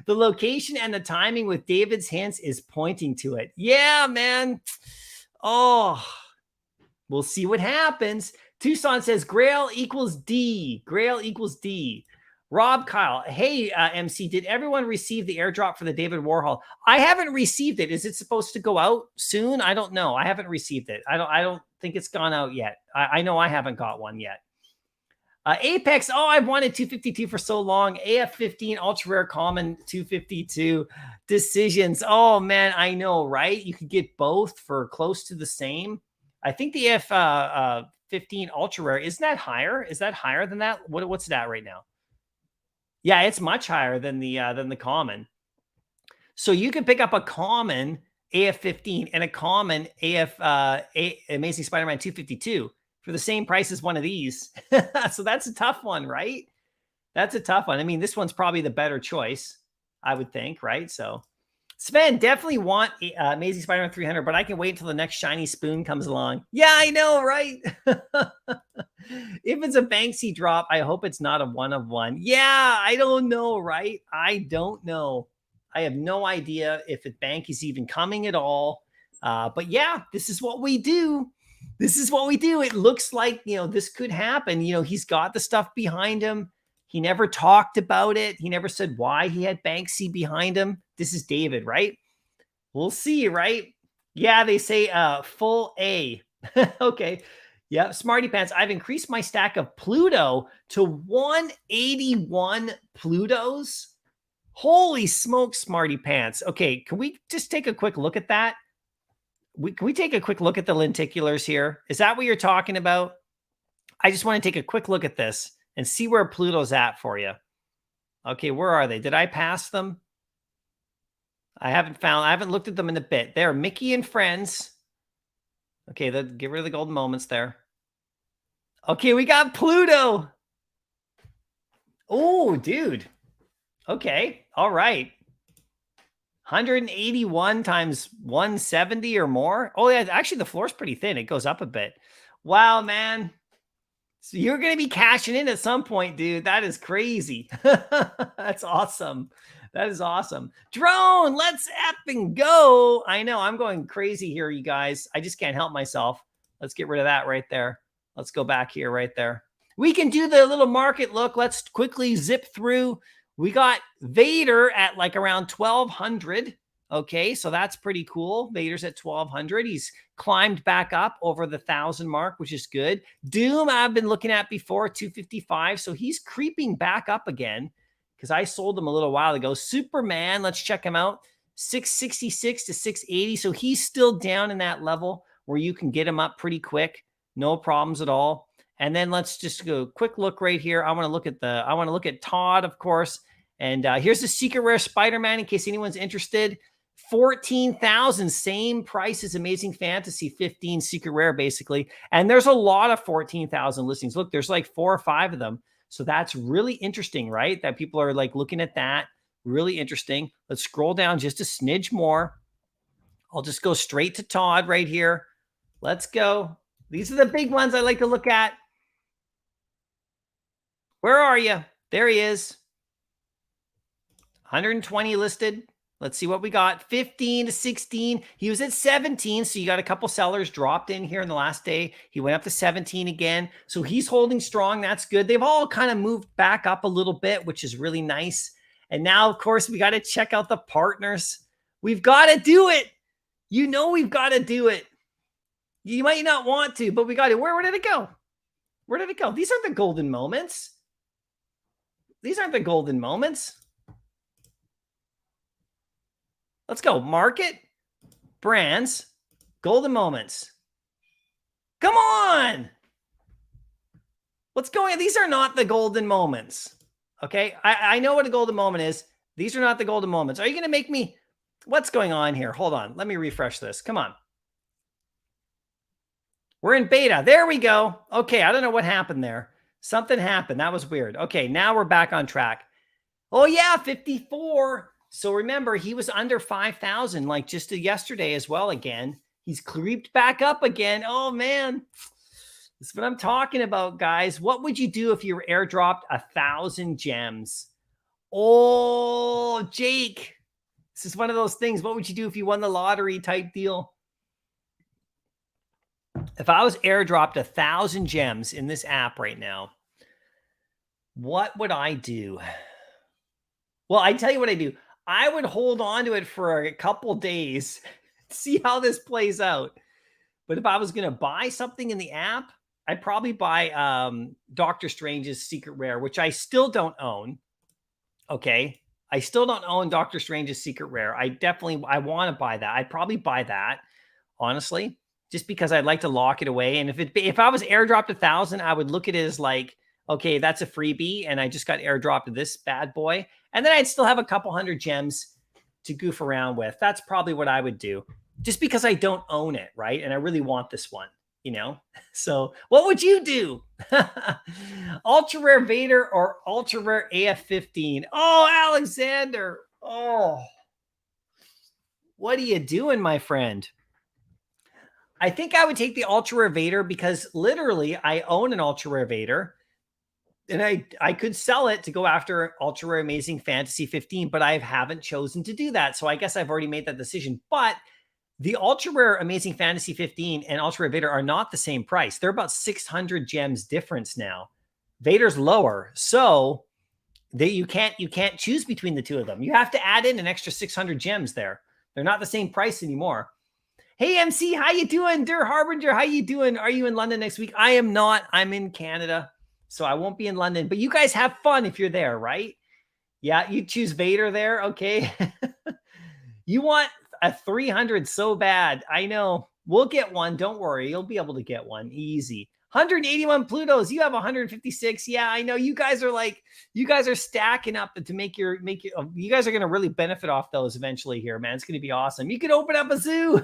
The location and the timing with David's hints is pointing to it. Yeah, man. Oh, we'll see what happens. Tucson says Grail equals D. Grail equals D. Rob Kyle. Hey, MC, did everyone receive the airdrop for the David Warhol? I haven't received it. Is it supposed to go out soon? I don't know. I haven't received it. I don't think it's gone out yet. I know I haven't got one yet. Apex, I've wanted 252 for so long. AF-15 ultra rare common 252 decisions. Oh man, I know, right? You could get both for close to the same. I think the AF-15 ultra rare, isn't that higher? Is that higher than that? What's that right now? Yeah, it's much higher than the common. So you can pick up a common AF-15 and a common Amazing Spider-Man 252 for the same price as one of these. So that's a tough one, right? That's a tough one. I mean, this one's probably the better choice, I would think, right? So Sven, definitely want Amazing Spider-Man 300, but I can wait until the next shiny spoon comes along. Yeah, I know, right? If it's a Banksy drop, I hope it's not a 1 of 1. Yeah, I don't know, right? I don't know. I have no idea if Banky's even coming at all. But yeah, this is what we do. This is what we do. It looks like, this could happen. He's got the stuff behind him. He never talked about it. He never said why he had Banksy behind him. This is David, right? We'll see, right? Yeah, they say full A. Okay. Yeah, Smarty Pants. I've increased my stack of Pluto to 181 Plutos. Holy smoke, Smarty Pants. Okay, can we just take a quick look at that? Can we take a quick look at the lenticulars here? Is that what you're talking about? I just want to take a quick look at this and see where Pluto's at for you. Okay, where are they? Did I pass them? I haven't looked at them in a bit. There, Mickey and Friends. Okay, get rid of the golden moments there. Okay, we got Pluto. Oh, dude. Okay, all right. 181 times 170 or more. Oh, yeah, actually the floor's pretty thin. It goes up a bit. Wow, man. So you're going to be cashing in at some point, dude. That is crazy. That's awesome. That is awesome. Drone, let's effing go. I know I'm going crazy here, you guys. I just can't help myself. Let's get rid of that right there. Let's go back here right there. We can do the little market look. Let's quickly zip through. We got Vader at like around 1,200. Okay, so that's pretty cool. Vader's at 1,200. He's climbed back up over the 1,000 mark, which is good. Doom, I've been looking at before, 255. So he's creeping back up again because I sold him a little while ago. Superman, let's check him out. 666 to 680. So he's still down in that level where you can get him up pretty quick. No problems at all. And then let's just go quick look right here. I want to look at Todd, of course. And here's the secret rare Spider-Man in case anyone's interested. 14,000, same price as Amazing Fantasy 15 secret rare, basically. And there's a lot of 14,000 listings. Look, there's like 4 or 5 of them. So that's really interesting, right? That people are like looking at that. Really interesting. Let's scroll down just a smidge more. I'll just go straight to Todd right here. Let's go. These are the big ones I like to look at. Where are you? There he is. 120 listed. Let's see what we got. 15 to 16. He was at 17. So you got a couple sellers dropped in here in the last day. He went up to 17 again. So he's holding strong. That's good. They've all kind of moved back up a little bit, which is really nice. And now, of course, we got to check out the partners. We've got to do it. You know, we've got to do it. You might not want to, but we got to. Where did it go? Where did it go? These aren't the golden moments. These aren't the golden moments. Let's go. Market, brands, golden moments. Come on. What's going on? These are not the golden moments. Okay. I know what a golden moment is. These are not the golden moments. Are you going to make me? What's going on here? Hold on. Let me refresh this. Come on. We're in beta. There we go. Okay. I don't know what happened there. Something happened. That was weird. Okay. Now we're back on track. Oh yeah. 54. So remember, he was under 5,000 like just yesterday as well again. He's creeped back up again. Oh, man. This is what I'm talking about, guys. What would you do if you were airdropped 1,000 gems? Oh, Jake. This is one of those things. What would you do if you won the lottery type deal? If I was airdropped 1,000 gems in this app right now, what would I do? Well, I tell you what I do. I would hold on to it for a couple days, see how this plays out. But if I was going to buy something in the app, I'd probably buy Doctor Strange's Secret Rare, which I still don't own. Okay. I still don't own Doctor Strange's Secret Rare. I want to buy that. I'd probably buy that, honestly, just because I'd like to lock it away. And if I was airdropped 1,000, I would look at it as like, okay, that's a freebie. And I just got airdropped this bad boy. And then I'd still have a couple hundred gems to goof around with. That's probably what I would do just because I don't own it. Right. And I really want this one, you know? So what would you do? Ultra rare Vader or ultra rare AF-15? Oh, Alexander. Oh, what are you doing, my friend? I think I would take the ultra rare Vader because literally I own an ultra rare Vader. And I could sell it to go after Ultra Rare Amazing Fantasy 15, but I haven't chosen to do that. So I guess I've already made that decision. But the Ultra Rare Amazing Fantasy 15 and Ultra Rare Vader are not the same price. They're about 600 gems difference now. Vader's lower. So you can't choose between the two of them. You have to add in an extra 600 gems there. They're not the same price anymore. Hey, MC, how you doing? Der Harbinger, how you doing? Are you in London next week? I am not. I'm in Canada, so I won't be in London. But you guys have fun if you're there, right? Yeah, you choose Vader there, okay? You want a 300 so bad. I know. We'll get one. Don't worry. You'll be able to get one. Easy. 181 Plutos. You have 156. Yeah, I know. You guys are stacking up to make your, you guys are going to really benefit off those eventually here, man. It's going to be awesome. You could open up a zoo.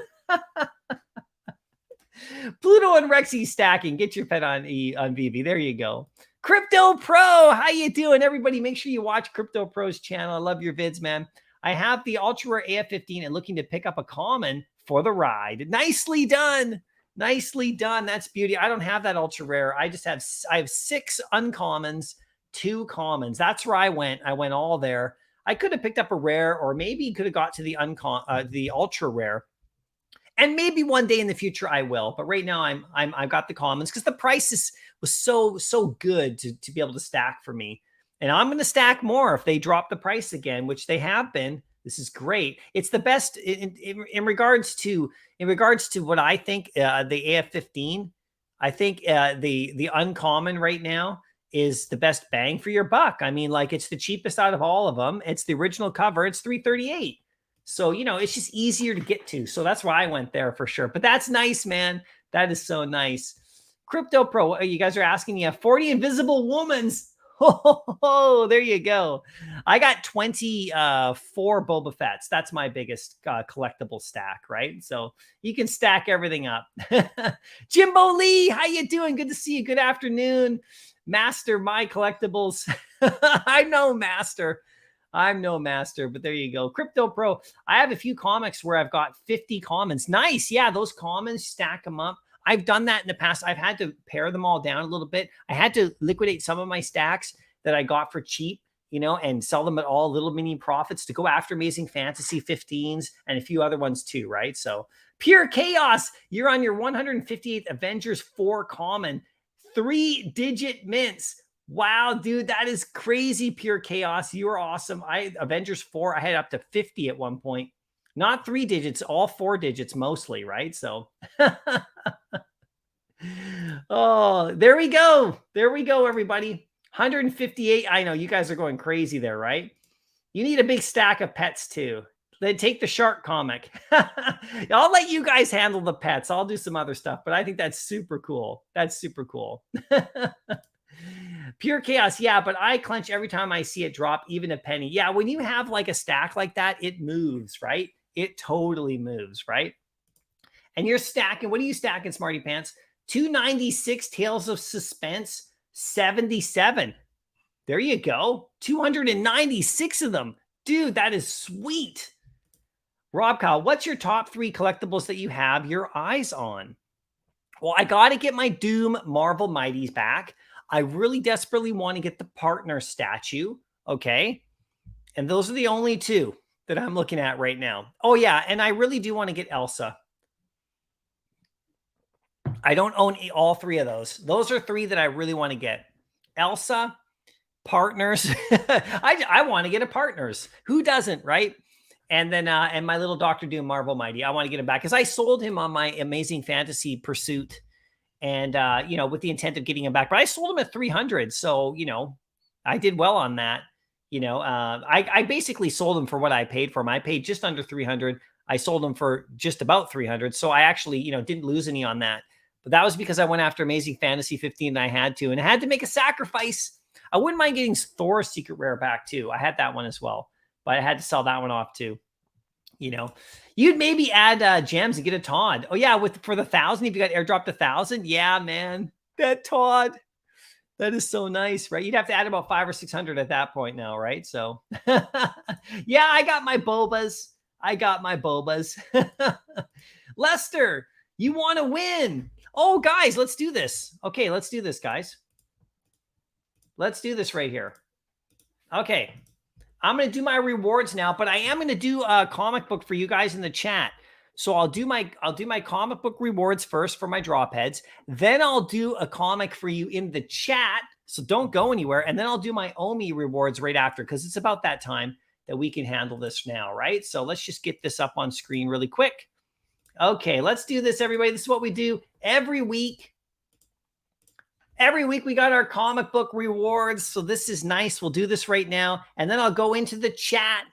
Pluto and Rexy stacking. Get your pet on Veve. There you go. Crypto Pro. How you doing? Everybody, make sure you watch Crypto Pro's channel. I love your vids, man. I have the ultra rare AF15 and looking to pick up a common for the ride. Nicely done. Nicely done. That's beauty. I don't have that ultra rare. I have 6 uncommons, 2 commons. That's where I went. I went all there. I could have picked up a rare, or maybe could have got to the ultra rare. And maybe one day in the future I will. But right now I've got the commons because the price was so good to be able to stack for me. And I'm going to stack more if they drop the price again, which they have been. This is great. It's the best in regards to what I think the AF15. I think the uncommon right now is the best bang for your buck. I mean, like, it's the cheapest out of all of them. It's the original cover. It's $338. So, you know, it's just easier to get to. So that's why I went there for sure. But that's nice, man. That is so nice. Crypto Pro, you guys are asking, you have 40 invisible womans. Oh, there you go. I got 24 Boba Fett's. That's my biggest collectible stack, right? So you can stack everything up. Jimbo Lee, how you doing? Good to see you. Good afternoon. Master, Mycollectables. I'm no master, but there you go. Crypto Pro. I have a few comics where I've got 50 commons. Nice. Yeah, those commons, stack them up. I've done that in the past. I've had to pare them all down a little bit. I had to liquidate some of my stacks that I got for cheap, you know, and sell them at all little mini profits to go after Amazing Fantasy 15s and a few other ones too, right? So Pure Chaos, you're on your 158th Avengers 4 common, 3-digit mints. Wow, dude, that is crazy. Pure Chaos, you are awesome. Avengers 4, I had up to 50 at one point. Not 3 digits, all 4 digits mostly, right? So, oh, there we go. There we go, everybody. 158. I know you guys are going crazy there, right? You need a big stack of pets too. Then take the shark comic. I'll let you guys handle the pets. I'll do some other stuff, but I think that's super cool. That's super cool. Pure Chaos. Yeah, but I clench every time I see it drop even a penny. Yeah, when you have like a stack like that, it moves, right? It totally moves, right? And you're stacking, what are you stacking, Smarty Pants? 296 Tales of Suspense, 77. There you go. 296 of them. Dude, that is sweet. Rob Kyle, what's your top 3 collectibles that you have your eyes on? Well, I got to get my Doom Marvel Mighties back. I really desperately want to get the partner statue. Okay. And those are the only 2 that I'm looking at right now. Oh, yeah. And I really do want to get Elsa. I don't own all 3 of those. Those are 3 that I really want to get. Elsa, partners. I want to get a partners. Who doesn't, right? And then, and my little Dr. Doom Marvel Mighty. I want to get him back because I sold him on my Amazing Fantasy Pursuit. And, you know, with the intent of getting him back. But I sold him at 300. So, you know, I did well on that. You know, I basically sold him for what I paid for him. I paid just under 300. I sold him for just about 300. So I actually, you know, didn't lose any on that. But that was because I went after Amazing Fantasy 15 and I had to. And I had to make a sacrifice. I wouldn't mind getting Thor's Secret Rare back too. I had that one as well. But I had to sell that one off too. You know, you'd maybe add gems and get a Todd. Oh yeah, for the 1,000, if you got airdropped 1,000, yeah, man, that Todd, that is so nice, right? You'd have to add about 500 or 600 at that point now, right? So, yeah, I got my Bobas. Lester, you want to win? Oh, guys, let's do this. Okay, let's do this, guys. Let's do this right here. Okay. I'm going to do my rewards now, but I am going to do a comic book for you guys in the chat. So I'll do my comic book rewards first for my drop heads. Then I'll do a comic for you in the chat. So don't go anywhere. And then I'll do my OMI rewards right after because it's about that time that we can handle this now, right? So let's just get this up on screen really quick. Okay, let's do this, everybody. This is what we do every week. Every week we got our comic book rewards. So this is nice. We'll do this right now. And then I'll go into the chat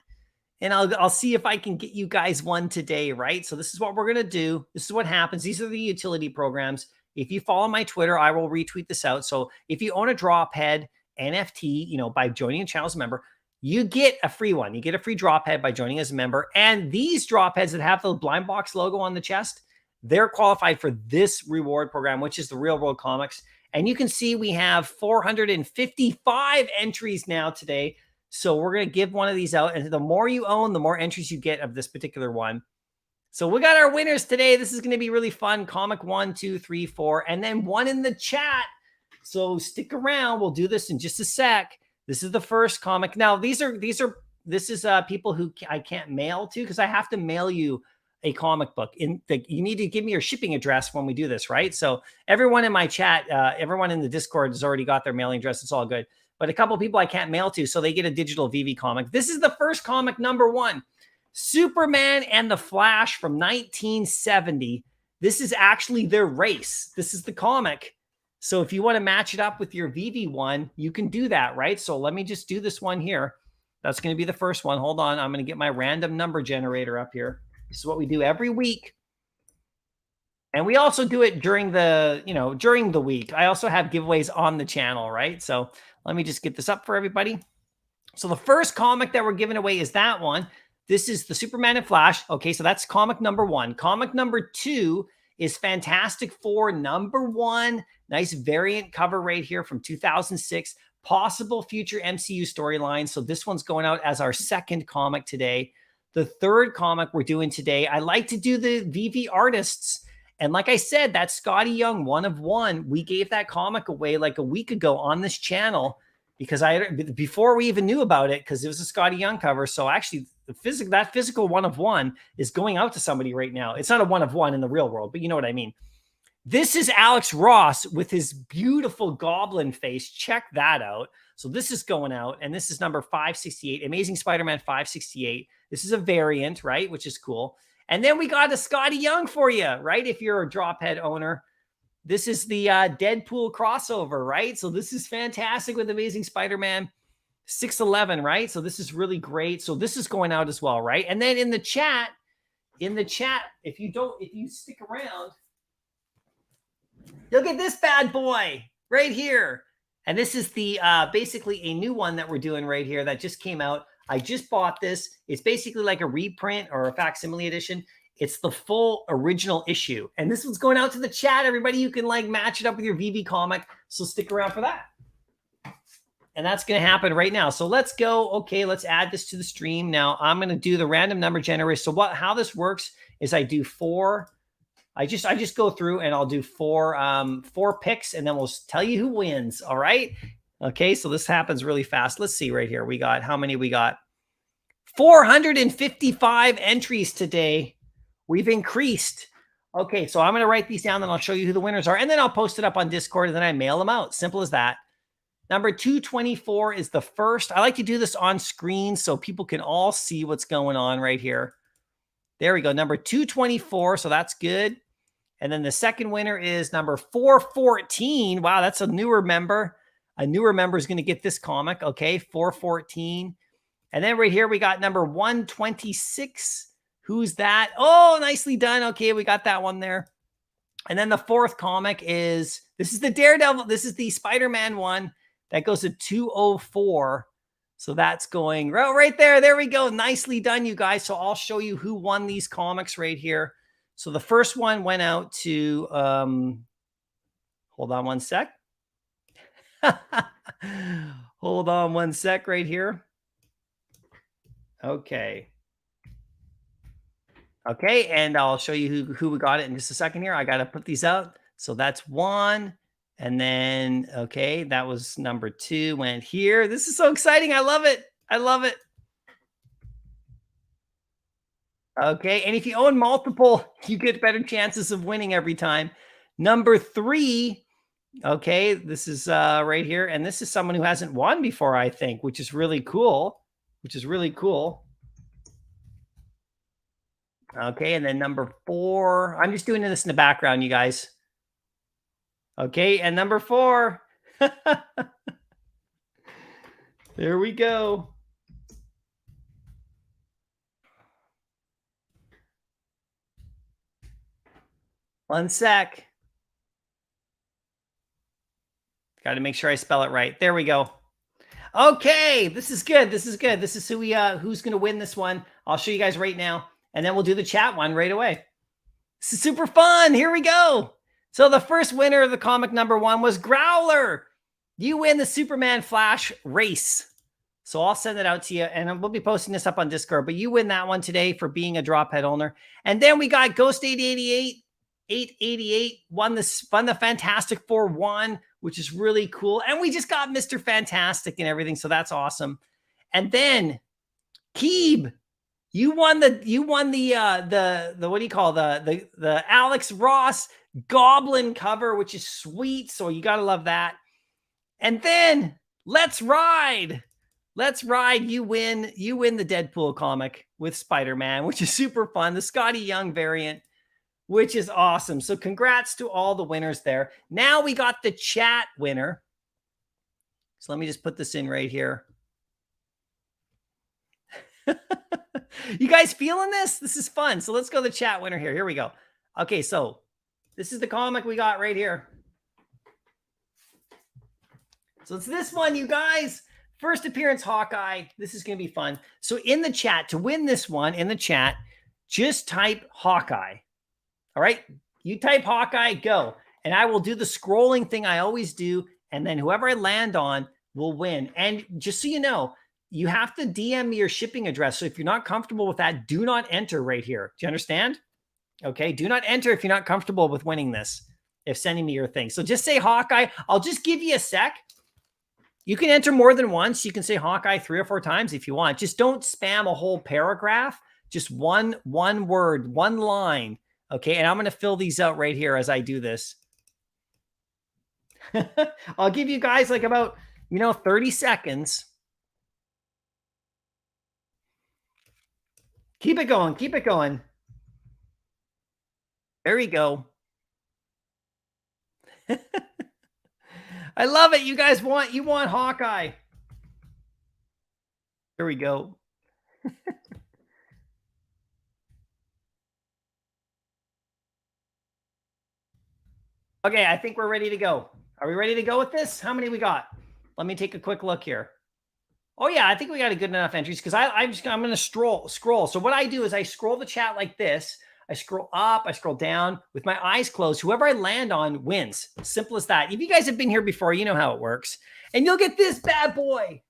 and I'll see if I can get you guys one today, right? So this is what we're going to do. This is what happens. These are the utility programs. If you follow my Twitter, I will retweet this out. So if you own a Drophead NFT, by joining the channel as a member, you get a free one. You get a free Drophead by joining as a member. And these Dropheads that have the blind box logo on the chest, they're qualified for this reward program, which is the Real World Comics. And you can see we have 455 entries now today. So we're going to give one of these out. And the more you own, the more entries you get of this particular one. So we got our winners today. This is going to be really fun. Comic 1, 2, 3, 4, and then one in the chat. So stick around. We'll do this in just a sec. This is the first comic. Now, this is people who I can't mail to because I have to mail you a comic book. You need to give me your shipping address when we do this, right? So everyone in my chat, everyone in the Discord has already got their mailing address. It's all good. But a couple of people I can't mail to, so they get a digital Veve comic. This is the first comic, number 1. Superman and the Flash from 1970. This is actually their race. This is the comic. So if you want to match it up with your Veve one, you can do that, right? So let me just do this one here. That's going to be the first one. Hold on. I'm going to get my random number generator up here. This is what we do every week. And we also do it during the week. I also have giveaways on the channel, right? So let me just get this up for everybody. So the first comic that we're giving away is that one. This is the Superman and Flash. Okay, so that's comic number 1. Comic number 2 is Fantastic Four number 1. Nice variant cover right here from 2006. Possible future MCU storyline. So this one's going out as our second comic today. The third comic we're doing today, I like to do the Veve artists. And like I said, that Scotty Young 1 of 1, we gave that comic away like a week ago on this channel because before we even knew about it, because it was a Scotty Young cover. So actually, that physical 1 of 1 is going out to somebody right now. It's not a 1 of 1 in the real world, but you know what I mean. This is Alex Ross with his beautiful goblin face. Check that out. So this is going out, and this is number 568, Amazing Spider-Man 568. This is a variant, right, which is cool. And then we got a Scotty Young for you, right, if you're a Drophead owner. This is the Deadpool crossover, right? So this is fantastic with Amazing Spider-Man 611, right? So this is really great. So this is going out as well, right? And then in the chat, if you stick around, you'll get this bad boy right here. And this is the basically a new one that we're doing right here that just came out. I just bought this. It's basically like a reprint or a facsimile edition. It's the full original issue. And this one's going out to the chat. Everybody, you can like match it up with your Veve comic. So stick around for that. And that's going to happen right now. So let's go. Okay, let's add this to the stream. Now I'm going to do the random number generator. So how this works is I do 4. I just go through and I'll do 4 picks and then we'll tell you who wins. All right. Okay. So this happens really fast. Let's see right here. We got how many we got? 455 entries today. We've increased. Okay. So I'm going to write these down and I'll show you who the winners are. And then I'll post it up on Discord and then I mail them out. Simple as that. Number 224 is the first. I like to do this on screen so people can all see what's going on right here. There we go. Number 224. So that's good. And then the second winner is number 414. Wow, that's a newer member. A newer member is going to get this comic. Okay, 414. And then right here, we got number 126. Who's that? Oh, nicely done. Okay, we got that one there. And then the fourth comic this is the Daredevil. This is the Spider-Man one. That goes to 204. So that's going right there. There we go. Nicely done, you guys. So I'll show you who won these comics right here. So the first one went out to, hold on one sec. Hold on one sec right here. Okay. Okay, and I'll show you who we got it in just a second here. I got to put these out. So that's 1. And then, okay, that was number 2 went here. This is so exciting. I love it. I love it. Okay, and if you own multiple, you get better chances of winning every time. Number 3, okay, this is right here. And this is someone who hasn't won before, I think, which is really cool. which is really cool. Okay, and then number 4. I'm just doing this in the background, you guys. Okay, and number 4. There we go. One sec. Got to make sure I spell it right. There we go. Okay, this is good. This is good. This is who who's going to win this one. I'll show you guys right now, and then we'll do the chat one right away. This is super fun. Here we go. So the first winner of the comic number 1 was Growler. You win the Superman Flash race. So I'll send it out to you, and we'll be posting this up on Discord. But you win that one today for being a drop head owner. And then we got Ghost 888 won the Fantastic Four 1, which is really cool. And we just got Mr. Fantastic and everything, so that's awesome. And then Keeb, you won the what do you call the Alex Ross Goblin cover, which is sweet. So you gotta love that. And then Let's Ride. You win the Deadpool comic with Spider-Man, which is super fun. The Scotty Young variant, which is awesome. So congrats to all the winners there. Now we got the chat winner. So let me just put this in right here. You guys feeling this? This is fun. So let's go to the chat winner here. Here we go. Okay, so this is the comic we got right here. So it's this one, you guys. First appearance, Hawkeye. This is going to be fun. So in the chat, to win this one, in the chat, just type Hawkeye. All right? You type Hawkeye, go. And I will do the scrolling thing I always do. And then whoever I land on will win. And just so you know, you have to DM me your shipping address. So if you're not comfortable with that, do not enter right here. Do you understand? Okay. Do not enter if you're not comfortable with winning this, if sending me your thing. So just say Hawkeye. I'll just give you a sec. You can enter more than once. You can say Hawkeye 3 or 4 times if you want. Just don't spam a whole paragraph. Just one word, one line. Okay. And I'm going to fill these out right here as I do this. I'll give you guys like about, 30 seconds. Keep it going. Keep it going. There we go. I love it. You guys want Hawkeye. There we go. Okay, I think we're ready to go. Are we ready to go with this? How many we got? Let me take a quick look here. Oh yeah, I think we got a good enough entries because I'm going to scroll. So what I do is I scroll the chat like this. I scroll up, I scroll down with my eyes closed. Whoever I land on wins. Simple as that. If you guys have been here before, you know how it works. And you'll get this bad boy.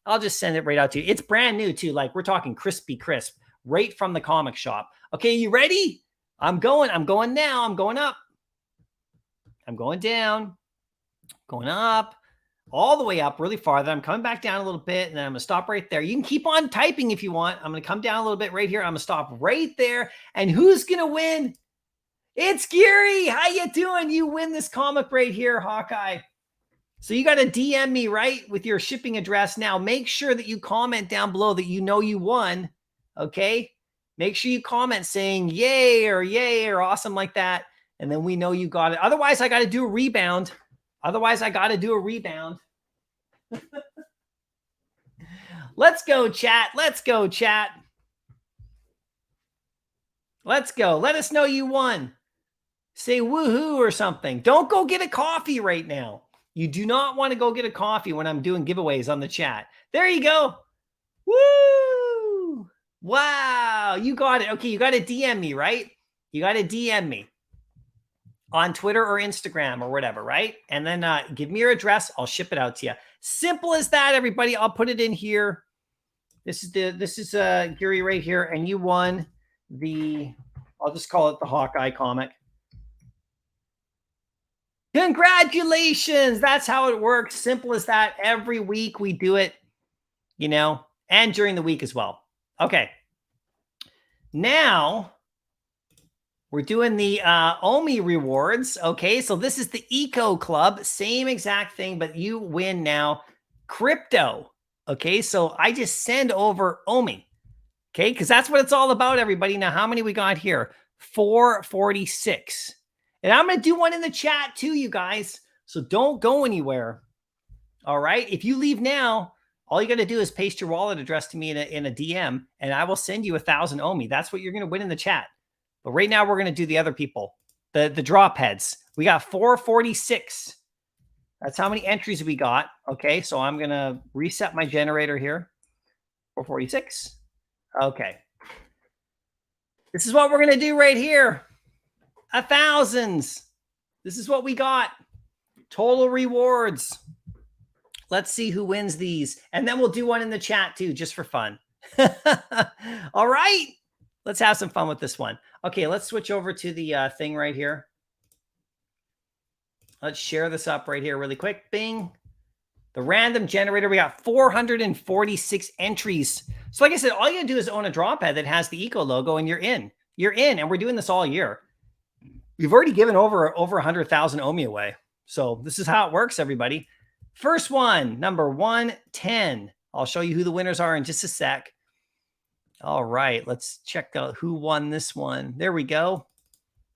I'll just send it right out to you. It's brand new too. Like we're talking crispy crisp, right from the comic shop. Okay, you ready? I'm going now. I'm going up. I'm going down, going up, all the way up really far. Then I'm coming back down a little bit, and then I'm going to stop right there. You can keep on typing if you want. I'm going to come down a little bit right here. I'm going to stop right there. And who's going to win? It's Gary. How you doing? You win this comic right here, Hawkeye. So you got to DM me, right, with your shipping address. Now, make sure that you comment down below that you know you won, okay? Make sure you comment saying yay or awesome like that. And then we know you got it. Otherwise, I got to do a rebound. Let's go, chat. Let's go. Let us know you won. Say woohoo or something. Don't go get a coffee right now. You do not want to go get a coffee when I'm doing giveaways on the chat. There you go. Woo! Wow, you got it. Okay, you got to DM me, right? You got to DM me on Twitter or Instagram or whatever, right? And then give me your address. I'll ship it out to you. Simple as that, everybody. I'll put it in here. This is Gary right here, and you won the. I'll just call it the Hawkeye comic. Congratulations! That's how it works. Simple as that. Every week we do it, and during the week as well. Okay. Now. We're doing the OMI rewards. Okay, so this is the Eco Club. Same exact thing, but you win now. Crypto. Okay, so I just send over OMI. Okay, because that's what it's all about, everybody. Now, how many we got here? 446. And I'm going to do one in the chat too, you guys. So don't go anywhere. All right. If you leave now, all you got to do is paste your wallet address to me in a DM, and I will send you 1,000 OMI. That's what you're going to win in the chat. But right now, we're going to do the other people, the drop heads. We got 446. That's how many entries we got. Okay, so I'm going to reset my generator here. 446. Okay. This is what we're going to do right here. 1,000s. This is what we got. Total rewards. Let's see who wins these. And then we'll do one in the chat too, just for fun. All right. Let's have some fun with this one. Okay, let's switch over to the thing right here. Let's share this up right here really quick. Bing. The random generator. We got 446 entries. So like I said, all you gotta do is own a drop head that has the eco logo and you're in. You're in, and we're doing this all year. We've already given over 100,000 OMI away. So this is how it works, everybody. First one, number 110. I'll show you who the winners are in just a sec. All right, let's check out who won this one. There we go.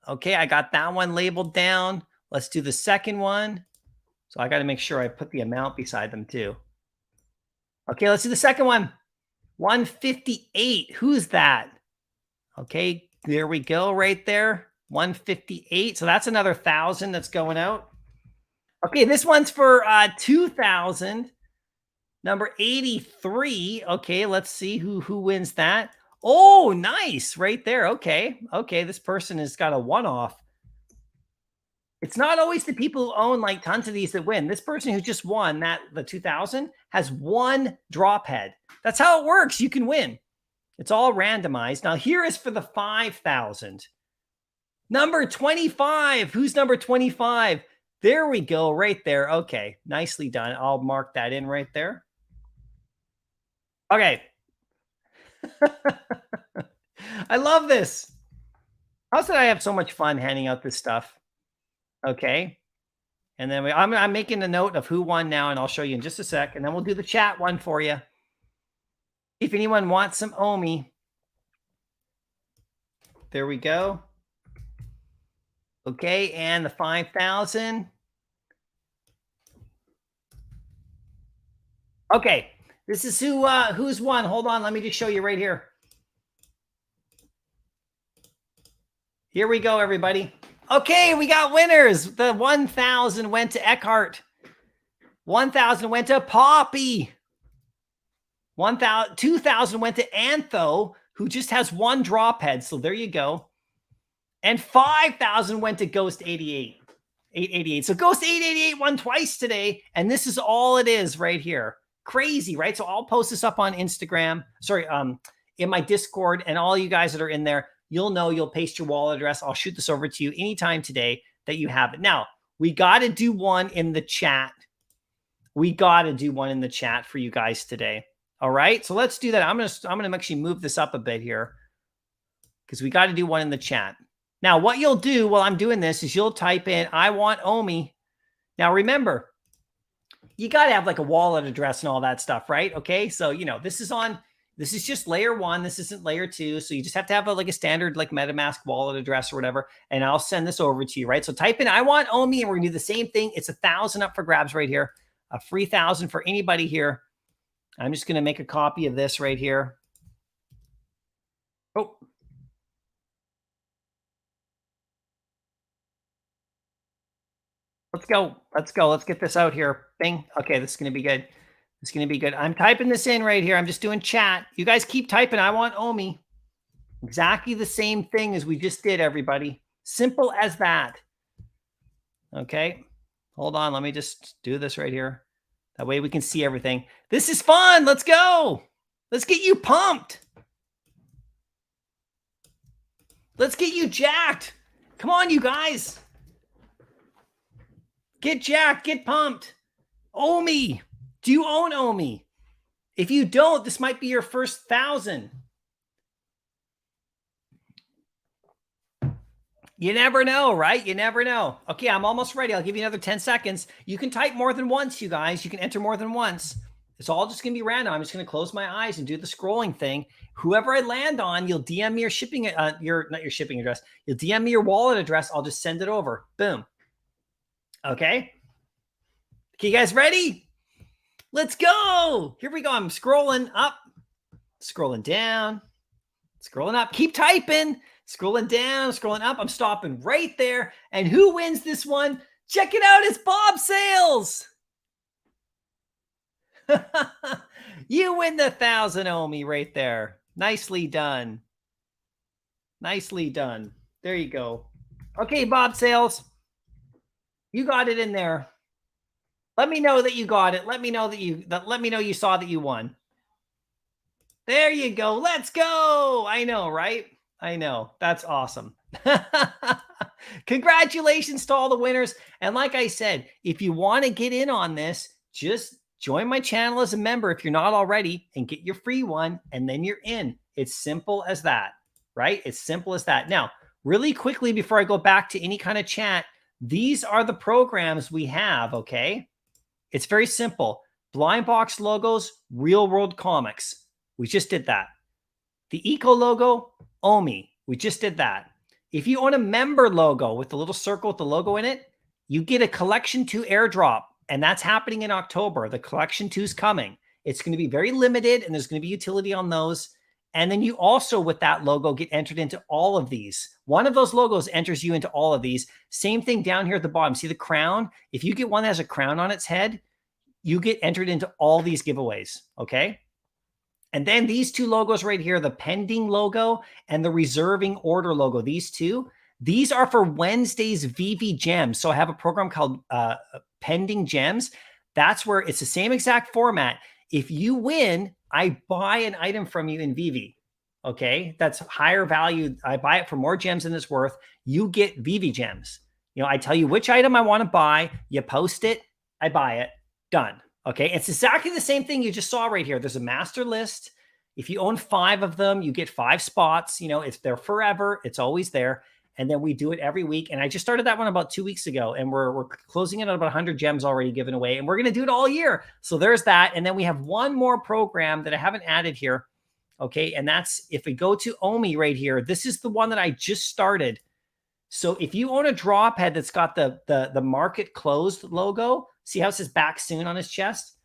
Okay, I got that one labeled down. Let's do the second one. So I got to make sure I put the amount beside them too. Okay, let's do the second one. 158. Who's that? Okay, there we go right there. 158. So that's another 1,000 that's going out. Okay, this one's for 2,000. Number 83. Okay, let's see who wins that. Oh, nice. Right there. Okay. Okay, this person has got a one-off. It's not always the people who own like tons of these that win. This person who just won the 2,000 has one drop head. That's how it works. You can win. It's all randomized. Now here is for the 5,000. Number 25. Who's number 25? There we go, right there. Okay, nicely done. I'll mark that in right there. Okay. I love this. How did I have so much fun handing out this stuff? Okay. And then I'm making a note of who won now, and I'll show you in just a sec. And then we'll do the chat one for you. If anyone wants some OMI. There we go. Okay, and the 5,000. Okay, this is who's won. Hold on, let me just show you right here. Here we go, everybody. Okay, we got winners. The 1,000 went to Eckhart. 1,000 went to Poppy. 2,000 went to Antho, who just has one drop head. So there you go. And 5,000 went to Ghost 88. 888. So Ghost 888 won twice today. And this is all it is right here. Crazy, right? So I'll post this up on Instagram. Sorry, in my Discord, and all you guys that are in there, you'll paste your wallet address. I'll shoot this over to you anytime today that you have it. Now, we got to do one in the chat. We got to do one in the chat for you guys today. All right, so let's do that. I'm gonna actually move this up a bit here because we got to do one in the chat. Now, what you'll do while I'm doing this is you'll type in, I want OMI. Now, remember, you got to have like a wallet address and all that stuff, right? Okay, so, this is just layer 1. This isn't layer 2. So you just have to have a standard like MetaMask wallet address or whatever. And I'll send this over to you, right? So type in, I want OMI, and we're going to do the same thing. It's 1,000 up for grabs right here. A free 1,000 for anybody here. I'm just going to make a copy of this right here. Oh. Let's go. Let's go. Let's get this out here. Bing. Okay, this is going to be good. This is going to be good. I'm typing this in right here. I'm just doing chat. You guys keep typing. I want OMI. Exactly the same thing as we just did, everybody. Simple as that. Okay. Hold on. Let me just do this right here. That way we can see everything. This is fun. Let's go. Let's get you pumped. Let's get you jacked. Come on, you guys. Get jacked. Get pumped. OMI. Do you own OMI? If you don't, this might be your first 1,000. You never know, right? You never know. Okay, I'm almost ready. I'll give you another 10 seconds. You can type more than once, you guys. You can enter more than once. It's all just going to be random. I'm just going to close my eyes and do the scrolling thing. Whoever I land on, you'll DM me your shipping, not your shipping address. You'll DM me your wallet address. I'll just send it over. Boom. Okay. Okay, you guys ready? Let's go. Here we go. I'm scrolling up, scrolling down, scrolling up. Keep typing. Scrolling down, scrolling up. I'm stopping right there. And who wins this one? Check it out. It's Bob Sales. You win the 1,000 OMI right there. Nicely done. Nicely done. There you go. Okay, Bob Sales. You got it in there. Let me know that you got it. Let me know that you saw that you won. There you go. Let's go. I know, right? I know. That's awesome. Congratulations to all the winners. And like I said, if you want to get in on this, just join my channel as a member if you're not already and get your free one, and then you're in. It's simple as that, right? It's simple as that. Now, really quickly, before I go back to any kind of chat, these are the programs we have, okay? It's very simple. Blind box logos, real world comics. We just did that. The eco logo, OMI. We just did that. If you own a member logo with the little circle with the logo in it, you get a collection 2 airdrop, and that's happening in October. The collection 2 is coming. It's going to be very limited, and there's going to be utility on those. And then you also, with that logo, get entered into all of these. One of those logos enters you into all of these. Same thing down here at the bottom. See the crown? If you get one that has a crown on its head, you get entered into all these giveaways, okay? And then these 2 logos right here, the pending logo and the reserving order logo, these 2, these are for Wednesday's Veve Gems. So I have a program called Pending Gems. That's where it's the same exact format. If you win, I buy an item from you in Veve. Okay, that's higher value. I buy it for more gems than it's worth. You get Veve Gems. You know, I tell you which item I want to buy. You post it. I buy it. Done. Okay, it's exactly the same thing you just saw right here. There's a master list. If you own 5 of them, you get 5 spots. You know, it's there forever. It's always there. And then we do it every week. And I just started that one about 2 weeks ago. And we're closing in on about 100 gems already given away. And we're going to do it all year. So there's that. And then we have one more program that I haven't added here. Okay, and that's if we go to OMI right here. This is the one that I just started. So if you own a drop head that's got the market closed logo, see how it says back soon on his chest?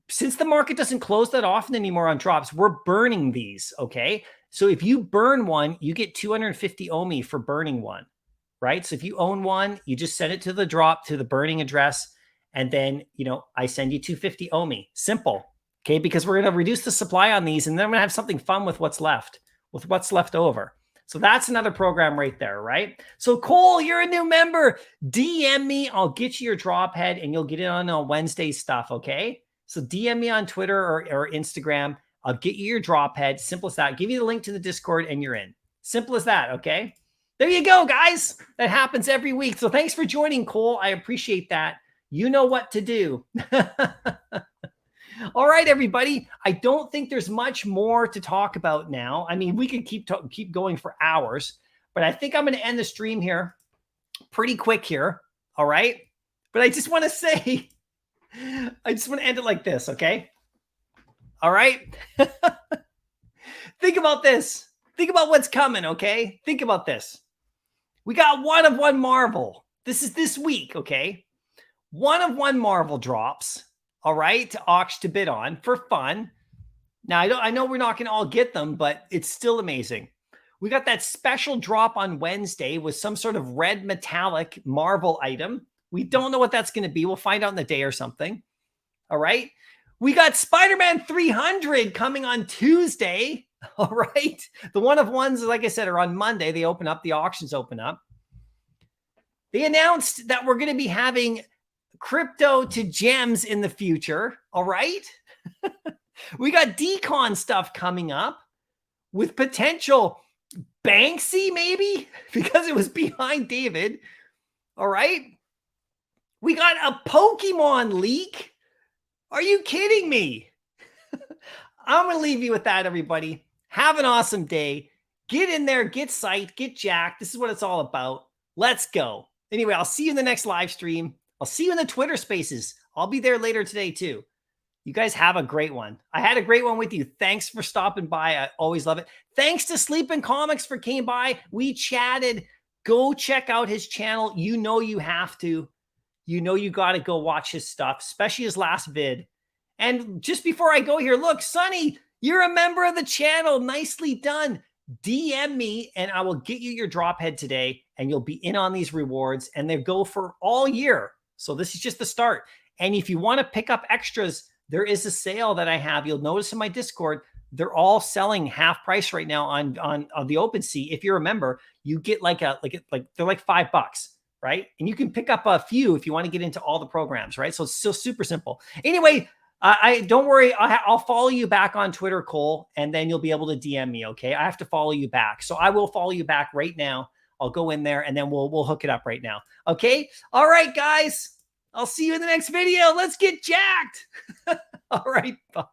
Since the market doesn't close that often anymore on drops, we're burning these, okay? So if you burn one, you get 250 OMI for burning one, right? So if you own one, you just send it to the drop, to the burning address, and then, you know, I send you 250 OMI. Simple, okay? Because we're going to reduce the supply on these, and then I'm going to have something fun with what's left over. So that's another program right there, right? So Cole, you're a new member. DM me. I'll get you your drop head and you'll get it on Wednesday stuff, okay? So DM me on Twitter or Instagram. I'll get you your drop head. Simple as that. Give you the link to the Discord and you're in. Simple as that, okay? There you go, guys. That happens every week. So thanks for joining, Cole. I appreciate that. You know what to do. All right, everybody. I don't think there's much more to talk about now. I mean, we could keep going for hours, but I think I'm going to end the stream here pretty quick here. All right. But I just want to say, I just want to end it like this. Okay. All right. Think about this. Think about what's coming. Okay. Think about this. We got 1 of 1 Marvel. This is this week. Okay. 1 of 1 Marvel drops. All right, to auction to bid on for fun. Now, I know we're not going to all get them, but it's still amazing. We got that special drop on Wednesday with some sort of red metallic Marvel item. We don't know what that's going to be. We'll find out in the day or something. All right. We got Spider-Man 300 coming on Tuesday. All right. The 1 of 1s, like I said, are on Monday. They open up. The auctions open up. They announced that we're going to be having crypto to gems in the future. All right. We got Decon stuff coming up with potential Banksy, maybe because it was behind David. All right. We got a Pokemon leak. Are you kidding me? I'm going to leave you with that, everybody. Have an awesome day. Get in there, get psyched, get jacked. This is what it's all about. Let's go. Anyway, I'll see you in the next live stream. I'll see you in the Twitter spaces. I'll be there later today too. You guys have a great one. I had a great one with you. Thanks for stopping by. I always love it. Thanks to Sleeping Comics for came by. We chatted. Go check out his channel. You know you have to. You know you got to go watch his stuff, especially his last vid. And just before I go here, look, Sonny, you're a member of the channel. Nicely done. DM me and I will get you your drop head today and you'll be in on these rewards and they go for all year. So this is just the start. And if you want to pick up extras, there is a sale that I have. You'll notice in my Discord, they're all selling half price right now on the OpenSea. If you're a member, you get like they're like $5, right? And you can pick up a few if you want to get into all the programs, right? So it's still super simple. Anyway, I don't worry. I'll follow you back on Twitter, Cole, and then you'll be able to DM me. Okay, I have to follow you back, so I will follow you back right now. I'll go in there and then we'll hook it up right now. Okay. All right, guys. I'll see you in the next video. Let's get jacked. All right. Bye.